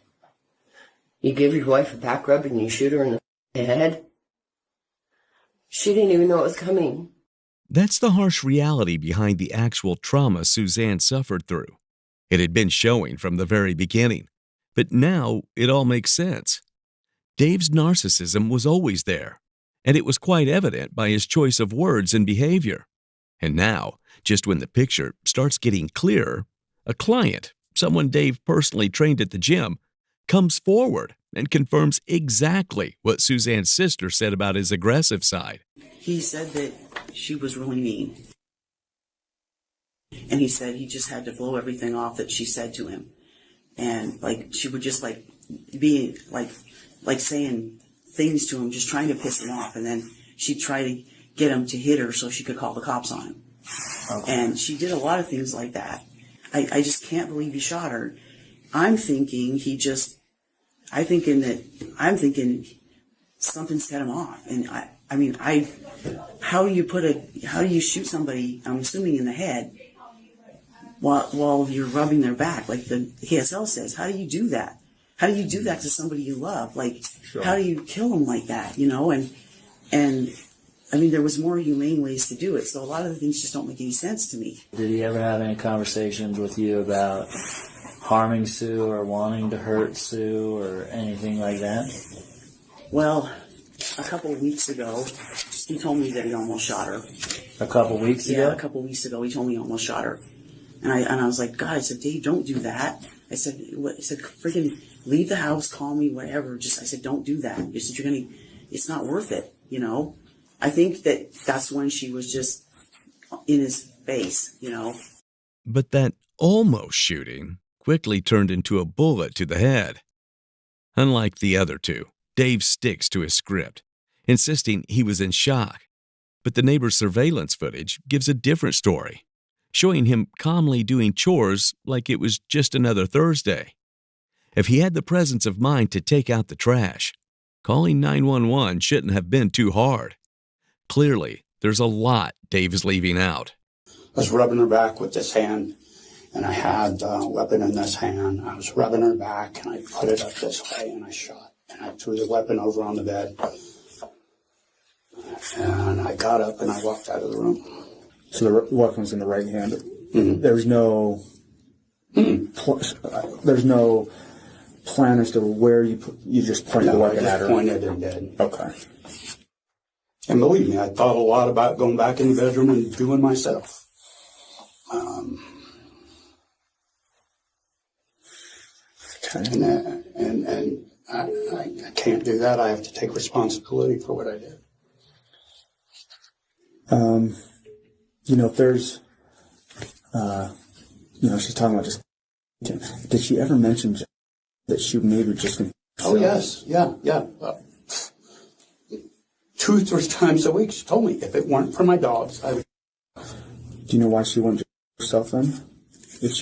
You give your wife a back rub and you shoot her in the head? She didn't even know it was coming. That's the harsh reality behind the actual trauma Suzanne suffered through. It had been showing from the very beginning, but now it all makes sense. Dave's narcissism was always there, and it was quite evident by his choice of words and behavior. And now, just when the picture starts getting clearer, a client, someone Dave personally trained at the gym, comes forward and confirms exactly what Suzanne's sister said about his aggressive side. He said that she was really mean. And he said he just had to blow everything off that she said to him. And like she would just like be like saying things to him, just trying to piss him off. And then she'd try to get him to hit her so she could call the cops on him. Okay. And she did a lot of things like that. I just can't believe he shot her. I'm thinking something set him off. And how do you shoot somebody, I'm assuming in the head, while you're rubbing their back, like the KSL says? How do you do that? How do you do that to somebody you love? Like, sure. How do you kill them like that, you know? And I mean, there was more humane ways to do it, so a lot of the things just don't make any sense to me. Did he ever have any conversations with you about harming Sue or wanting to hurt Sue or anything like that? Well, a couple of weeks ago, he told me that he almost shot her. A couple weeks ago? Yeah, a couple of weeks ago, he told me he almost shot her. And I was like, God, I said, Dave, don't do that. I said, freaking leave the house, call me, whatever. I said, don't do that. I said, it's not worth it, you know? I think that's when she was just in his face, you know? But that almost shooting quickly turned into a bullet to the head. Unlike the other two, Dave sticks to his script, insisting he was in shock. But the neighbor's surveillance footage gives a different story, showing him calmly doing chores like it was just another Thursday. If he had the presence of mind to take out the trash, calling 911 shouldn't have been too hard. Clearly, there's a lot Dave is leaving out. I was rubbing her back with this hand, and I had a weapon in this hand. I was rubbing her back, and I put it up this way, and I shot. And I threw the weapon over on the bed. And I got up, and I walked out of the room. So the weapon's in the right hand. Mm-hmm. There's no plan as to where you just pointed the weapon at her. Pointed and did. Okay. And believe me, I thought a lot about going back in the bedroom and doing myself. Okay. And I can't do that. I have to take responsibility for what I did. If there's, she's talking about just. Did she ever mention that she maybe just? Oh yes, yeah. 2 or 3 times a week, she told me if it weren't for my dogs, I would. Do you know why she wouldn't do it herself then? If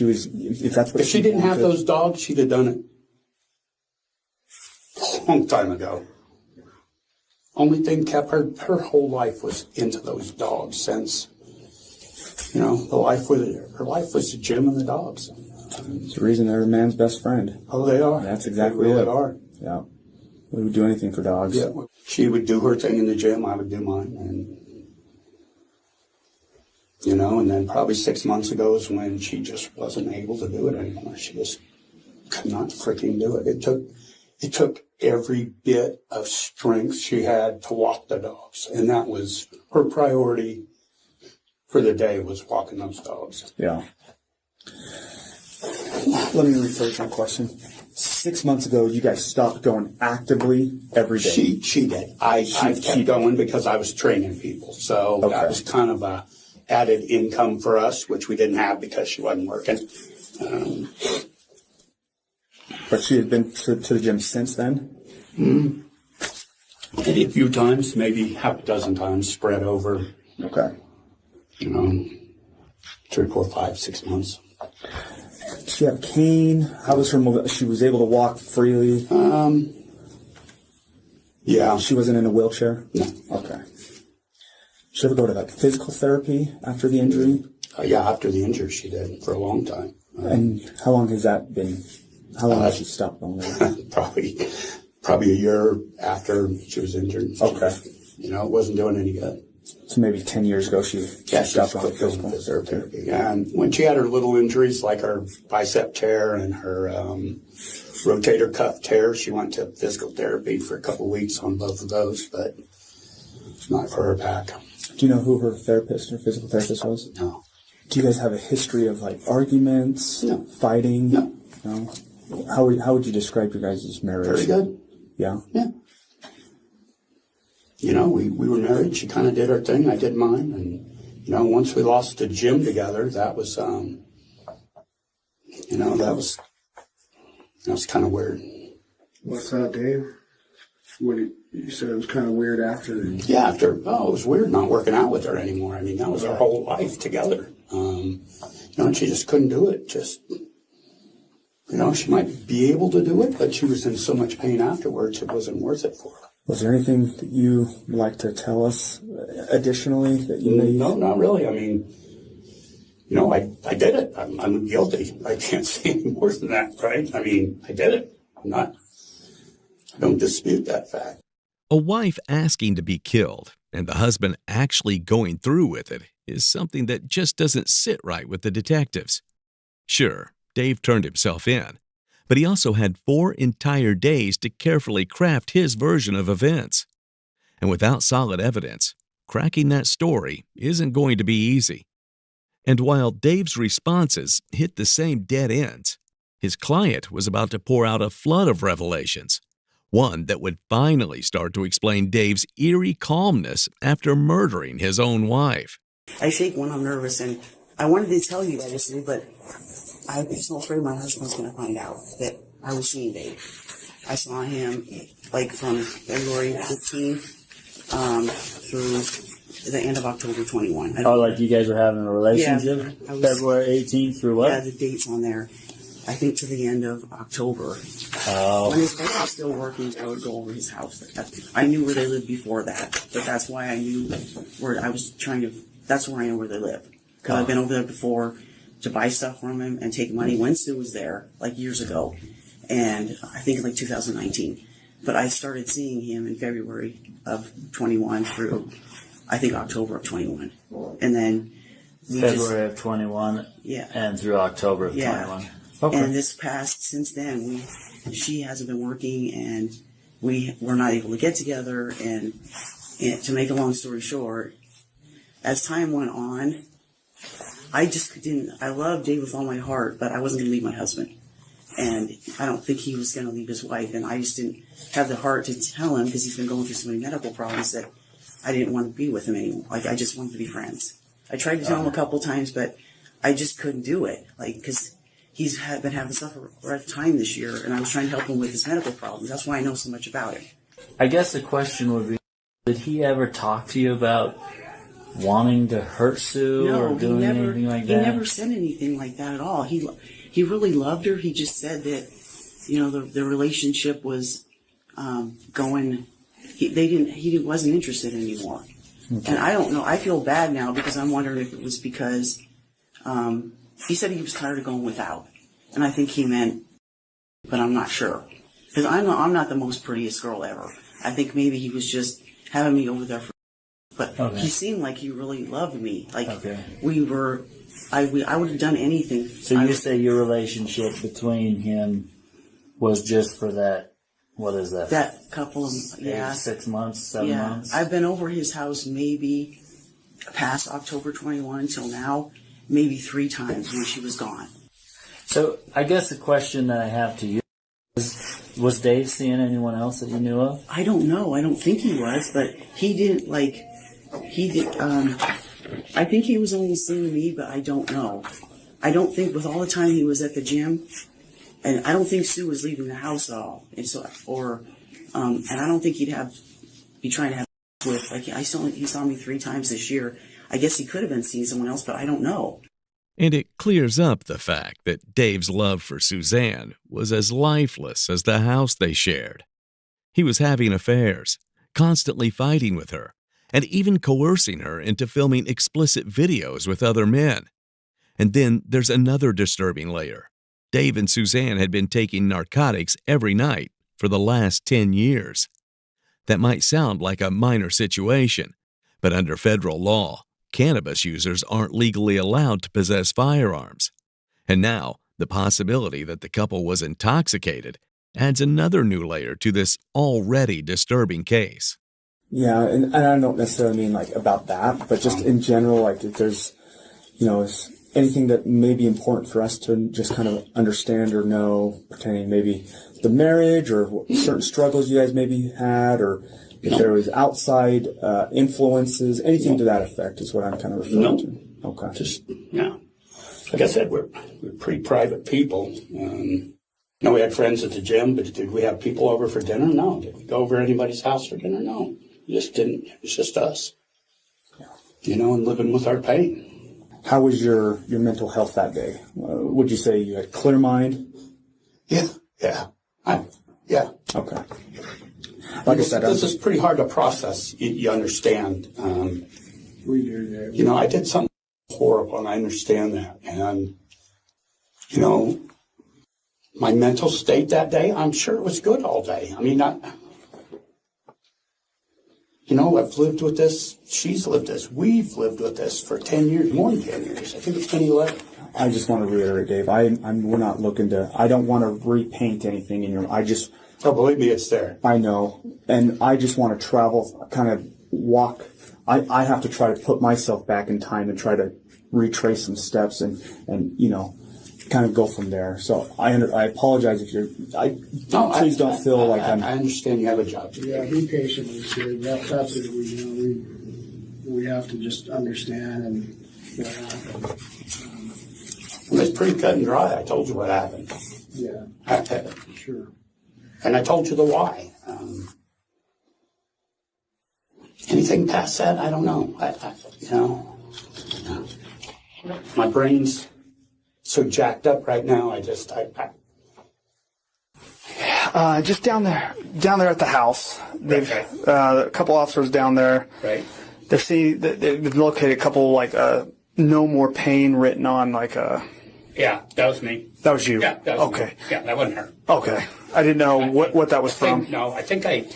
she didn't have those dogs, she'd have done it a long time ago. Only thing kept her whole life was into those dogs since, her life was the gym and the dogs. It's the reason they're a man's best friend. Oh, they are. That's exactly they really it. Are. Yeah. We would do anything for dogs. Yeah. She would do her thing in the gym, I would do mine. And then probably 6 months ago is when she just wasn't able to do it anymore. She just could not freaking do it. It took every bit of strength she had to walk the dogs. And that was her priority for the day, was walking those dogs. Yeah. Let me rephrase my question. 6 months ago, you guys stopped going actively every day. She did. I kept going because I was training people. So that was kind of a added income for us, which we didn't have because she wasn't working. But she had been to the gym since then? Mm-hmm. Maybe a few times, maybe half a dozen times spread over. Okay. 3, 4, 5, 6 months. Did she have a cane? How was her mobility? She was able to walk freely? Yeah. She wasn't in a wheelchair? No. Okay. Did she ever go to physical therapy after the injury? Yeah, after the injury she did for a long time. And how long has that been? How long did she stop going there? Probably a year after she was injured. Okay. It wasn't doing any good. So maybe 10 years ago she stopped going to physical therapy. And when she had her little injuries, like her bicep tear and her rotator cuff tear, she went to physical therapy for a couple of weeks on both of those, but it's not for her back. Do you know who her therapist or physical therapist was? No. Do you guys have a history of like arguments, fighting? No. How would you describe your guys' marriage? Very good. Yeah. Yeah. We were married. She kind of did her thing. I did mine. And, once we lost the gym together, that was, that was kind of weird. What's that, Dave? You said it was kind of weird after. Yeah, it was weird not working out with her anymore. I mean, that was our whole life together. And she just couldn't do it. She might be able to do it, but she was in so much pain afterwards, it wasn't worth it for her. Was there anything that you would like to tell us additionally that you may? No, not really. I mean, I did it. I'm guilty. I can't say any more than that, right? I mean, I did it. I don't dispute that fact. A wife asking to be killed and the husband actually going through with it is something that just doesn't sit right with the detectives. Sure, Dave turned himself in, but he also had 4 entire days to carefully craft his version of events. And without solid evidence, cracking that story isn't going to be easy. And while Dave's responses hit the same dead ends, his client was about to pour out a flood of revelations, one that would finally start to explain Dave's eerie calmness after murdering his own wife. I shake when I'm nervous, and I wanted to tell you that yesterday, but I was so afraid my husband was going to find out that I was seeing Dave. I saw him from February 15th through the end of October 21. Like you guys were having a relationship? Yeah, February 18th through what? Yeah, the date's on there. I think to the end of October. Oh. When his wife was still working, I would go over his house. I knew where they lived before that, but that's why I knew where I was that's where I know where they live. Because I've been over there before to buy stuff from him and take money when Sue was there, years ago. And I think 2019. But I started seeing him in February of 21 through, I think, October of 21. And then February of 21 and through October of 21. Okay. And since then, she hasn't been working, and we were not able to get together. And to make a long story short, as time went on, I just didn't. I loved Dave with all my heart, but I wasn't going to leave my husband, and I don't think he was going to leave his wife. And I just didn't have the heart to tell him, because he's been going through so many medical problems, that I didn't want to be with him anymore. I just wanted to be friends. I tried to tell him a couple times, but I just couldn't do it. Because he's been having such a rough time this year, and I was trying to help him with his medical problems. That's why I know so much about it. I guess the question would be, did he ever talk to you about wanting to hurt Sue or doing anything like that? He never said anything like that at all. He really loved her. He just said that, the relationship was going. He wasn't interested anymore. Okay. And I don't know. I feel bad now, because I'm wondering if it was because he said he was tired of going without, and I think he meant, but I'm not sure, because I'm not the most prettiest girl ever. I think maybe he was just having me over there for. But he seemed like he really loved me. We were, I would have done anything. So you say your relationship between him was just for that, what is that? That couple of, 6 months, 7 months? I've been over his house maybe past October 21 until now, maybe 3 times when she was gone. So I guess the question that I have to you is, was Dave seeing anyone else that you knew of? I don't know. I don't think he was, but he didn't I think he was only seeing me, but I don't know. I don't think with all the time he was at the gym, and I don't think Sue was leaving the house at all. And so, and I don't think he'd be trying to have with, he saw me 3 times this year. I guess he could have been seeing someone else, but I don't know. And it clears up the fact that Dave's love for Suzanne was as lifeless as the house they shared. He was having affairs, constantly fighting with her, and even coercing her into filming explicit videos with other men. And then there's another disturbing layer. Dave and Suzanne had been taking narcotics every night for the last 10 years. That might sound like a minor situation, but under federal law, cannabis users aren't legally allowed to possess firearms. And now, the possibility that the couple was intoxicated adds another new layer to this already disturbing case. Yeah, and I don't necessarily mean like about that, but just in general, like if there's, is anything that may be important for us to just kind of understand or know pertaining maybe the marriage or certain struggles you guys maybe had, or if there was outside influences, anything to that effect is what I'm kind of referring to. Okay. Just, like I said, we're pretty private people. We had friends at the gym, but did we have people over for dinner? No. Did we go over to anybody's house for dinner? No. We just didn't. It was just us, and living with our pain. How was your mental health that day? Would you say you had a clear mind? Yeah. Okay. Like I said, this is pretty hard to process. You understand. We do, yeah. I did something horrible, and I understand that. And, my mental state that day, I'm sure it was good all day. I mean, I've lived with this. She's lived this. We've lived with this for 10 years, more than 10 years. I think it's been 11. I just want to reiterate, Dave, we're not looking to, I don't want to repaint anything in your, Oh, believe me, it's there. I know. And I just want to travel, kind of walk. I have to try to put myself back in time and try to retrace some steps and kind of go from there. So I apologize if please don't feel like I'm. I understand you have a job. Yeah, be patient with it. That's what we have to just understand and what happened. It's pretty cut and dry. I told you what happened. Yeah, sure. And I told you the why. Anything past that, I don't know. My brain's so jacked up right now. Just down there at the house. They've a couple officers down there. Right. They've located a couple no more pain written on Yeah, that was me. That was you. Yeah, that was okay. Me. Yeah, that wasn't her. Okay, I didn't know what that was from. I think that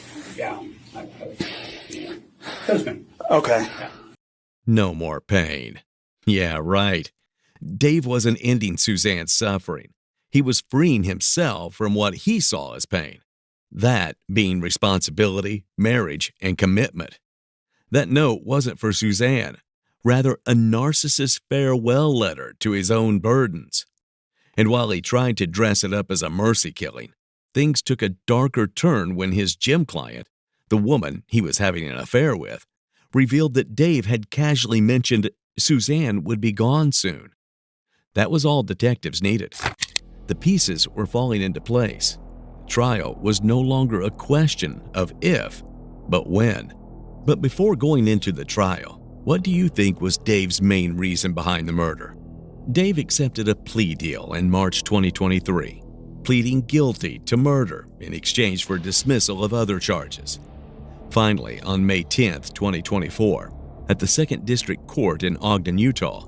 was me. Okay. Yeah. No more pain. Yeah, right. Dave wasn't ending Suzanne's suffering. He was freeing himself from what he saw as pain. That being responsibility, marriage, and commitment. That note wasn't for Suzanne, rather a narcissist's farewell letter to his own burdens. And while he tried to dress it up as a mercy killing, things took a darker turn when his gym client, the woman he was having an affair with, revealed that Dave had casually mentioned Suzanne would be gone soon. That was all detectives needed. The pieces were falling into place. Trial was no longer a question of if, but when. But before going into the trial, what do you think was Dave's main reason behind the murder? Dave accepted a plea deal in March 2023, pleading guilty to murder in exchange for dismissal of other charges. Finally, on May 10, 2024, at the 2nd District Court in Ogden, Utah,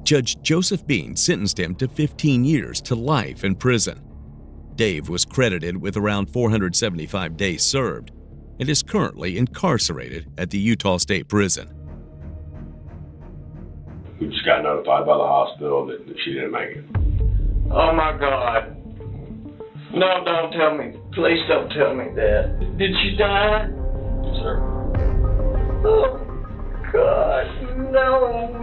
Judge Joseph Bean sentenced him to 15 years to life in prison. Dave was credited with around 475 days served and is currently incarcerated at the Utah State Prison. We just got notified by the hospital that she didn't make it. Oh my God. No, don't tell me. Please don't tell me that. Did she die? Yes, sir. Oh God, no.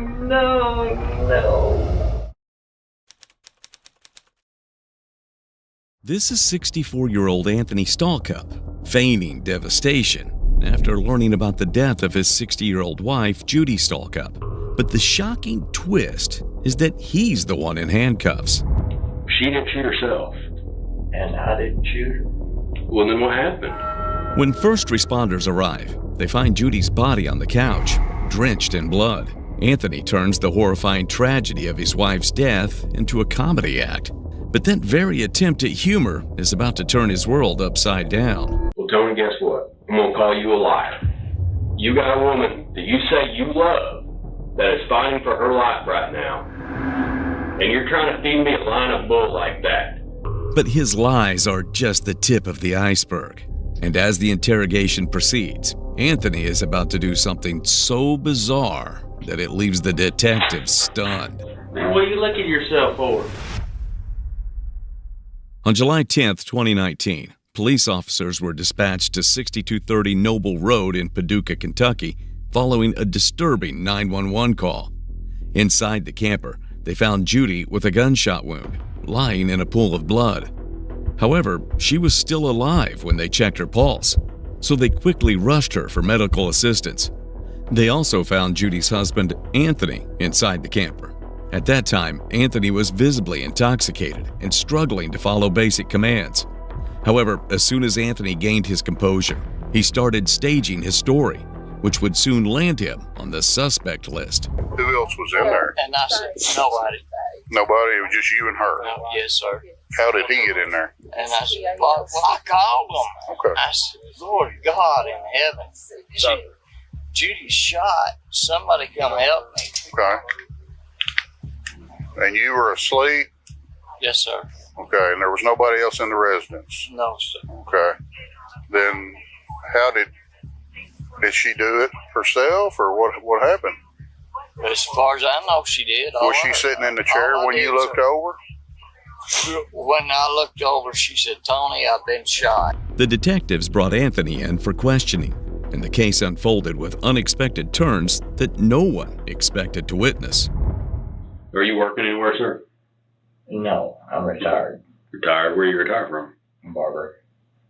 This is 64-year-old Anthony Stallcup, feigning devastation after learning about the death of his 60-year-old wife, Judy Stallcup. But the shocking twist is that he's the one in handcuffs. She didn't shoot herself. And I didn't shoot her. Well, then what happened? When first responders arrive, they find Judy's body on the couch, drenched in blood. Anthony turns the horrifying tragedy of his wife's death into a comedy act. But that very attempt at humor is about to turn his world upside down. Well, Tony, guess what? I'm going to call you a liar. You got a woman that you say you love that is fighting for her life right now. And you're trying to feed me a line of bull like that. But his lies are just the tip of the iceberg. And as the interrogation proceeds, Anthony is about to do something so bizarre that it leaves the detectives stunned. Man, what are you looking at yourself for? On July 10th, 2019, police officers were dispatched to 6230 Noble Road in Paducah, Kentucky, following a disturbing 911 call. Inside the camper, they found Judy with a gunshot wound, lying in a pool of blood. However, she was still alive when they checked her pulse, so they quickly rushed her for medical assistance. They also found Judy's husband, Anthony, inside the camper. At that time, Anthony was visibly intoxicated and struggling to follow basic commands. However, as soon as Anthony gained his composure, he started staging his story, which would soon land him on the suspect list. Who else was in there? And I said, nobody. Nobody? It was just you and her? Yes, sir. How did he get in there? And I said, well, I called him. Okay. I said, Lord God in heaven. So, Judy shot. Somebody come help me. Okay. And you were asleep? Yes, sir. Okay, and there was nobody else in the residence? No, sir. Okay. Then how did she do it herself, or what happened? As far as I know, she did. Was she sitting in the chair when you looked over? When I looked over, she said, Tony, I've been shot. The detectives brought Anthony in for questioning, and the case unfolded with unexpected turns that no one expected to witness. Are you working anywhere, sir? No, I'm retired. Retired? Where are you retired from? Barber.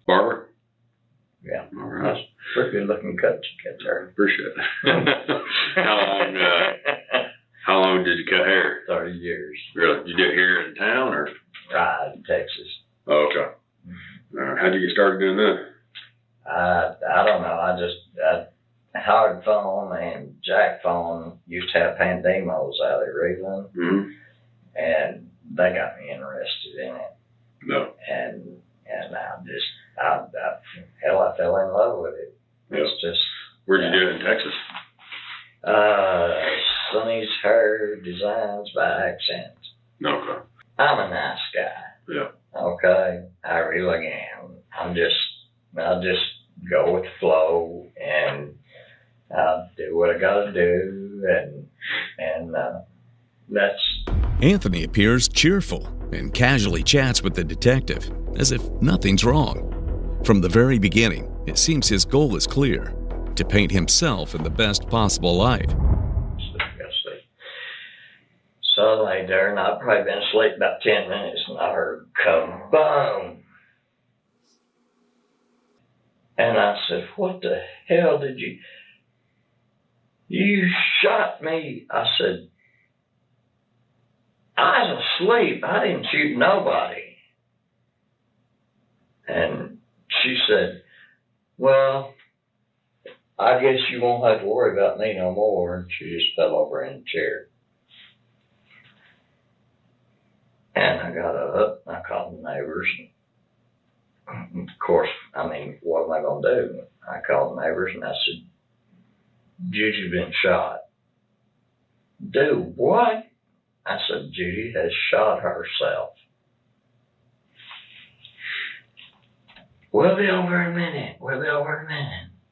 Barber? Yeah. All right. That's a pretty good looking cut you got there. Appreciate it. How long did you cut hair? 30 years. Really? You did it here in town or? In Texas. Oh, okay. How'd you get started doing that? I don't know. Howard Phone and Jack Phone used to have hand demos out at Reveland, and they got me interested in it. No. And I fell in love with it. It's just. Where'd you do it in Texas? Sonny's Hair Designs by Accent. Okay. I'm a nice guy. Yeah. Okay, I really am. I'll just go with the flow, and I'll do what I gotta do, and that's. Anthony appears cheerful and casually chats with the detective as if nothing's wrong. From the very beginning, it seems his goal is clear: to paint himself in the best possible light. So I lay there, and I'd probably been asleep about 10 minutes, and I heard kaboom. And I said, what the hell did you... You shot me. I said, I was asleep. I didn't shoot nobody. And she said, well, I guess you won't have to worry about me no more. And she just fell over in the chair. And I got up, and I called the neighbors. Of course, I mean, what am I going to do? I called the neighbors, and I said, Judy's been shot. Do what? I said, Judy has shot herself. We'll be over in a minute.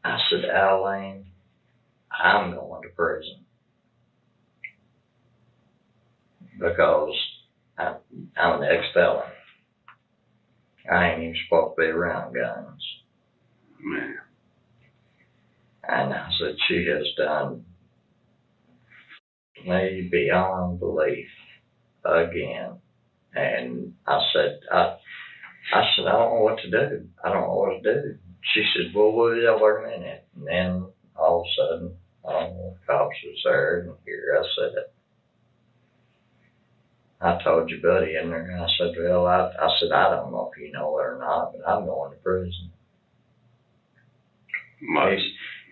I said, Alan, I'm going to prison. Because I'm an ex-felon. I ain't even supposed to be around guns. Man. And I said, she has done me beyond belief again. And I said, I don't know what to do. I don't know what to do. She said, well, we'll be over in a minute. And then all of a sudden, the cops was there, and here I said, I told your buddy in there, and I said, well, I don't know if you know it or not, but I'm going to prison.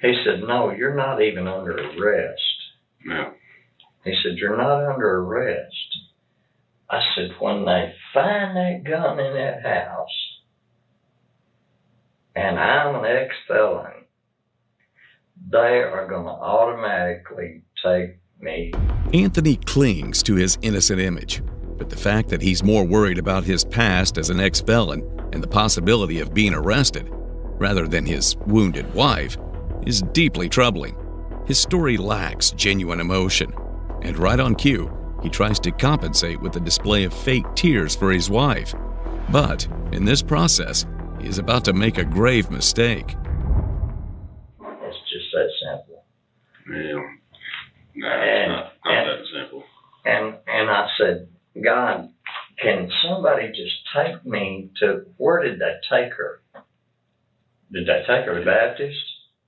He said, no, you're not even under arrest. No. He said, you're not under arrest. I said, when they find that gun in that house, and I'm an ex-felon, they are going to automatically take me. Anthony clings to his innocent image, But the fact that he's more worried about his past as an ex-felon and the possibility of being arrested, rather than his wounded wife, is deeply troubling. His story lacks genuine emotion, and right on cue, he tries to compensate with a display of fake tears for his wife. But in this process, he is about to make a grave mistake. It's just that simple. Yeah. Not that simple. And I said, God, can somebody just take me to, where did they take her? Did they take her to Baptist?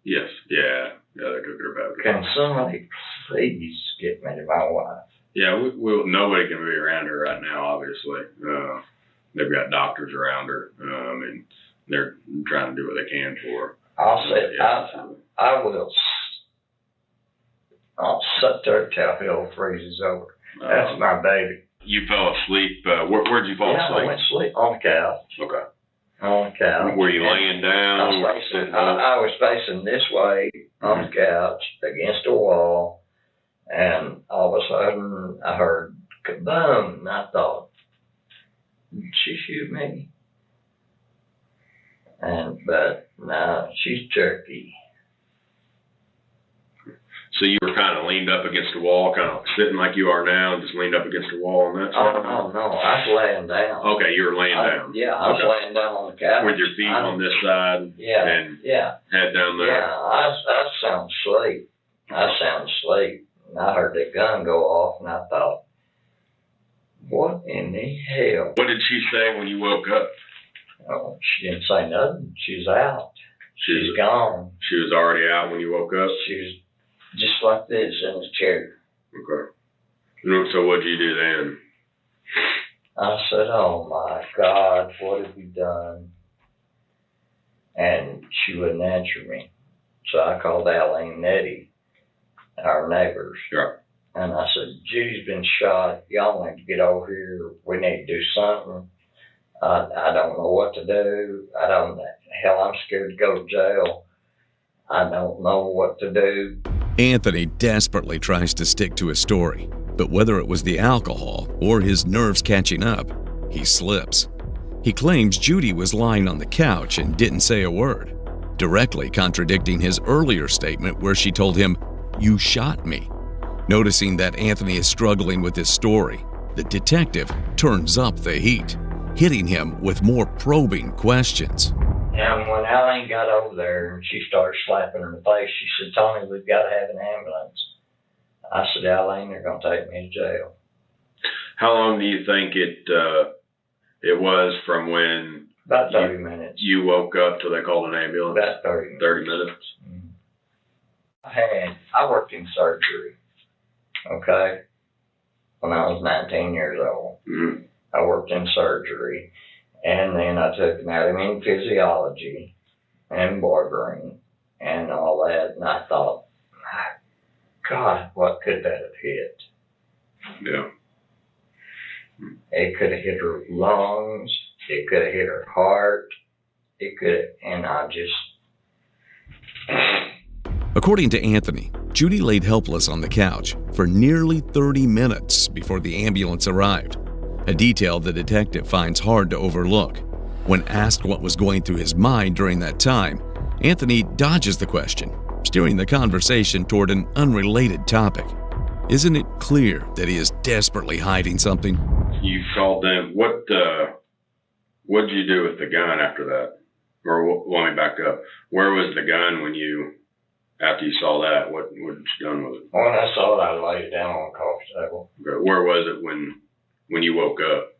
Yes. Yeah, they took her to Baptist. Can somebody please get me to my wife? Yeah, nobody can be around her right now, obviously. They've got doctors around her, and they're trying to do what they can for her. I'll sit there till hell freezes over. That's my baby. You fell asleep. Where'd you fall asleep? I went to sleep on the couch. Okay. On the couch. Were you laying down? I was facing this way on the couch against a wall, and all of a sudden I heard kaboom, and I thought, did she shoot me? But no, she's jerky. So you were kind of leaned up against the wall, kind of sitting like you are now, and just leaned up against the wall on that side? Oh, no, I was laying down. Okay, you were laying down. Yeah, I was laying down on the couch. With your feet on this side and head down there? Yeah, I sound asleep. And I heard that gun go off, and I thought, what in the hell? What did she say when you woke up? Oh, she didn't say nothing. She's out. She's gone. She was already out when you woke up? She was just like this in the chair. Okay. So what'd you do then? I said, oh my God, what have you done? And she wouldn't answer me. So I called Allie and Nettie, our neighbors. Sure. And I said, Judy's been shot. Y'all need to get over here. We need to do something. I don't know what to do. I'm scared to go to jail. I don't know what to do. Anthony desperately tries to stick to his story, but whether it was the alcohol or his nerves catching up, he slips. He claims Judy was lying on the couch and didn't say a word, directly contradicting his earlier statement where she told him, "You shot me." Noticing that Anthony is struggling with his story, the detective turns up the heat, hitting him with more probing questions. And when Allie got over there and she started slapping her in the face, she said, Tony, we've got to have an ambulance. I said, Allie, they're going to take me to jail. How long do you think it was from when about 30 minutes you woke up till they called an ambulance? About 30 minutes. 30 minutes? Mm-hmm. I worked in surgery, okay, when I was 19 years old. Mm-hmm. I worked in surgery. And then I took anatomy and physiology and barbering and all that. And I thought, God, what could that have hit? Yeah. It could have hit her lungs. It could have hit her heart. It could, and I just... According to Anthony, Judy laid helpless on the couch for nearly 30 minutes before the ambulance arrived. A detail the detective finds hard to overlook. When asked what was going through his mind during that time, Anthony dodges the question, steering the conversation toward an unrelated topic. Isn't it clear that he is desperately hiding something? You called them. What'd you do with the gun after that? Or let me back up. Where was the gun after you saw that? What had you done with it? When I saw it, I laid it down on the coffee table. Okay. Where was it when you woke up?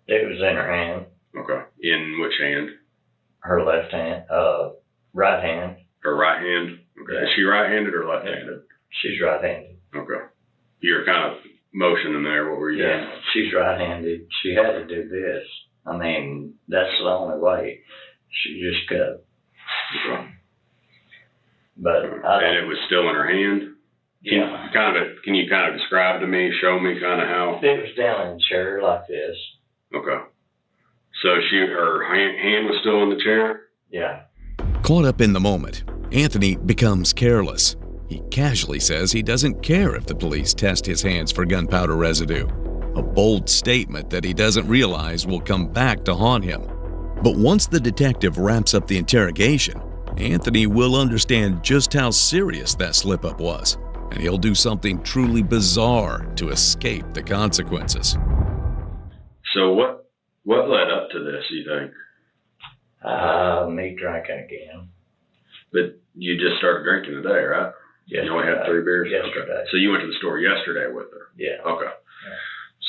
It was in her hand. Okay. In which hand? Her left hand. Right hand. Her right hand? Okay. Yeah. Is she right-handed or left-handed? She's right-handed. Okay. You're kind of motioning there. What were you doing? She's right-handed. She had to do this. I mean, that's the only way. She just could. Okay. But and it was still in her hand? Yeah. Can you kind of describe to me, show me kind of how? It was down in the chair like this. Okay. So her hand was still in the chair? Yeah. Caught up in the moment, Anthony becomes careless. He casually says he doesn't care if the police test his hands for gunpowder residue. a bold statement that he doesn't realize will come back to haunt him. But once the detective wraps up the interrogation, Anthony will understand just how serious that slip-up was, and he'll do something truly bizarre to escape the consequences. So what led up to this, you think? Me drinking again. But you just started drinking today, right? Yesterday. You only had 3 beers? Yesterday. Okay. So you went to the store yesterday with her? Yeah. Okay.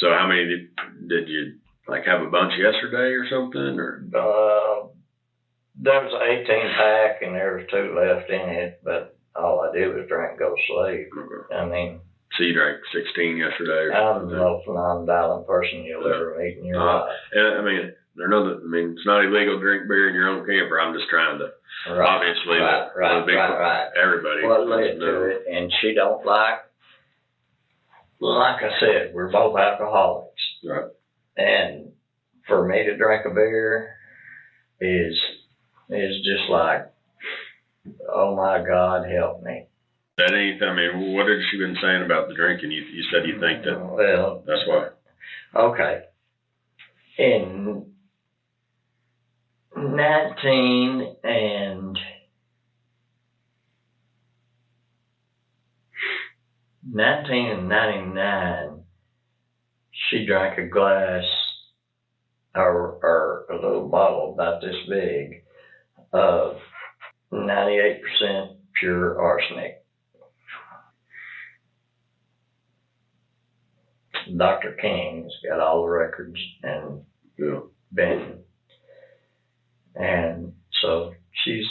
So how many did you, like, have a bunch yesterday or something? Or There was an 18-pack and there was 2 left in it, but all I did was drink and go to sleep. Okay. I mean, so you drank 16 yesterday? I'm the most non-violent person you'll ever meet in your life. And I mean, it's not illegal to drink beer in your own camper. I'm just trying to, obviously, Right. everybody. What led to it, and she don't like I said, we're both alcoholics. Right. And for me to drink a beer is just like, oh my God, help me. That ain't, I mean, what had she been saying about the drinking? You said you think that, well, that's why. Okay. In 1999, she drank a glass or a little bottle about this big of 98% pure arsenic. Dr. King's got all the records and been, and so she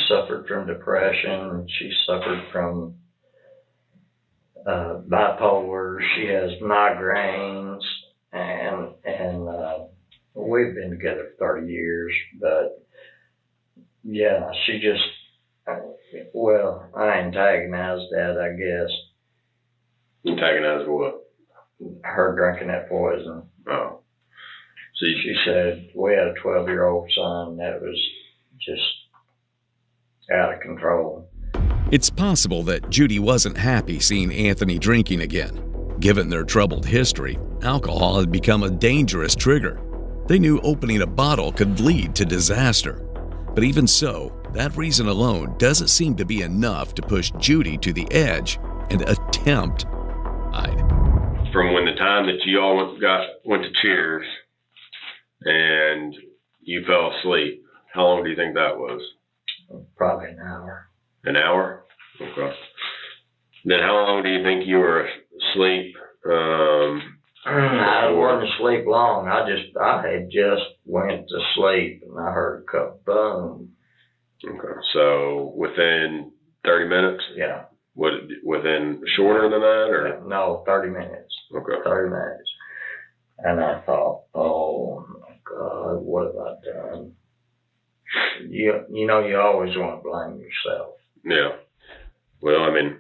suffered from depression. She suffered from bipolar. She has migraines, and we've been together for 30 years. But yeah, she just I antagonized that, I guess. Antagonized what? Her drinking that poison. Oh. See, she said we had a 12-year-old son that was just out of control. It's possible that Judy wasn't happy seeing Anthony drinking again. Given their troubled history, alcohol had become a dangerous trigger. They knew opening a bottle could lead to disaster. But even so, that reason alone doesn't seem to be enough to push Judy to the edge and attempt hide. From when the time that you all went to Cheers and you fell asleep, how long do you think that was? Probably an hour. An hour? Okay. Then how long do you think you were asleep? I wasn't asleep long. I had just went to sleep and I heard boom. Okay. So within 30 minutes? Yeah. Within shorter than that, or? No, 30 minutes. Okay. 30 minutes. And I thought, oh my God, what have I done? You know, you always want to blame yourself. Yeah. Well, I mean,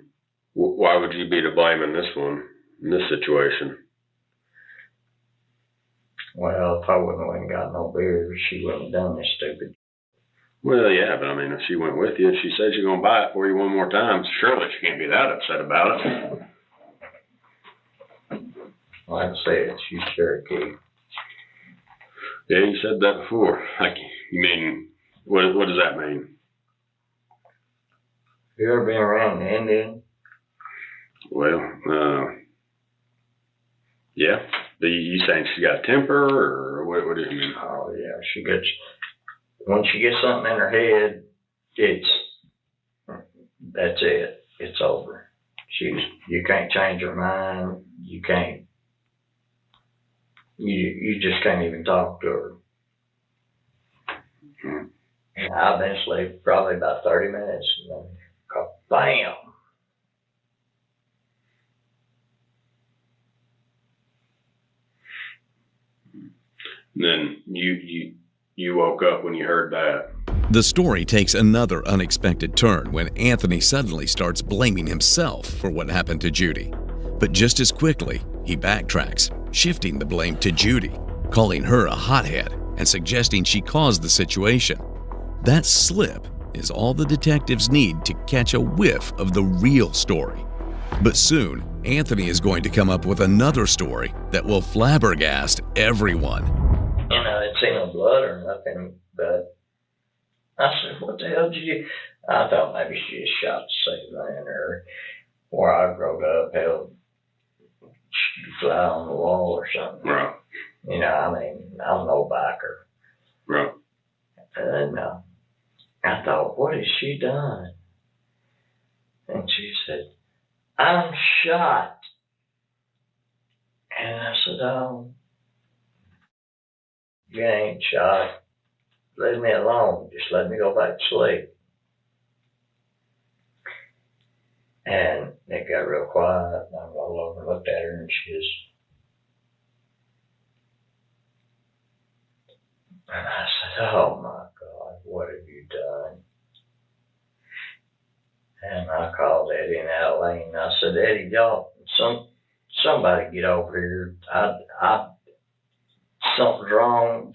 why would you be to blame in this situation? Well, if I wouldn't have got no beer, she wouldn't have done this stupid. Well, yeah, but I mean, if she went with you and she said she's going to buy it for you one more time, surely she can't be that upset about it. Like I said, she's Cherokee. Yeah, you said that before. Like, you mean, what does that mean? You ever been around the Indian? Well, yeah. You saying she got a temper, or what do you mean? Oh, yeah, when she gets something in her head, that's it. It's over. You can't change her mind. You can't. You just can't even talk to her. Mm-hmm. I've been asleep probably about 30 minutes. And then, bam. Then you woke up when you heard that. The story takes another unexpected turn when Anthony suddenly starts blaming himself for what happened to Judy. But just as quickly, he backtracks, shifting the blame to Judy, calling her a hothead and suggesting she caused the situation. That slip is all the detectives need to catch a whiff of the real story. But soon, Anthony is going to come up with another story that will flabbergast everyone. It ain't no blood or nothing, but I said, what the hell did you... I thought maybe she just shot the same man, or where I grew up, hell, she'd fly on the wall or something. Right. I'm no biker. Right. And I thought, what has she done? And she said, I'm shot. And I said, oh, you ain't shot. Leave me alone. Just let me go back to sleep. And it got real quiet. And I rolled over and looked at her, and she just... And I said, oh my God, what have you done? And I called Eddie and Adeline. I said, Eddie, y'all, somebody get over here. Something's wrong.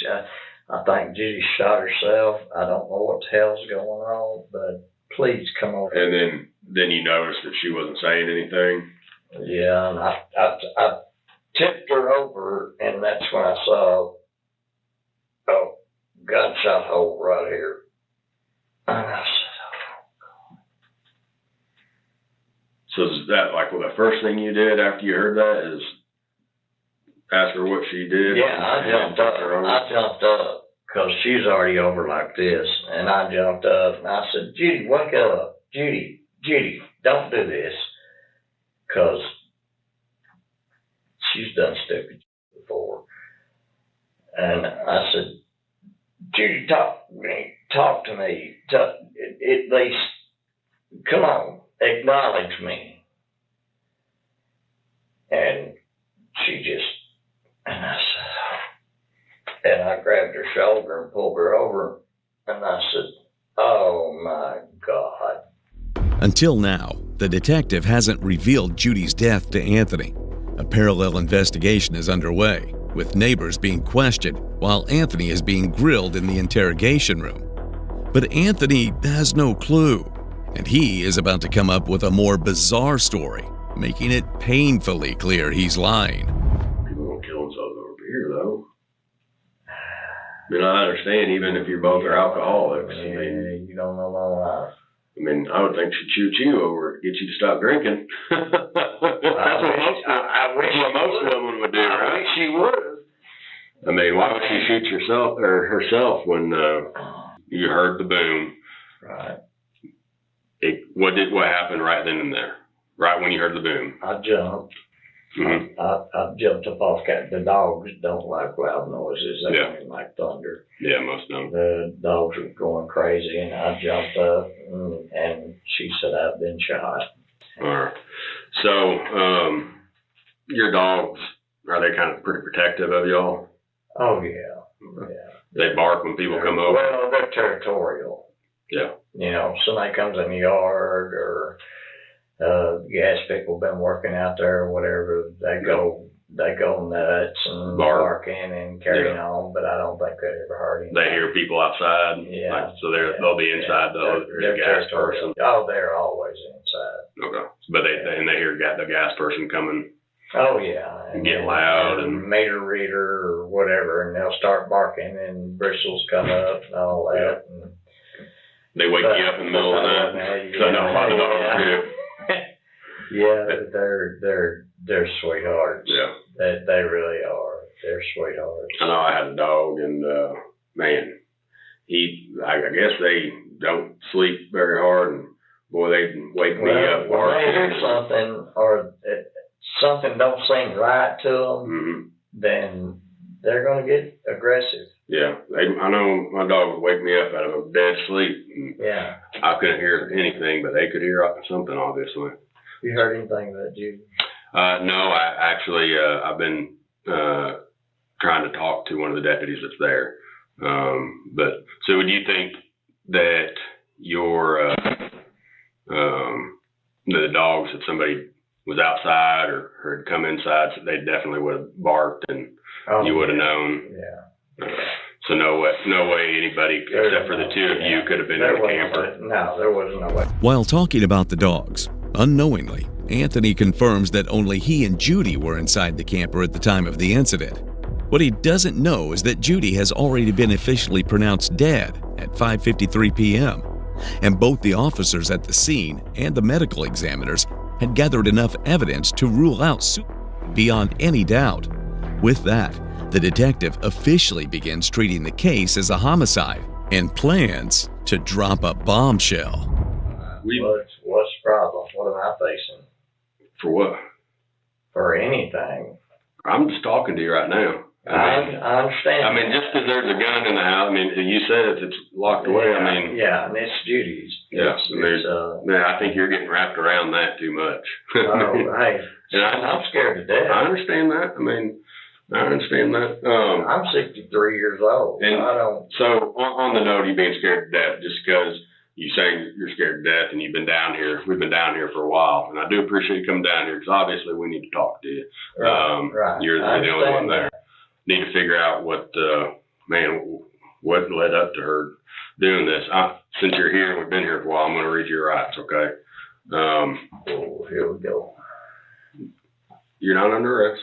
I think Judy shot herself. I don't know what the hell's going on, but please come over. And then you noticed that she wasn't saying anything? Yeah, and I tipped her over, and that's when I saw a gunshot hole right here. And I said, oh, God. So is that like the first thing you did after you heard that is ask her what she did? Yeah, I jumped up because she's already over like this, and I jumped up and I said, Judy, wake up. Judy, don't do this, because she's done stupid before. And I said, Judy, talk to me. At least, come on, acknowledge me. And she just, and I said, and I grabbed her shoulder and pulled her over, and I said, oh my God. Until now, the detective hasn't revealed Judy's death to Anthony. A parallel investigation is underway, with neighbors being questioned while Anthony is being grilled in the interrogation room. But Anthony has no clue, and he is about to come up with a more bizarre story, making it painfully clear he's lying. People don't kill themselves over beer, though. I understand, even if you both are alcoholics. You don't know my life. I would think she'd shoot you over to get you to stop drinking. That's what most women would do, right? I wish she would. Why would she shoot herself when you heard the boom? Right. What happened right then and there? Right when you heard the boom? I jumped. Mm-hmm. I jumped up off the dogs don't like loud noises. They don't like thunder. Yeah, most don't. The dogs were going crazy, and I jumped up, and she said, I've been shot. All right. So, your dogs, are they kind of pretty protective of y'all? Oh, yeah. They bark when people come over? Well, they're territorial. Yeah. Somebody comes in the yard, or gas people been working out there or whatever, they go nuts and barking and carrying on, but I don't think they ever hurt anybody. They hear people outside? Yeah. They'll be inside the gas person? Oh, they're always inside. Okay. But they hear the gas person coming? Oh, yeah. And get loud and meter reader or whatever, and they'll start barking and bristles come up and all that. Yeah. And they wake you up in the middle of the night. So I know a lot of dogs do. Yeah, they're sweethearts. Yeah. They really are. They're sweethearts. I know I had a dog, and I guess they don't sleep very hard, and boy, they wake me up. When they hear something or something don't seem right to them, then they're going to get aggressive. Yeah, I know my dog would wake me up out of a dead sleep. And yeah. I couldn't hear anything, but they could hear something, obviously. You heard anything about Judy? No, I've been trying to talk to one of the deputies that's there. But so would you think that your the dogs, if somebody was outside or had come inside, so they definitely would have barked and you would have known? Yeah. So no way anybody except for the two of you could have been in a camper. No, there was no way. While talking about the dogs, unknowingly, Anthony confirms that only he and Judy were inside the camper at the time of the incident. What he doesn't know is that Judy has already been officially pronounced dead at 5:53 p.m., and both the officers at the scene and the medical examiners had gathered enough evidence to rule out suicide beyond any doubt. With that, the detective officially begins treating the case as a homicide and plans to drop a bombshell. What's the problem? What am I facing? For what? For anything. I'm just talking to you right now. I understand. I mean, just because there's a gun in the house, I mean, you said it's locked away. I mean, yeah, and it's Judy's. Yeah, I think you're getting wrapped around that too much. Oh, hey, and I'm scared to death. I understand that. I mean, I understand that. I'm 63 years old. And I don't. So on the note of you being scared to death, just because you say you're scared to death and you've been down here, we've been down here for a while, and I do appreciate you coming down here because obviously we need to talk to you. Right. You're the only one there. Need to figure out what led up to her doing this. Since you're here and we've been here for a while, I'm going to read your rights, okay? Here we go. You're not under arrest.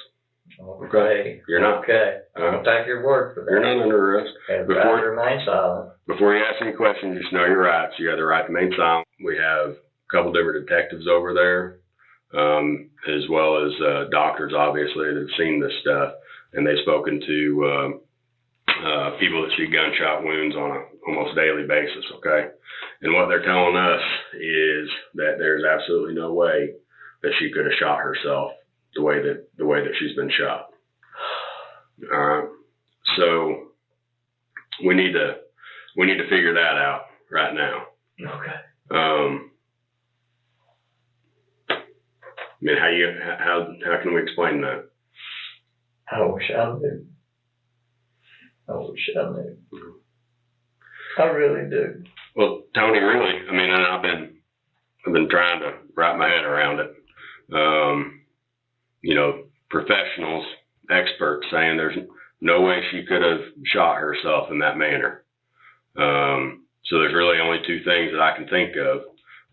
Okay. You're not. Okay. I'll take your word for that. You're not under arrest. Before you remain silent. Before you ask any questions, just know your rights. You have the right to remain silent. We have a couple different detectives over there, as well as doctors, obviously, that have seen this stuff. And they've spoken to people that see gunshot wounds on an almost daily basis, okay? And what they're telling us is that there's absolutely no way that she could have shot herself the way that she's been shot. All right. So we need to figure that out right now. Okay. I mean, how can we explain that? I wish I knew. I really do. Well, Tony, really, I mean, I've been trying to wrap my head around it. Professionals, experts saying there's no way she could have shot herself in that manner. So there's really only two things that I can think of.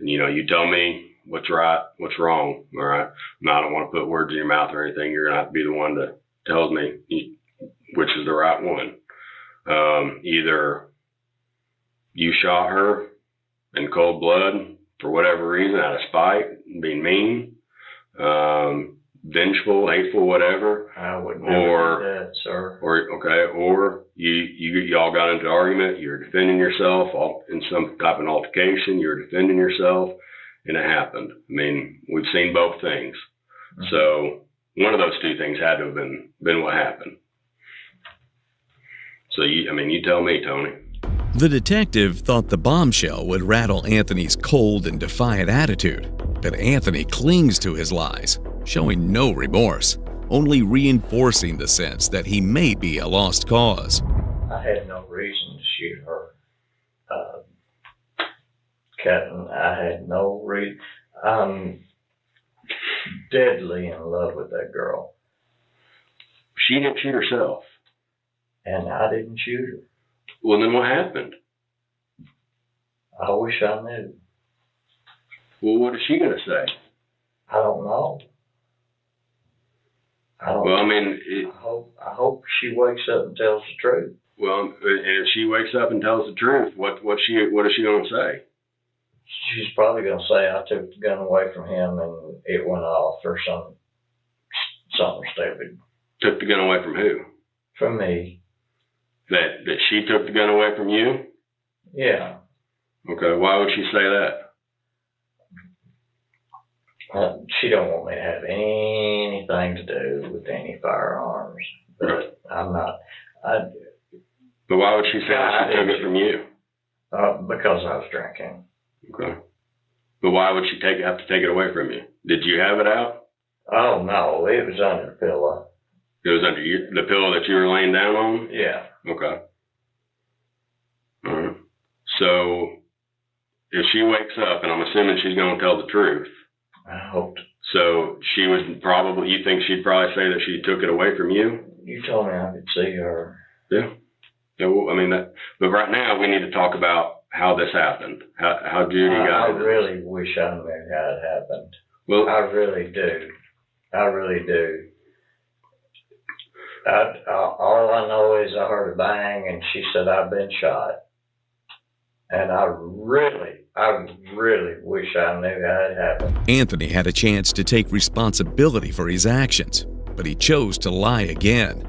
And, you tell me what's right, what's wrong, all right? Now, I don't want to put words in your mouth or anything. You're going to have to be the one that tells me which is the right one. Either you shot her in cold blood for whatever reason, out of spite, being mean, vengeful, hateful, whatever. I would never do that, sir. Or you all got into an argument. You're defending yourself in some type of altercation. You're defending yourself, and it happened. I mean, we've seen both things. Mm-hmm. So one of those two things had to have been what happened. So you tell me, Tony. The detective thought the bombshell would rattle Anthony's cold and defiant attitude, but Anthony clings to his lies, showing no remorse, only reinforcing the sense that he may be a lost cause. I had no reason to shoot her. Captain, I had no reason. I'm deadly in love with that girl. She didn't shoot herself. And I didn't shoot her. Well, then what happened? I wish I knew. Well, what is she going to say? I don't know. I hope she wakes up and tells the truth. Well, and if she wakes up and tells the truth, what is she going to say? She's probably going to say I took the gun away from him and it went off or something stupid. Took the gun away from who? From me. That she took the gun away from you? Yeah. Okay, why would she say that? She don't want me to have anything to do with any firearms. But I'm not. But why would she say that she took it from you? Because I was drinking. Okay. But why would she have to take it away from you? Did you have it out? Oh, no. It was under the pillow. It was under the pillow that you were laying down on? Yeah. Okay. All right. So if she wakes up, and I'm assuming she's going to tell the truth. I hope. So you think she'd probably say that she took it away from you? You told me I could see her. Yeah. But right now we need to talk about how this happened. How Judy got it. I really wish I knew how it happened. Well, I really do. I really do. All I know is I heard a bang, and she said, "I've been shot." And I really wish I knew how it happened. Anthony had a chance to take responsibility for his actions, but he chose to lie again.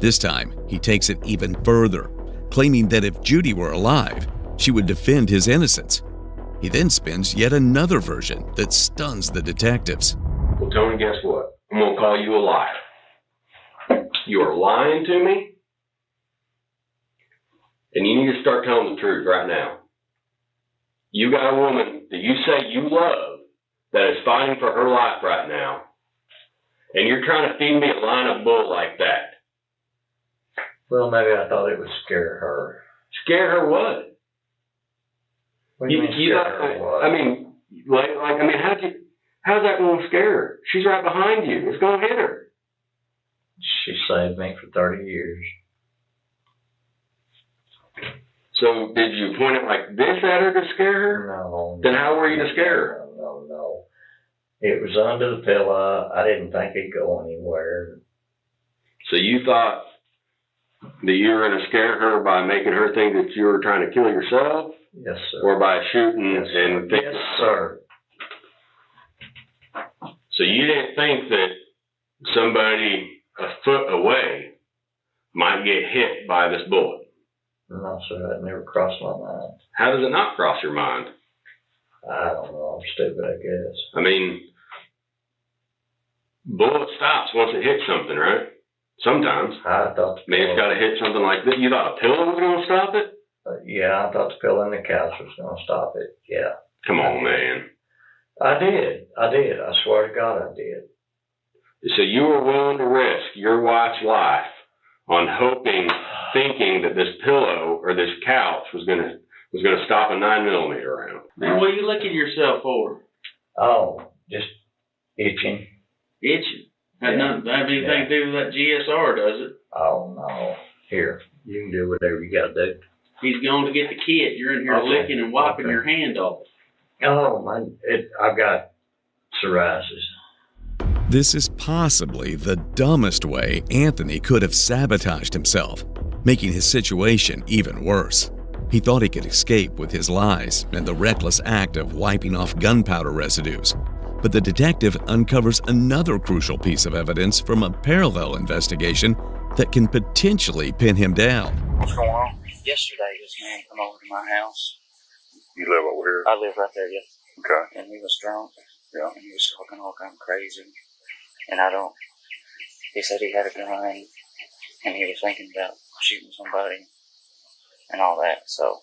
This time, he takes it even further, claiming that if Judy were alive, she would defend his innocence. He then spins yet another version that stuns the detectives. Well, Tony, guess what? I'm going to call you a liar. You are lying to me, and you need to start telling the truth right now. You got a woman that you say you love that is fighting for her life right now, and you're trying to feed me a line of bull like that. Well, maybe I thought it would scare her. Scare her what? What do you mean scare her what? I mean, how's that going to scare her? She's right behind you. It's going to hit her. She saved me for 30 years. So did you point it like this at her to scare her? No. Then how were you to scare her? No. It was under the pillow. I didn't think it'd go anywhere. So you thought that you were going to scare her by making her think that you were trying to kill yourself? Yes, sir. Or by shooting Yes, sir. and thinking? Yes, sir. So you didn't think that somebody a foot away might get hit by this bullet? No, sir. That never crossed my mind. How does it not cross your mind? I don't know. I'm stupid, I guess. I mean, bullet stops once it hits something, right? Sometimes. I thought. It's got to hit something like this. You thought a pillow was going to stop it? Yeah, I thought the pillow in the couch was going to stop it. Yeah. Come on, man. I did. I swear to God, I did. So you were willing to risk your wife's life on thinking that this pillow or this couch was going to stop a 9mm round. Man, what are you looking at yourself for? Oh, just itching. Itching? Had nothing have anything to do with that GSR, does it? Oh no. Here, you can do whatever you got to do. He's going to get the kit. You're in here licking and wiping your hand off. Oh man, I've got psoriasis. This is possibly the dumbest way Anthony could have sabotaged himself, making his situation even worse. He thought he could escape with his lies and the reckless act of wiping off gunpowder residues. But the detective uncovers another crucial piece of evidence from a parallel investigation that can potentially pin him down. What's going on? Yesterday, this man came over to my house. You live over here? I live right there, yeah. Okay. And he was drunk. Yeah. And he was talking all kind of crazy. And he said he had a gun, and he was thinking about shooting somebody and all that, so.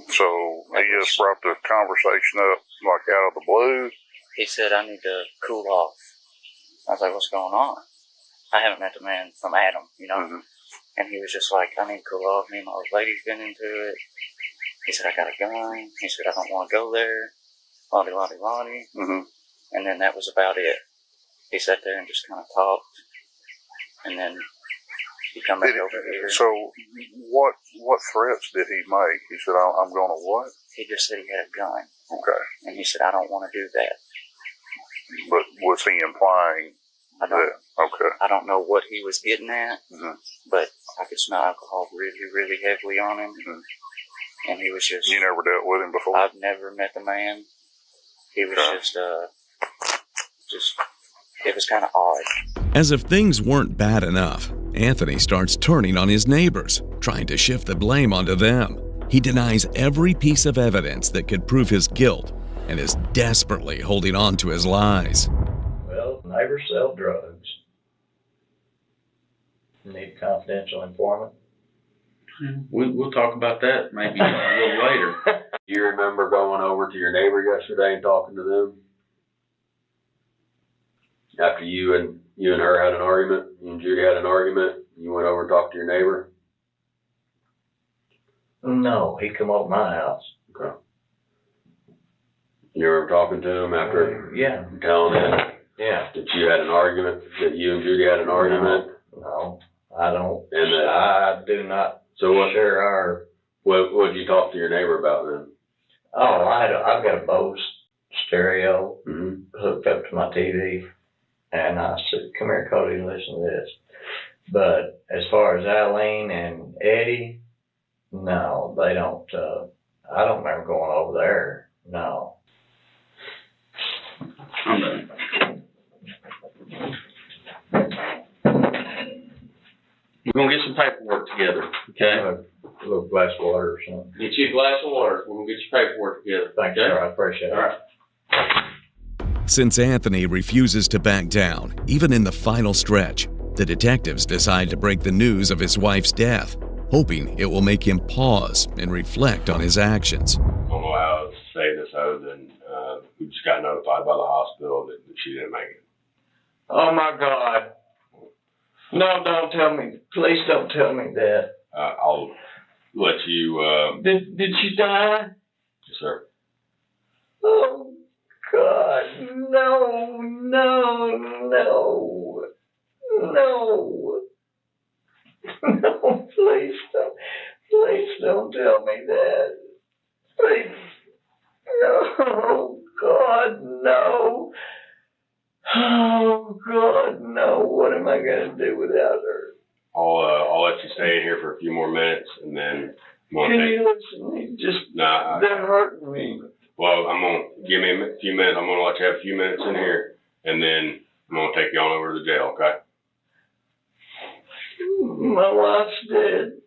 So he just brought the conversation up like out of the blue? He said, I need to cool off. I was like, what's going on? I haven't met the man from Adam, you know? Mm-hmm. And he was just like, I need to cool off. Me and my old lady's been into it. He said, I got a gun. He said, I don't want to go there. Lottie. Mm-hmm. And then that was about it. He sat there and just kind of talked. And then he come back over here. So what threats did he make? He said, I'm going to what? He just said he had a gun. Okay. And he said, I don't want to do that. But was he implying that? Okay. I don't know what he was getting at, mm-hmm. but I could smell alcohol really, really heavily on him. Mm-hmm. And he was just... You never dealt with him before? I've never met the man. He was just it was kind of odd. As if things weren't bad enough, Anthony starts turning on his neighbors, trying to shift the blame onto them. He denies every piece of evidence that could prove his guilt and is desperately holding on to his lies. Well, neighbors sell drugs. Need a confidential informant? We'll talk about that maybe a little later. Do you remember going over to your neighbor yesterday and talking to them? After you and her had an argument, you and Judy had an argument, you went over and talked to your neighbor? No, he come over to my house. Okay. You were talking to him after telling him that you had an argument, that you and Judy had an argument? No, I don't. And that I do not share our... What did you talk to your neighbor about then? Oh, I've got a bow stereo hooked up to my TV. And I said, come here, Cody, and listen to this. But as far as Eileen and Eddie, no, they don't. I don't remember going over there. No. I'm done. We're going to get some paperwork together, okay? A little glass of water or something. Get you a glass of water. We're going to get your paperwork together. Thanks, sir. I appreciate it. All right. Since Anthony refuses to back down, even in the final stretch, the detectives decide to break the news of his wife's death, hoping it will make him pause and reflect on his actions. I don't know how to say this other than we just got notified by the hospital that she didn't make it. Oh my God. No, don't tell me. Please don't tell me that. I'll let you. Did she die? Yes, sir. Oh God, no. No, please don't tell me that. Please. Oh God, no. Oh God, no. What am I gonna do without her? I'll let you stay in here for a few more minutes, and then Can you listen to me? They're hurting me. Well, give me a few minutes. I'm gonna let you have a few minutes in here, and then I'm gonna take you on over to the jail. Okay? My wife's dead.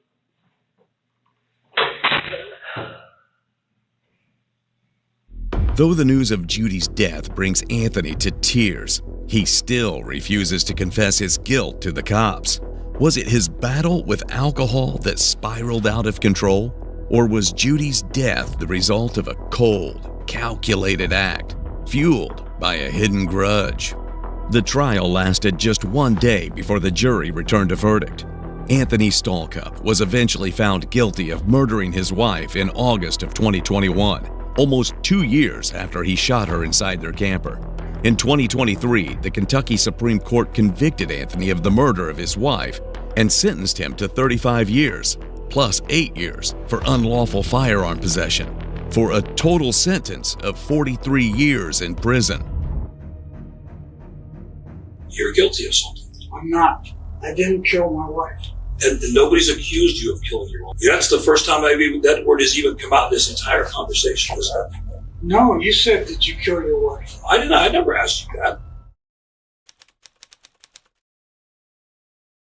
Though the news of Judy's death brings Anthony to tears, he still refuses to confess his guilt to the cops. Was it his battle with alcohol that spiraled out of control? Or was Judy's death the result of a cold, calculated act, fueled by a hidden grudge? The trial lasted just one day before the jury returned a verdict. Anthony Stallcup was eventually found guilty of murdering his wife in August of 2021, almost 2 years after he shot her inside their camper. In 2023, the Kentucky Supreme Court convicted Anthony of the murder of his wife and sentenced him to 35 years, plus 8 years for unlawful firearm possession, for a total sentence of 43 years in prison. You're guilty of something. I'm not. I didn't kill my wife. And nobody's accused you of killing your wife. That's the first time that word has even come out in this entire conversation. Is that? No, you said that you killed your wife. I didn't. I never asked you that.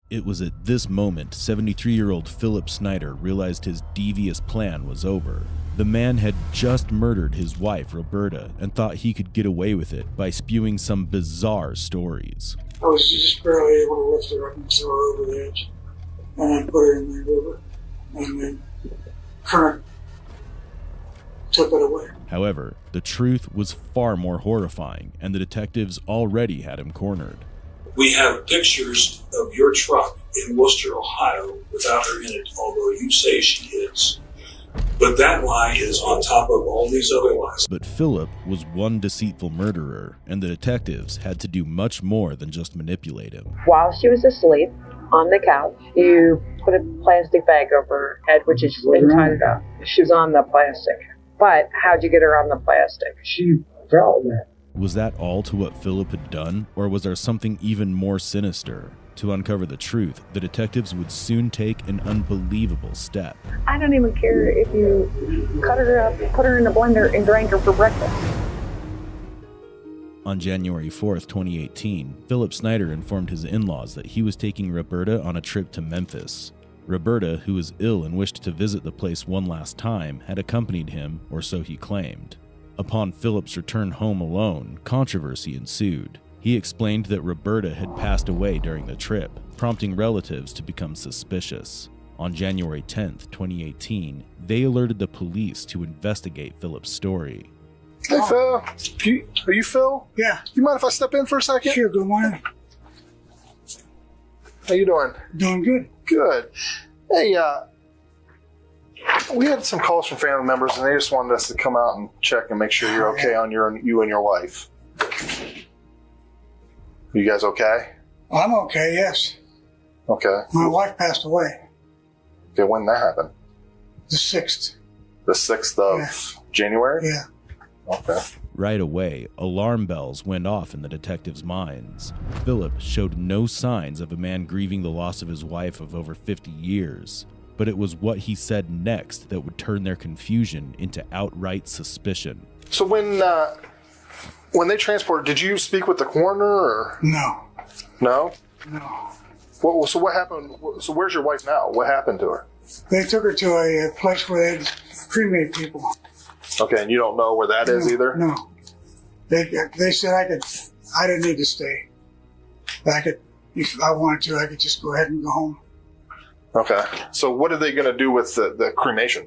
It was at this moment 73-year-old Philip Snyder realized his devious plan was over. The man had just murdered his wife, Roberta, and thought he could get away with it by spewing some bizarre stories. I was just barely able to lift her up and throw her over the edge, and then put her in the river, and then current took it away. However, the truth was far more horrifying, and the detectives already had him cornered. We have pictures of your truck in Worcester, Ohio, without her in it, although you say she is. But that lie is on top of all these other lies. But Philip was one deceitful murderer, and the detectives had to do much more than just manipulate him. While she was asleep on the couch, you put a plastic bag over her head, which is and tied it up. She was on the plastic. But how'd you get her on the plastic? She fell in it. Was that all to what Philip had done, or was there something even more sinister? To uncover the truth, the detectives would soon take an unbelievable step. I don't even care if you cut her up, put her in a blender, and drank her for breakfast. On January 4th, 2018, Philip Snyder informed his in-laws that he was taking Roberta on a trip to Memphis. Roberta, who was ill and wished to visit the place one last time, had accompanied him, or so he claimed. Upon Philip's return home alone, controversy ensued. He explained that Roberta had passed away during the trip, prompting relatives to become suspicious. On January 10th, 2018, they alerted the police to investigate Philip's story. Hey, Phil. Are you Phil? Yeah. You mind if I step in for a second? Sure, good morning. How you doing? Doing good. Good. Hey, we had some calls from family members, and they just wanted us to come out and check and make sure you're okay on you and your wife. You guys okay? I'm okay, yes. Okay. My wife passed away. Okay, when did that happen? The 6th. The 6th of January? Yeah. Okay. Right away, alarm bells went off in the detectives' minds. Philip showed no signs of a man grieving the loss of his wife of over 50 years, but it was what he said next that would turn their confusion into outright suspicion. So when they transported, did you speak with the coroner or? No. No? No. Well, so what happened? So where's your wife now? What happened to her? They took her to a place where they cremate people. Okay, and you don't know where that is either? No. They said I didn't need to stay. If I wanted to, I could just go ahead and go home. Okay. So what are they going to do with the cremation?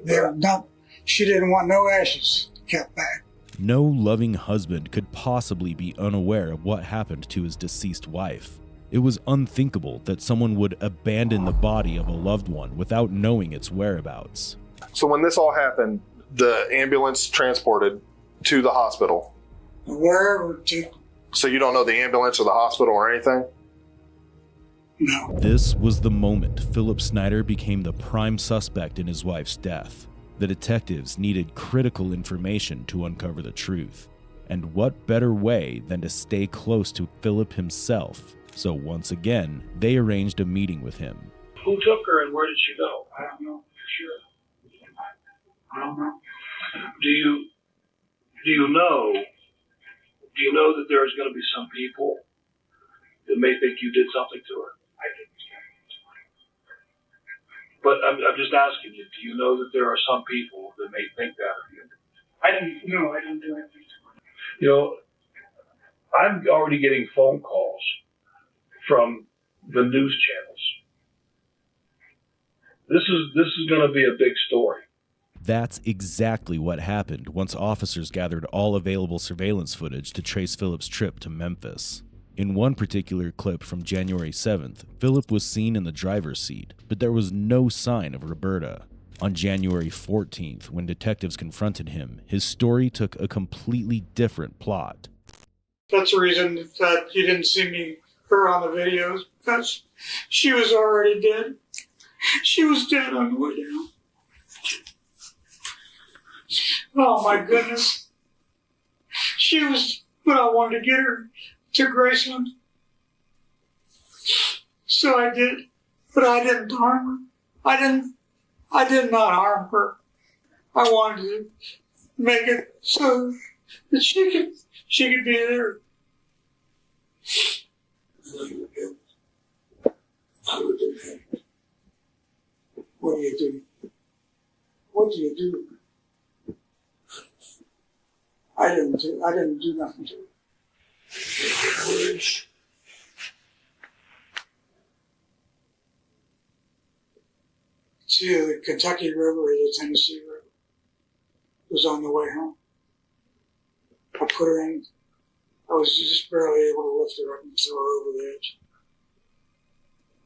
She didn't want no ashes kept back. No loving husband could possibly be unaware of what happened to his deceased wife. It was unthinkable that someone would abandon the body of a loved one without knowing its whereabouts. So when this all happened, the ambulance transported to the hospital. Wherever to. So you don't know the ambulance or the hospital or anything? No. This was the moment Philip Snyder became the prime suspect in his wife's death. The detectives needed critical information to uncover the truth. And what better way than to stay close to Philip himself? So once again, they arranged a meeting with him. Who took her and where did she go? I don't know for sure. I don't know. Do you know that there's going to be some people that may think you did something to her? I didn't. But I'm just asking you, do you know that there are some people that may think that of you? I didn't do anything to her. You know, I'm already getting phone calls from the news channels. This is going to be a big story. That's exactly what happened once officers gathered all available surveillance footage to trace Philip's trip to Memphis. In one particular clip from January 7th, Philip was seen in the driver's seat, but there was no sign of Roberta. On January 14th, when detectives confronted him, his story took a completely different plot. That's the reason that you didn't see her on the videos, because she was already dead. She was dead on the way down. Oh my goodness. She was, but I wanted to get her to Graceland. So I did, but I didn't harm her. I did not harm her. I wanted to make it so that she could be there. What do you do? What do you do? I didn't do nothing to her. See, the Kentucky River or the Tennessee River was on the way home. I put her in. I was just barely able to lift her up and throw her over the edge.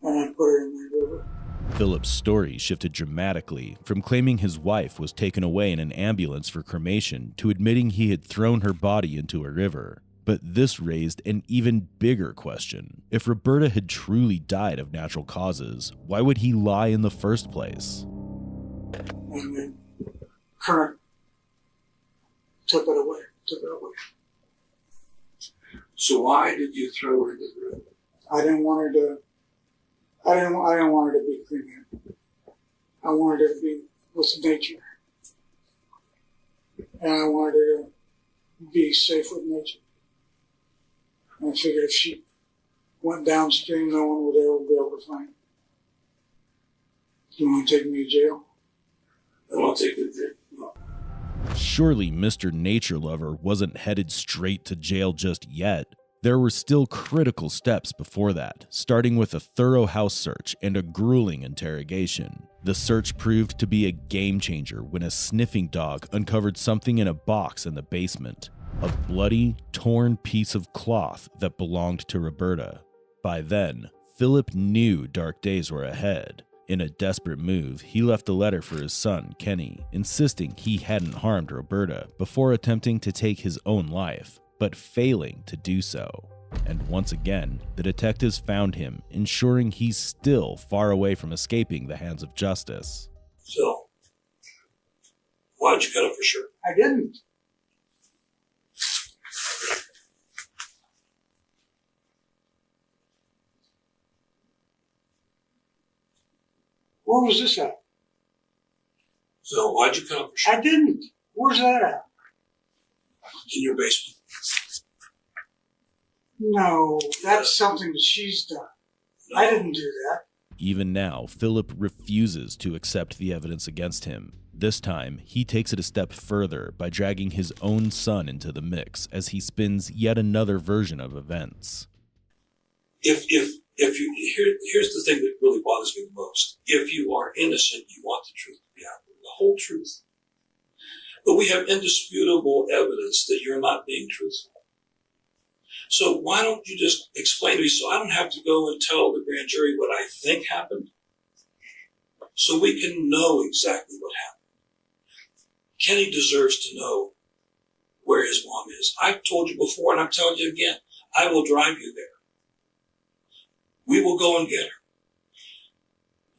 And I put her in the river. Philip's story shifted dramatically from claiming his wife was taken away in an ambulance for cremation to admitting he had thrown her body into a river. But this raised an even bigger question. If Roberta had truly died of natural causes, why would he lie in the first place? And the current took her away. So why did you throw her in the river? I didn't want her to be cremated. I wanted her to be with nature. And I wanted her to be safe with nature. And I figured if she went downstream, no one would ever be able to find her. You want to take me to jail? I want to take you to jail. No. Surely Mr. Nature Lover wasn't headed straight to jail just yet. There were still critical steps before that, starting with a thorough house search and a grueling interrogation. The search proved to be a game changer when a sniffing dog uncovered something in a box in the basement. A bloody, torn piece of cloth that belonged to Roberta. By then, Philip knew dark days were ahead. In a desperate move, he left a letter for his son, Kenny, insisting he hadn't harmed Roberta before attempting to take his own life, but failing to do so. And once again, the detectives found him, ensuring he's still far away from escaping the hands of justice. So, why did you cut it for sure? I didn't. Where was this at? So why'd you come? I didn't. Where's that at? In your basement. No, that's something that she's done. I didn't do that. Even now, Philip refuses to accept the evidence against him. This time, he takes it a step further by dragging his own son into the mix as he spins yet another version of events. If you here's the thing that really bothers me the most. If you are innocent, you want the truth to be out, the whole truth. But we have indisputable evidence that you're not being truthful. So why don't you just explain to me so I don't have to go and tell the grand jury what I think happened, so we can know exactly what happened. Kenny deserves to know where his mom is. I've told you before, and I'm telling you again, I will drive you there. We will go and get her.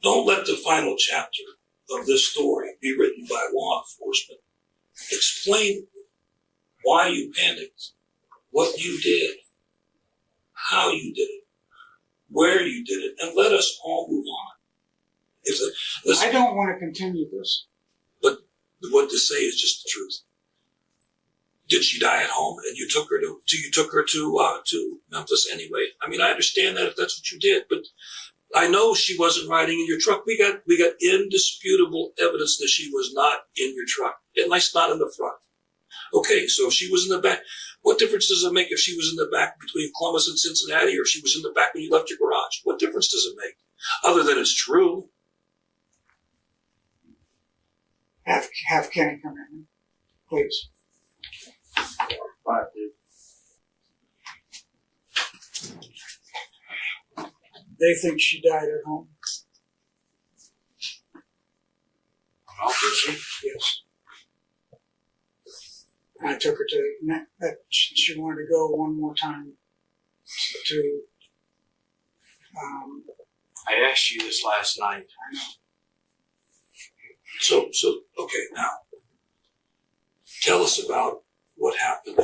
Don't let the final chapter of this story be written by law enforcement. Explain why you panicked, what you did, how you did it, where you did it, and let us all move on. I don't want to continue this. But what to say is just the truth. Did she die at home, and you took her to Memphis anyway? I mean, I understand that if that's what you did, but I know she wasn't riding in your truck. We got indisputable evidence that she was not in your truck, at least not in the front. Okay, so if she was in the back, what difference does it make if she was in the back between Columbus and Cincinnati, or if she was in the back when you left your garage? What difference does it make? Other than it's true. Have Kenny come in, please. Bye, dude. They think she died at home. Oh, did she? Yes. I took her to, she wanted to go one more time to, I asked you this last night. I know. So, okay, now, tell us about what happened.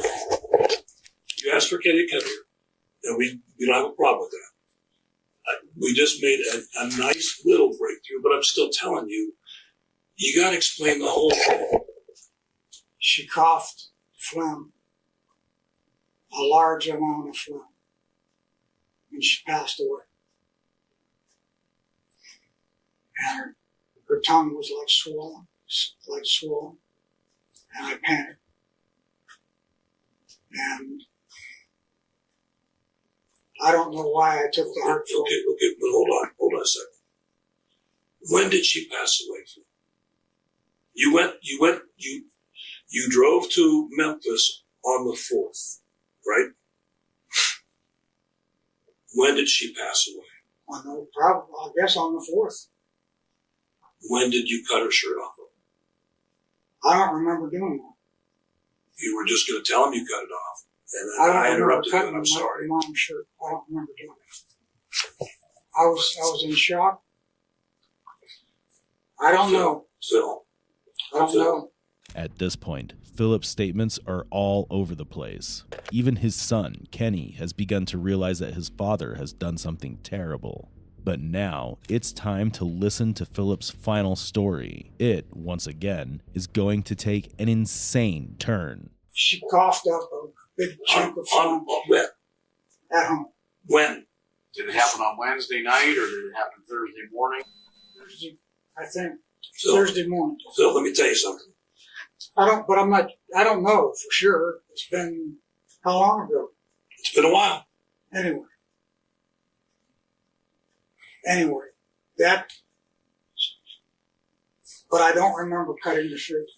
You asked for Kenny to come here, and we don't have a problem with that. We just made a nice little breakthrough, but I'm still telling you, you got to explain the whole thing. She coughed phlegm, a large amount of phlegm, and she passed away. And her tongue was like swollen, and I panicked. And I don't know why I took the heart. Okay, but hold on a second. When did she pass away? You drove to Memphis on the 4th, right? When did she pass away? I guess on the 4th. When did you cut her shirt off of? I don't remember doing that. You were just going to tell him you cut it off. And then I interrupted you, and I'm sorry. My mom's shirt. I don't remember doing it. I was in shock. I don't know. Phil. I don't know. At this point, Philip's statements are all over the place. Even his son, Kenny, has begun to realize that his father has done something terrible. But now, it's time to listen to Philip's final story. It, once again, is going to take an insane turn. She coughed up a big chunk of phlegm. When? At home. When? Did it happen on Wednesday night, or did it happen Thursday morning? Thursday, I think. Phil, Thursday morning. Phil, let me tell you something. I don't know for sure. It's been, how long ago? It's been a while. Anyway, but I don't remember cutting the shirt.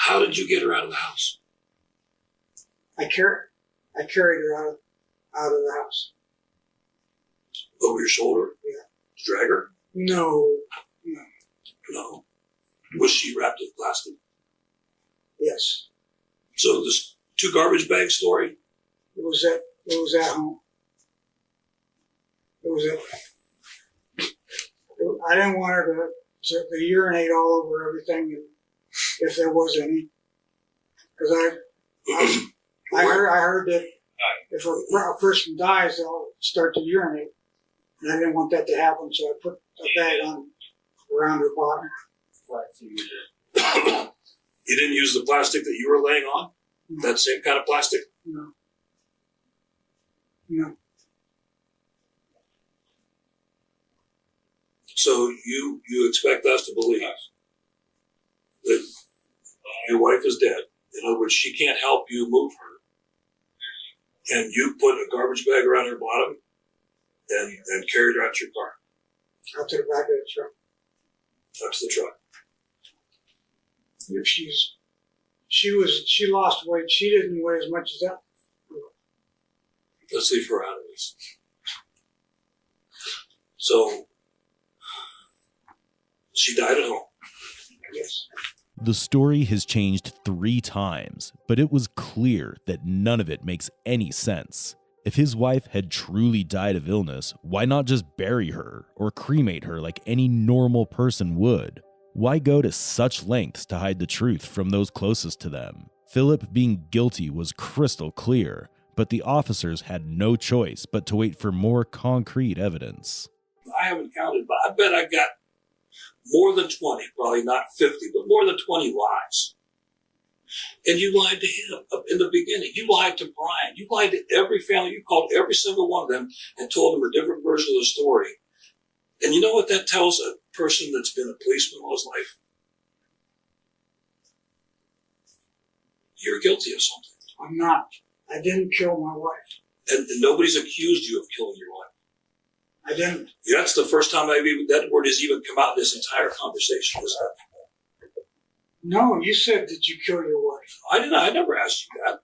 How did you get her out of the house? I carried her out of the house. Over your shoulder? Yeah. Drag her? No. Was she wrapped in plastic? Yes. So this 2 garbage bag story? It was at home. I didn't want her to urinate all over everything, if there was any. Because I heard that if a person dies, they'll start to urinate. And I didn't want that to happen, so I put a bag on around her bottom. You didn't use the plastic that you were laying on? That same kind of plastic? No. No. So you expect us to believe that your wife is dead. In other words, she can't help you move her. And you put a garbage bag around her bottom and carried her out to your car. Out to the back of the truck. Up to the truck. If she lost weight, she didn't weigh as much as that. Let's leave her out of this. So, she died at home. Yes. The story has changed 3 times, but it was clear that none of it makes any sense. If his wife had truly died of illness, why not just bury her or cremate her like any normal person would? Why go to such lengths to hide the truth from those closest to them? Philip being guilty was crystal clear, but the officers had no choice but to wait for more concrete evidence. I haven't counted, but I bet I got more than 20, probably not 50, but more than 20 lies. And you lied to him in the beginning. You lied to Brian. You lied to every family. You called every single one of them and told them a different version of the story. And you know what that tells a person that's been a policeman all his life? You're guilty of something. I'm not. I didn't kill my wife. And nobody's accused you of killing your wife. I didn't. That's the first time that word has even come out in this entire conversation. Is that? No, you said, did you kill your wife? I didn't. I never asked you that.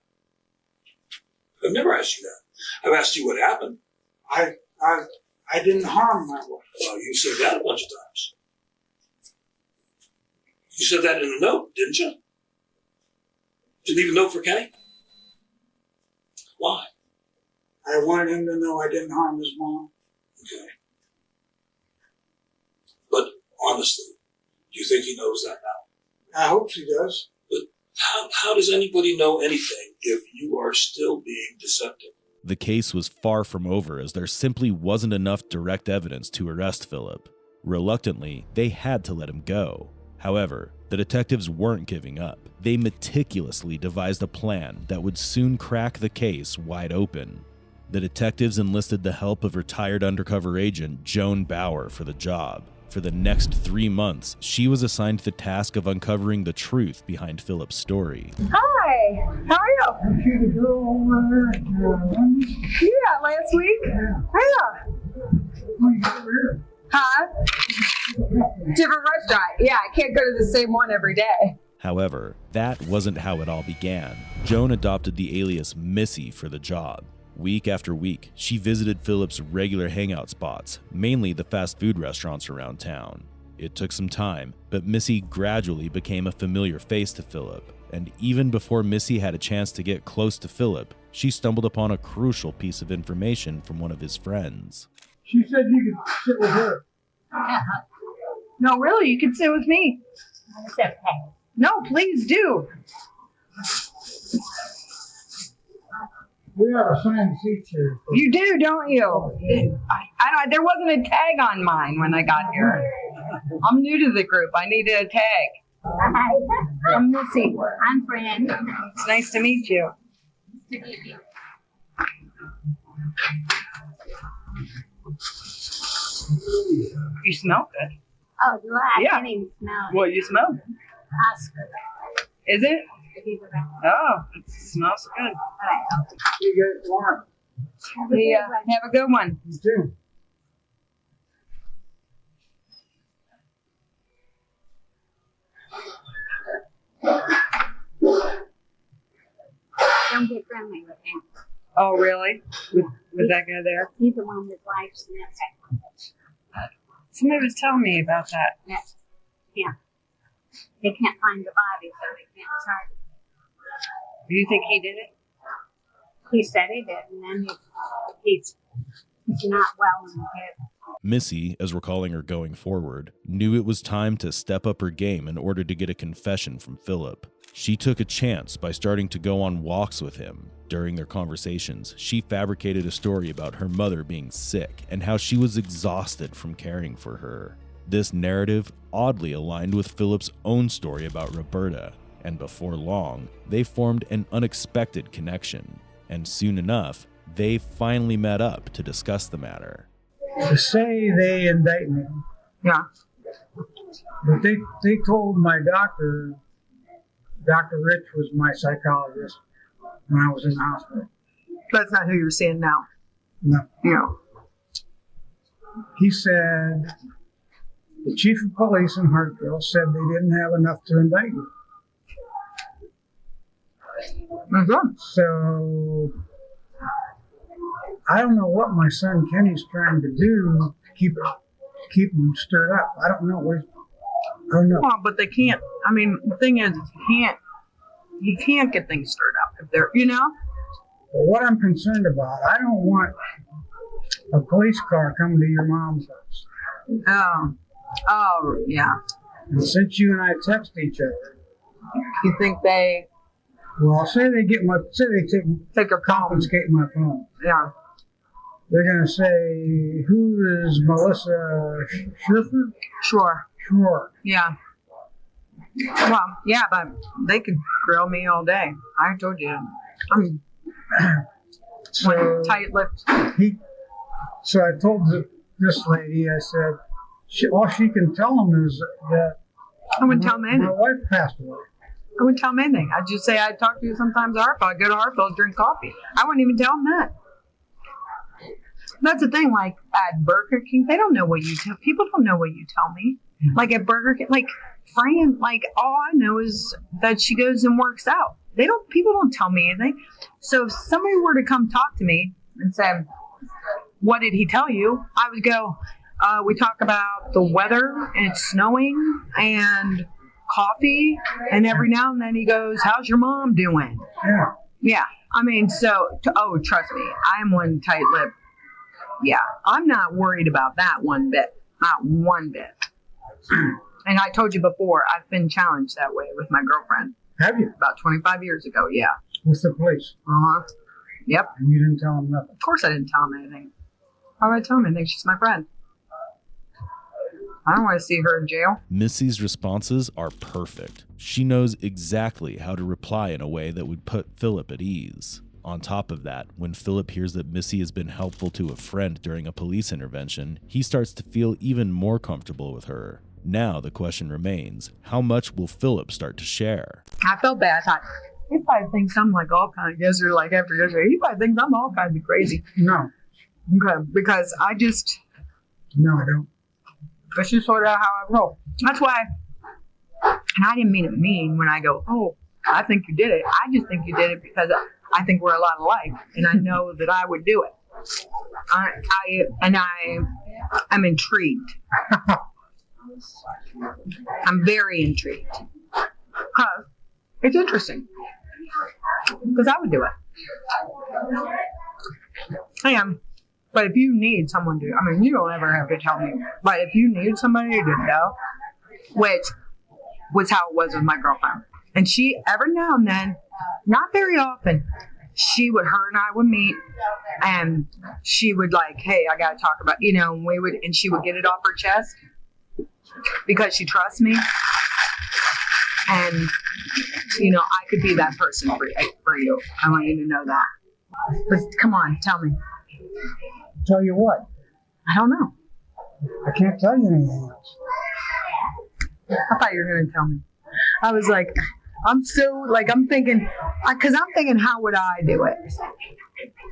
I've never asked you that. I've asked you what happened. I didn't harm my wife. Well, you said that a bunch of times. You said that in a note, didn't you? Did you leave a note for Kenny? Why? I wanted him to know I didn't harm his mom. Okay. But honestly, do you think he knows that now? I hope he does. But how does anybody know anything if you are still being deceptive? The case was far from over as there simply wasn't enough direct evidence to arrest Philip. Reluctantly, they had to let him go. However, the detectives weren't giving up. They meticulously devised a plan that would soon crack the case wide open. The detectives enlisted the help of retired undercover agent Joan Bauer for the job. For the next 3 months, she was assigned the task of uncovering the truth behind Philip's story. Hi, how are you? Yeah, last week? Yeah. Huh? Different restaurant. Yeah, I can't go to the same one every day. However, that wasn't how it all began. Joan adopted the alias Missy for the job. Week after week, she visited Philip's regular hangout spots, mainly the fast food restaurants around town. It took some time, but Missy gradually became a familiar face to Philip, and even before Missy had a chance to get close to Philip, she stumbled upon a crucial piece of information from one of his friends. She said you could sit with her. No, really, you can sit with me. No, please do. We have assigned seats here. You do, don't you? I don't. There wasn't a tag on mine when I got here. I'm new to the group. I needed a tag. Hi. I'm Missy. I'm Fran. It's nice to meet you. You smell good. Oh, do I? Yeah. I can't even smell it. Well, you smell good. Oscar. Is it? Oh, it smells good. You guys want? Yeah, have a good one. You too. Don't get friendly with him. Oh, really? With that guy there? He's the one that likes this. Somebody was telling me about that. Yes. Yeah. They can't find the body, so they can't charge it. Do you think he did it? He said he did, and then he's not well in the head. Missy, as we're calling her going forward, knew it was time to step up her game in order to get a confession from Philip. She took a chance by starting to go on walks with him. During their conversations, she fabricated a story about her mother being sick and how she was exhausted from caring for her. This narrative oddly aligned with Philip's own story about Roberta, and before long, they formed an unexpected connection, and soon enough, they finally met up to discuss the matter. To say they indict me. Yeah. But they told my doctor, Dr. Rich was my psychologist when I was in the hospital. That's not who you're seeing now. No. No. He said, the chief of police in Hartfield said they didn't have enough to indict you. Mm-hmm. So, I don't know what my son Kenny's trying to do to keep him stirred up. I don't know what I don't know. Well, but they can't. I mean, the thing is, you can't get things stirred up if they're, you know? But what I'm concerned about, I don't want a police car coming to your mom's house. Oh, yeah. And since you and I text each other, you think they? Well, say they take your confiscate my phone. Yeah. They're gonna say, who is Melissa Schiffer? Sure. Yeah. Well, yeah, but they could grill me all day. I told you, I'm tight-lipped. So I told this lady, I said, all she can tell them is that I wouldn't tell them anything. My wife passed away. I wouldn't tell them anything. I'd just say I'd talk to you sometimes at Hartfield. I'd go to Hartfield, drink coffee. I wouldn't even tell them that. That's the thing, like at Burger King, they don't know what you tell. People don't know what you tell me. Like at Burger King, like Fran, like all I know is that she goes and works out. People don't tell me anything. So if somebody were to come talk to me and say, what did he tell you? I would go, we talk about the weather and it's snowing and coffee. And every now and then he goes, how's your mom doing? Yeah. Yeah. I mean, trust me, I'm one tight-lipped. Yeah. I'm not worried about that one bit. Not one bit. And I told you before, I've been challenged that way with my girlfriend. Have you? About 25 years ago, yeah. With the police? Uh-huh. Yep. And you didn't tell them nothing? Of course I didn't tell him anything. Why would I tell him anything? She's my friend. I don't want to see her in jail. Missy's responses are perfect. She knows exactly how to reply in a way that would put Philip at ease. On top of that, when Philip hears that Missy has been helpful to a friend during a police intervention, he starts to feel even more comfortable with her. Now the question remains, how much will Philip start to share? I felt bad. I thought, he probably thinks I'm like all kind of yesterday, like after yesterday. He probably thinks I'm all kinds of crazy. No. Okay, because I just... No, I don't. That's just sort of how I roll. That's why, and I didn't mean it mean when I go, oh, I think you did it. I just think you did it because I think we're a lot alike, and I know that I would do it. I'm intrigued. I'm very intrigued. It's interesting. Because I would do it. I am. But if you need someone to, I mean, you don't ever have to tell me. But if you need somebody to know, which was how it was with my girlfriend. And she, every now and then, not very often, her and I would meet, and she would like, hey, I got to talk about, and she would get it off her chest because she trusts me. And, I could be that person for you. I want you to know that. But come on, tell me. Tell you what? I don't know. I can't tell you anything else. I thought you were going to tell me. I was like, I'm thinking, how would I do it?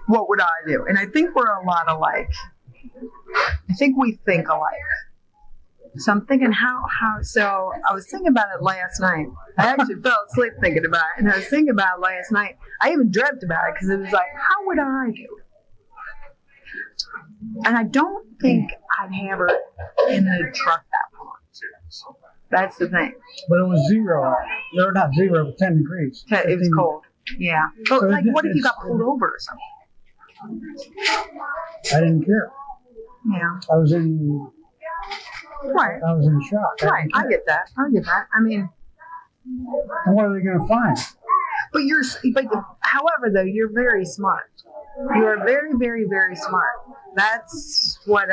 What would I do? And I think we're a lot alike. I think we think alike. So I'm thinking so I was thinking about it last night. I actually fell asleep thinking about it. And I was thinking about it last night. I even dreamt about it because it was like, how would I do it? And I don't think I'd have her in the truck that long. That's the thing. But it was 0. No, not 0, but 10 degrees. It was cold. Yeah. But so what if you got pulled over or something? I didn't care. Yeah. I was in shock. Right. I get that. I mean, and what are they going to find? But however, though, you're very smart. You are very, very, very smart. That's what,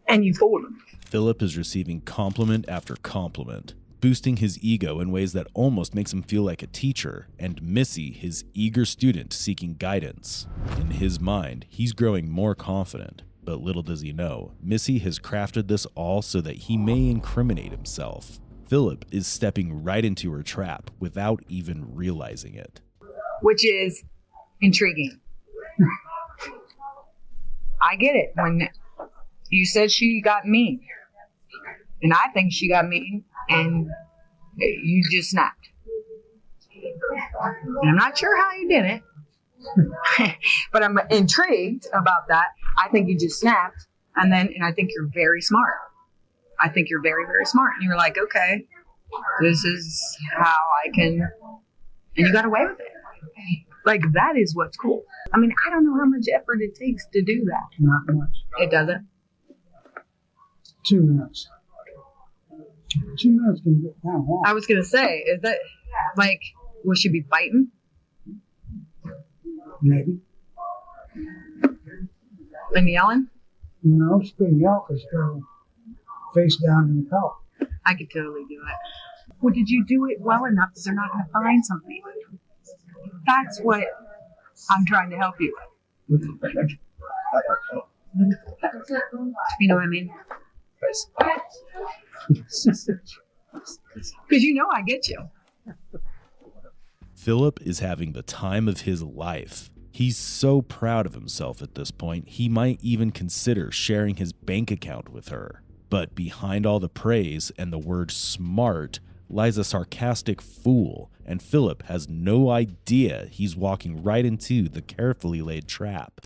And you fooled him. Philip is receiving compliment after compliment, boosting his ego in ways that almost makes him feel like a teacher, and Missy, his eager student seeking guidance. In his mind, he's growing more confident, but little does he know, Missy has crafted this all so that he may incriminate himself. Philip is stepping right into her trap without even realizing it. Which is intriguing. I get it. When you said she got mean, and I think she got mean, and you just snapped. And I'm not sure how you did it, but I'm intrigued about that. I think you just snapped, and I think you're very smart. I think you're very, very smart. And you're like, okay, this is how I can, and you got away with it. Like, that is what's cool. I mean, I don't know how much effort it takes to do that. Not much. It doesn't? 2 minutes. 2 minutes can get kind of long. I was going to say, is that, like, will she be fighting? Maybe. And yelling? No, she couldn't yell because she'll face down in the car. I could totally do it. Well, did you do it well enough that they're not going to find something? That's what I'm trying to help you with. You know what I mean? Because you know I get you. Philip is having the time of his life. He's so proud of himself at this point, he might even consider sharing his bank account with her. But behind all the praise and the word smart lies a sarcastic fool, and Philip has no idea he's walking right into the carefully laid trap.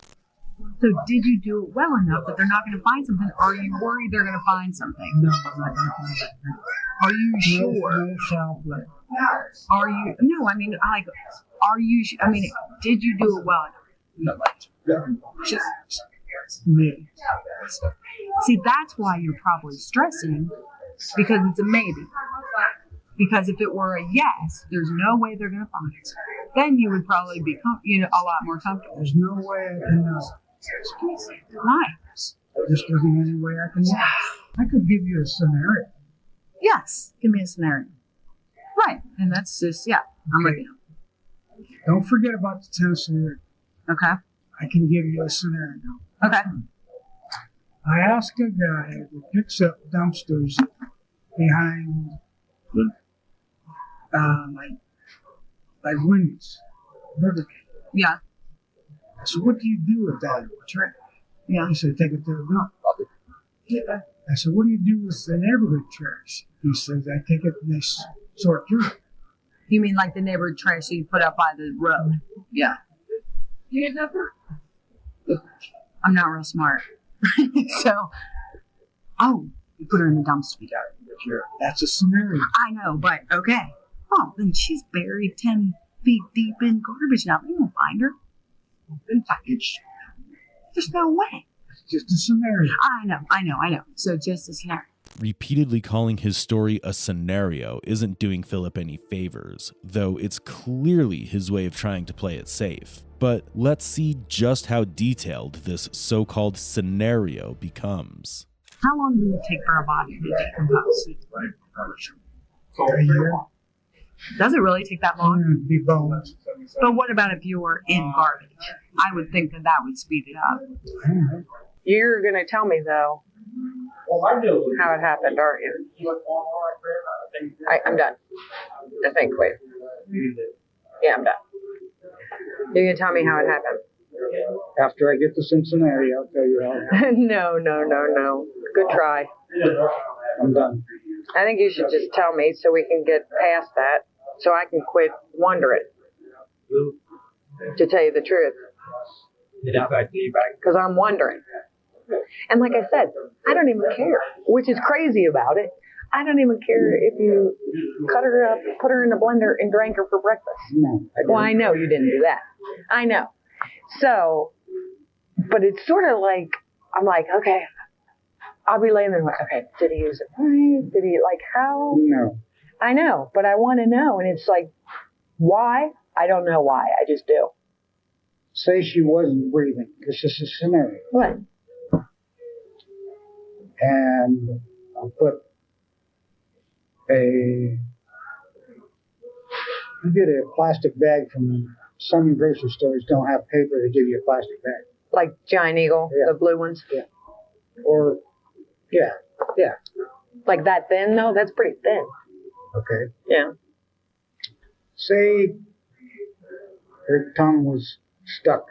So did you do it well enough that they're not going to find something? Or are you worried they're going to find something? No, I'm not going to find something. Are you sure? No foul play. Are you? No, I mean, are you? I mean, did you do it well enough? No. Me. See, that's why you're probably stressing, because it's a maybe. Because if it were a yes, there's no way they're going to find it. Then you would probably be, a lot more comfortable. There's no way I can know. Nice. Just isn't any way I can know. I could give you a scenario. Yes, give me a scenario. Right, and that's just, I'm with you. Don't forget about the Tennessee rig. Okay. I can give you a scenario. Okay. I asked a guy who picks up dumpsters behind, like Wendy's, Burger King. Yeah. So what do you do with that trash? Yeah. He said, take it to the dump. Yeah. I said, what do you do with the neighborhood trash? He says, I take it and they sort through it. You mean like the neighborhood trash that you put up by the road? Yeah. I'm not real smart. So, you put her in the dumpster. That's a scenario. I know, but okay. Oh, then she's buried 10 feet deep in garbage now. They won't find her. Then fucking shit. There's no way. It's just a scenario. I know. So just a scenario. Repeatedly calling his story a scenario isn't doing Philip any favors, though it's clearly his way of trying to play it safe. But let's see just how detailed this so-called scenario becomes. How long does it take for a body to decompose? A year. Does it really take that long? Be bonus. But what about if you were in garbage? I would think that would speed it up. You're going to tell me, though, how it happened, aren't you? I'm done. I think, wait. Yeah, I'm done. You're going to tell me how it happened? After I get to Cincinnati, I'll tell you how it happened. No. Good try. I'm done. I think you should just tell me so we can get past that, so I can quit wondering. To tell you the truth. Because I'm wondering. And like I said, I don't even care, which is crazy about it. I don't even care if you cut her up, put her in a blender, and drank her for breakfast. No, well, I know you didn't do that. I know. So, but it's sort of like, I'm like, okay, I'll be laying there like, okay, did he use it right? Did he, like, how? No. I know, but I want to know. And it's like, why? I don't know why. I just do. Say she wasn't breathing. This is a scenario. What? and I'll put you get a plastic bag from some grocery stores don't have paper, they give you a plastic bag. Like Giant Eagle, the blue ones? Yeah. Or, yeah. Like that thin? No, that's pretty thin. Okay. Yeah. Say her tongue was stuck.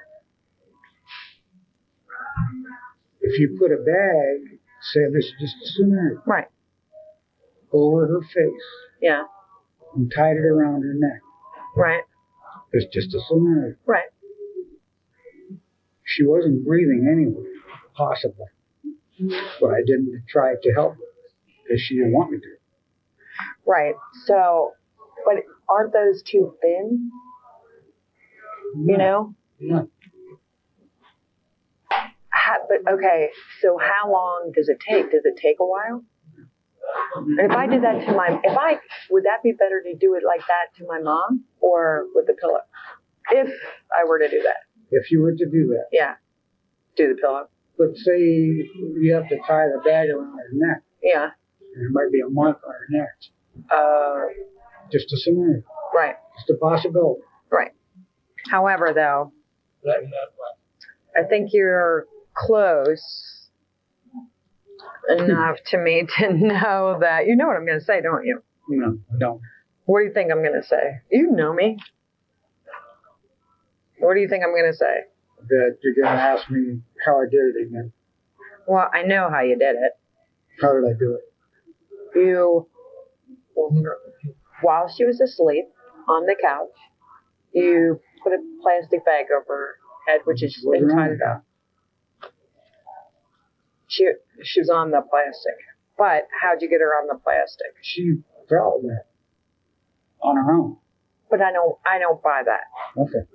If you put a bag, say this just a scenario. Right. Over her face. Yeah. And tied it around her neck. Right. It's just a scenario. Right. She wasn't breathing anyway, possibly. But I didn't try to help her because she didn't want me to. Right. So, but aren't those too thin? You know? Yeah. But okay, so how long does it take? Does it take a while? And if I did that to would that be better to do it like that to my mom or with the pillow? If I were to do that. If you were to do that. Yeah. Do the pillow. But say you have to tie the bag around her neck. Yeah. And it might be a month on her neck. Just a scenario. Right. Just a possibility. Right. However, though, I think you're close enough to me to know that you know what I'm going to say, don't you? No, I don't. What do you think I'm going to say? You know me. What do you think I'm going to say? That you're going to ask me how I did it again. Well, I know how you did it. How did I do it? You, while she was asleep on the couch, you put a plastic bag over her head, which is and tied it up. She was on the plastic. But how'd you get her on the plastic? She fell there on her own. But I don't buy that. Okay.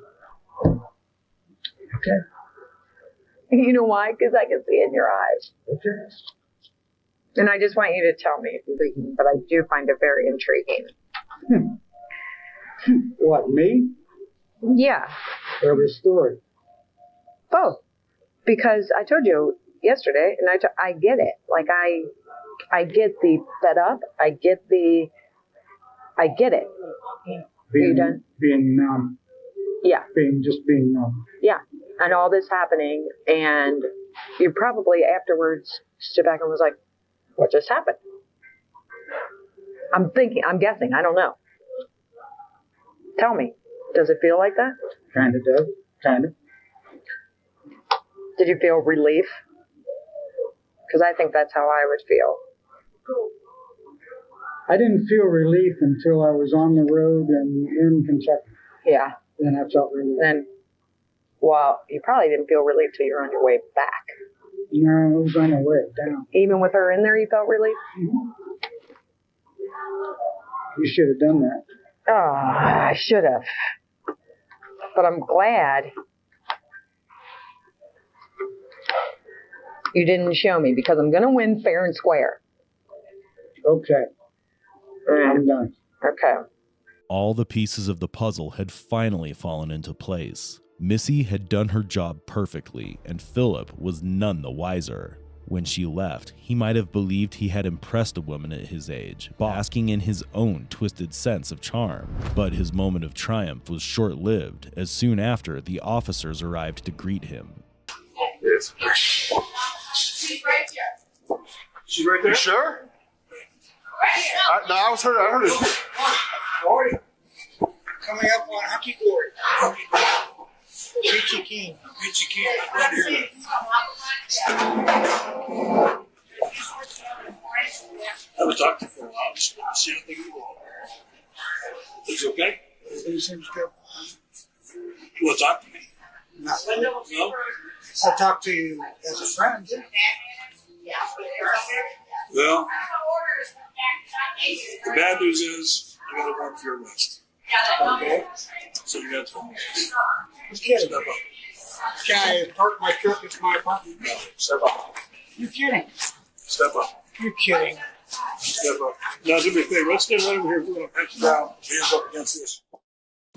Okay. You know why? Because I can see it in your eyes. Okay. And I just want you to tell me, but I do find it very intriguing. What, me? Yeah. Or the story? Both. Because I told you yesterday, and I get it. Like, I get the fed up. I get it. Are you done? Being numb. Yeah. Being numb. Yeah. And all this happening, and you probably afterwards stood back and was like, what just happened? I'm guessing, I don't know. Tell me, does it feel like that? Kind of does. Kind of. Did you feel relief? Because I think that's how I would feel. I didn't feel relief until I was on the road and in Kentucky. Yeah. Then I felt relief. Well, you probably didn't feel relief till you're on your way back. No, it was on the way down. Even with her in there, you felt relief? Mm-hmm. You should have done that. Oh, I should have. But I'm glad you didn't show me because I'm going to win fair and square. Okay. I'm done. Okay. All the pieces of the puzzle had finally fallen into place. Missy had done her job perfectly, and Philip was none the wiser. When she left, he might have believed he had impressed a woman at his age, basking in his own twisted sense of charm. But his moment of triumph was short-lived, as soon after the officers arrived to greet him. Yes. She's right there. She's right there? You sure? I heard it. How are you? Coming up on Hunky Glory. Peachy King. Peachy King. Right here. I haven't talked to her for a while. See anything you want. Is it okay? Everything seems good. You want to talk to me? No. No? I talk to you as a friend. Well, the bad news is I got to run for your arrest. Okay. So you got to tell me. Kidding. Step up. Can I park my truck at my apartment? No, step up. You're kidding. Step up. You're kidding. Step up. Now, do me a favor. Let's get right over here. We're going to pat you down. Hands up against this.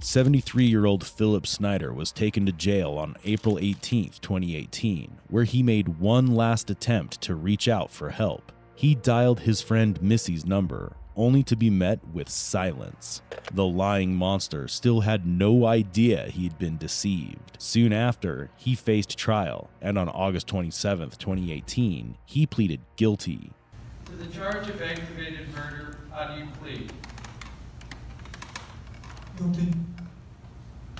73-year-old Philip Snyder was taken to jail on April 18, 2018, where he made one last attempt to reach out for help. He dialed his friend Missy's number, only to be met with silence. The lying monster still had no idea he'd been deceived. Soon after, he faced trial, and on August 27, 2018, he pleaded guilty. To the charge of aggravated murder, how do you plead? Guilty.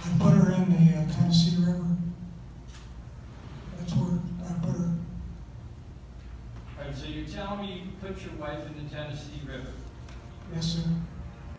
I put her in the Tennessee River. That's where I put her. All right, so you're telling me you put your wife in the Tennessee River? Yes, sir.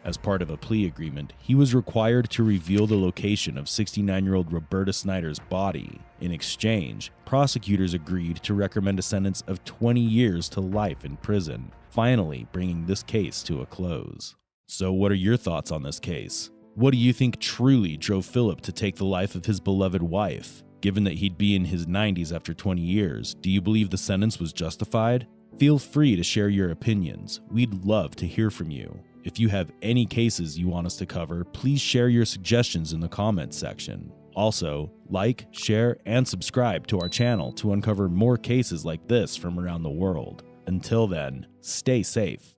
As part of a plea agreement, he was required to reveal the location of 69-year-old Roberta Snyder's body. In exchange, prosecutors agreed to recommend a sentence of 20 years to life in prison, finally bringing this case to a close. So what are your thoughts on this case? What do you think truly drove Philip to take the life of his beloved wife? Given that he'd be in his 90s after 20 years, do you believe the sentence was justified? Feel free to share your opinions. We'd love to hear from you. If you have any cases you want us to cover, please share your suggestions in the comments section. Also, like, share, and subscribe to our channel to uncover more cases like this from around the world. Until then, stay safe.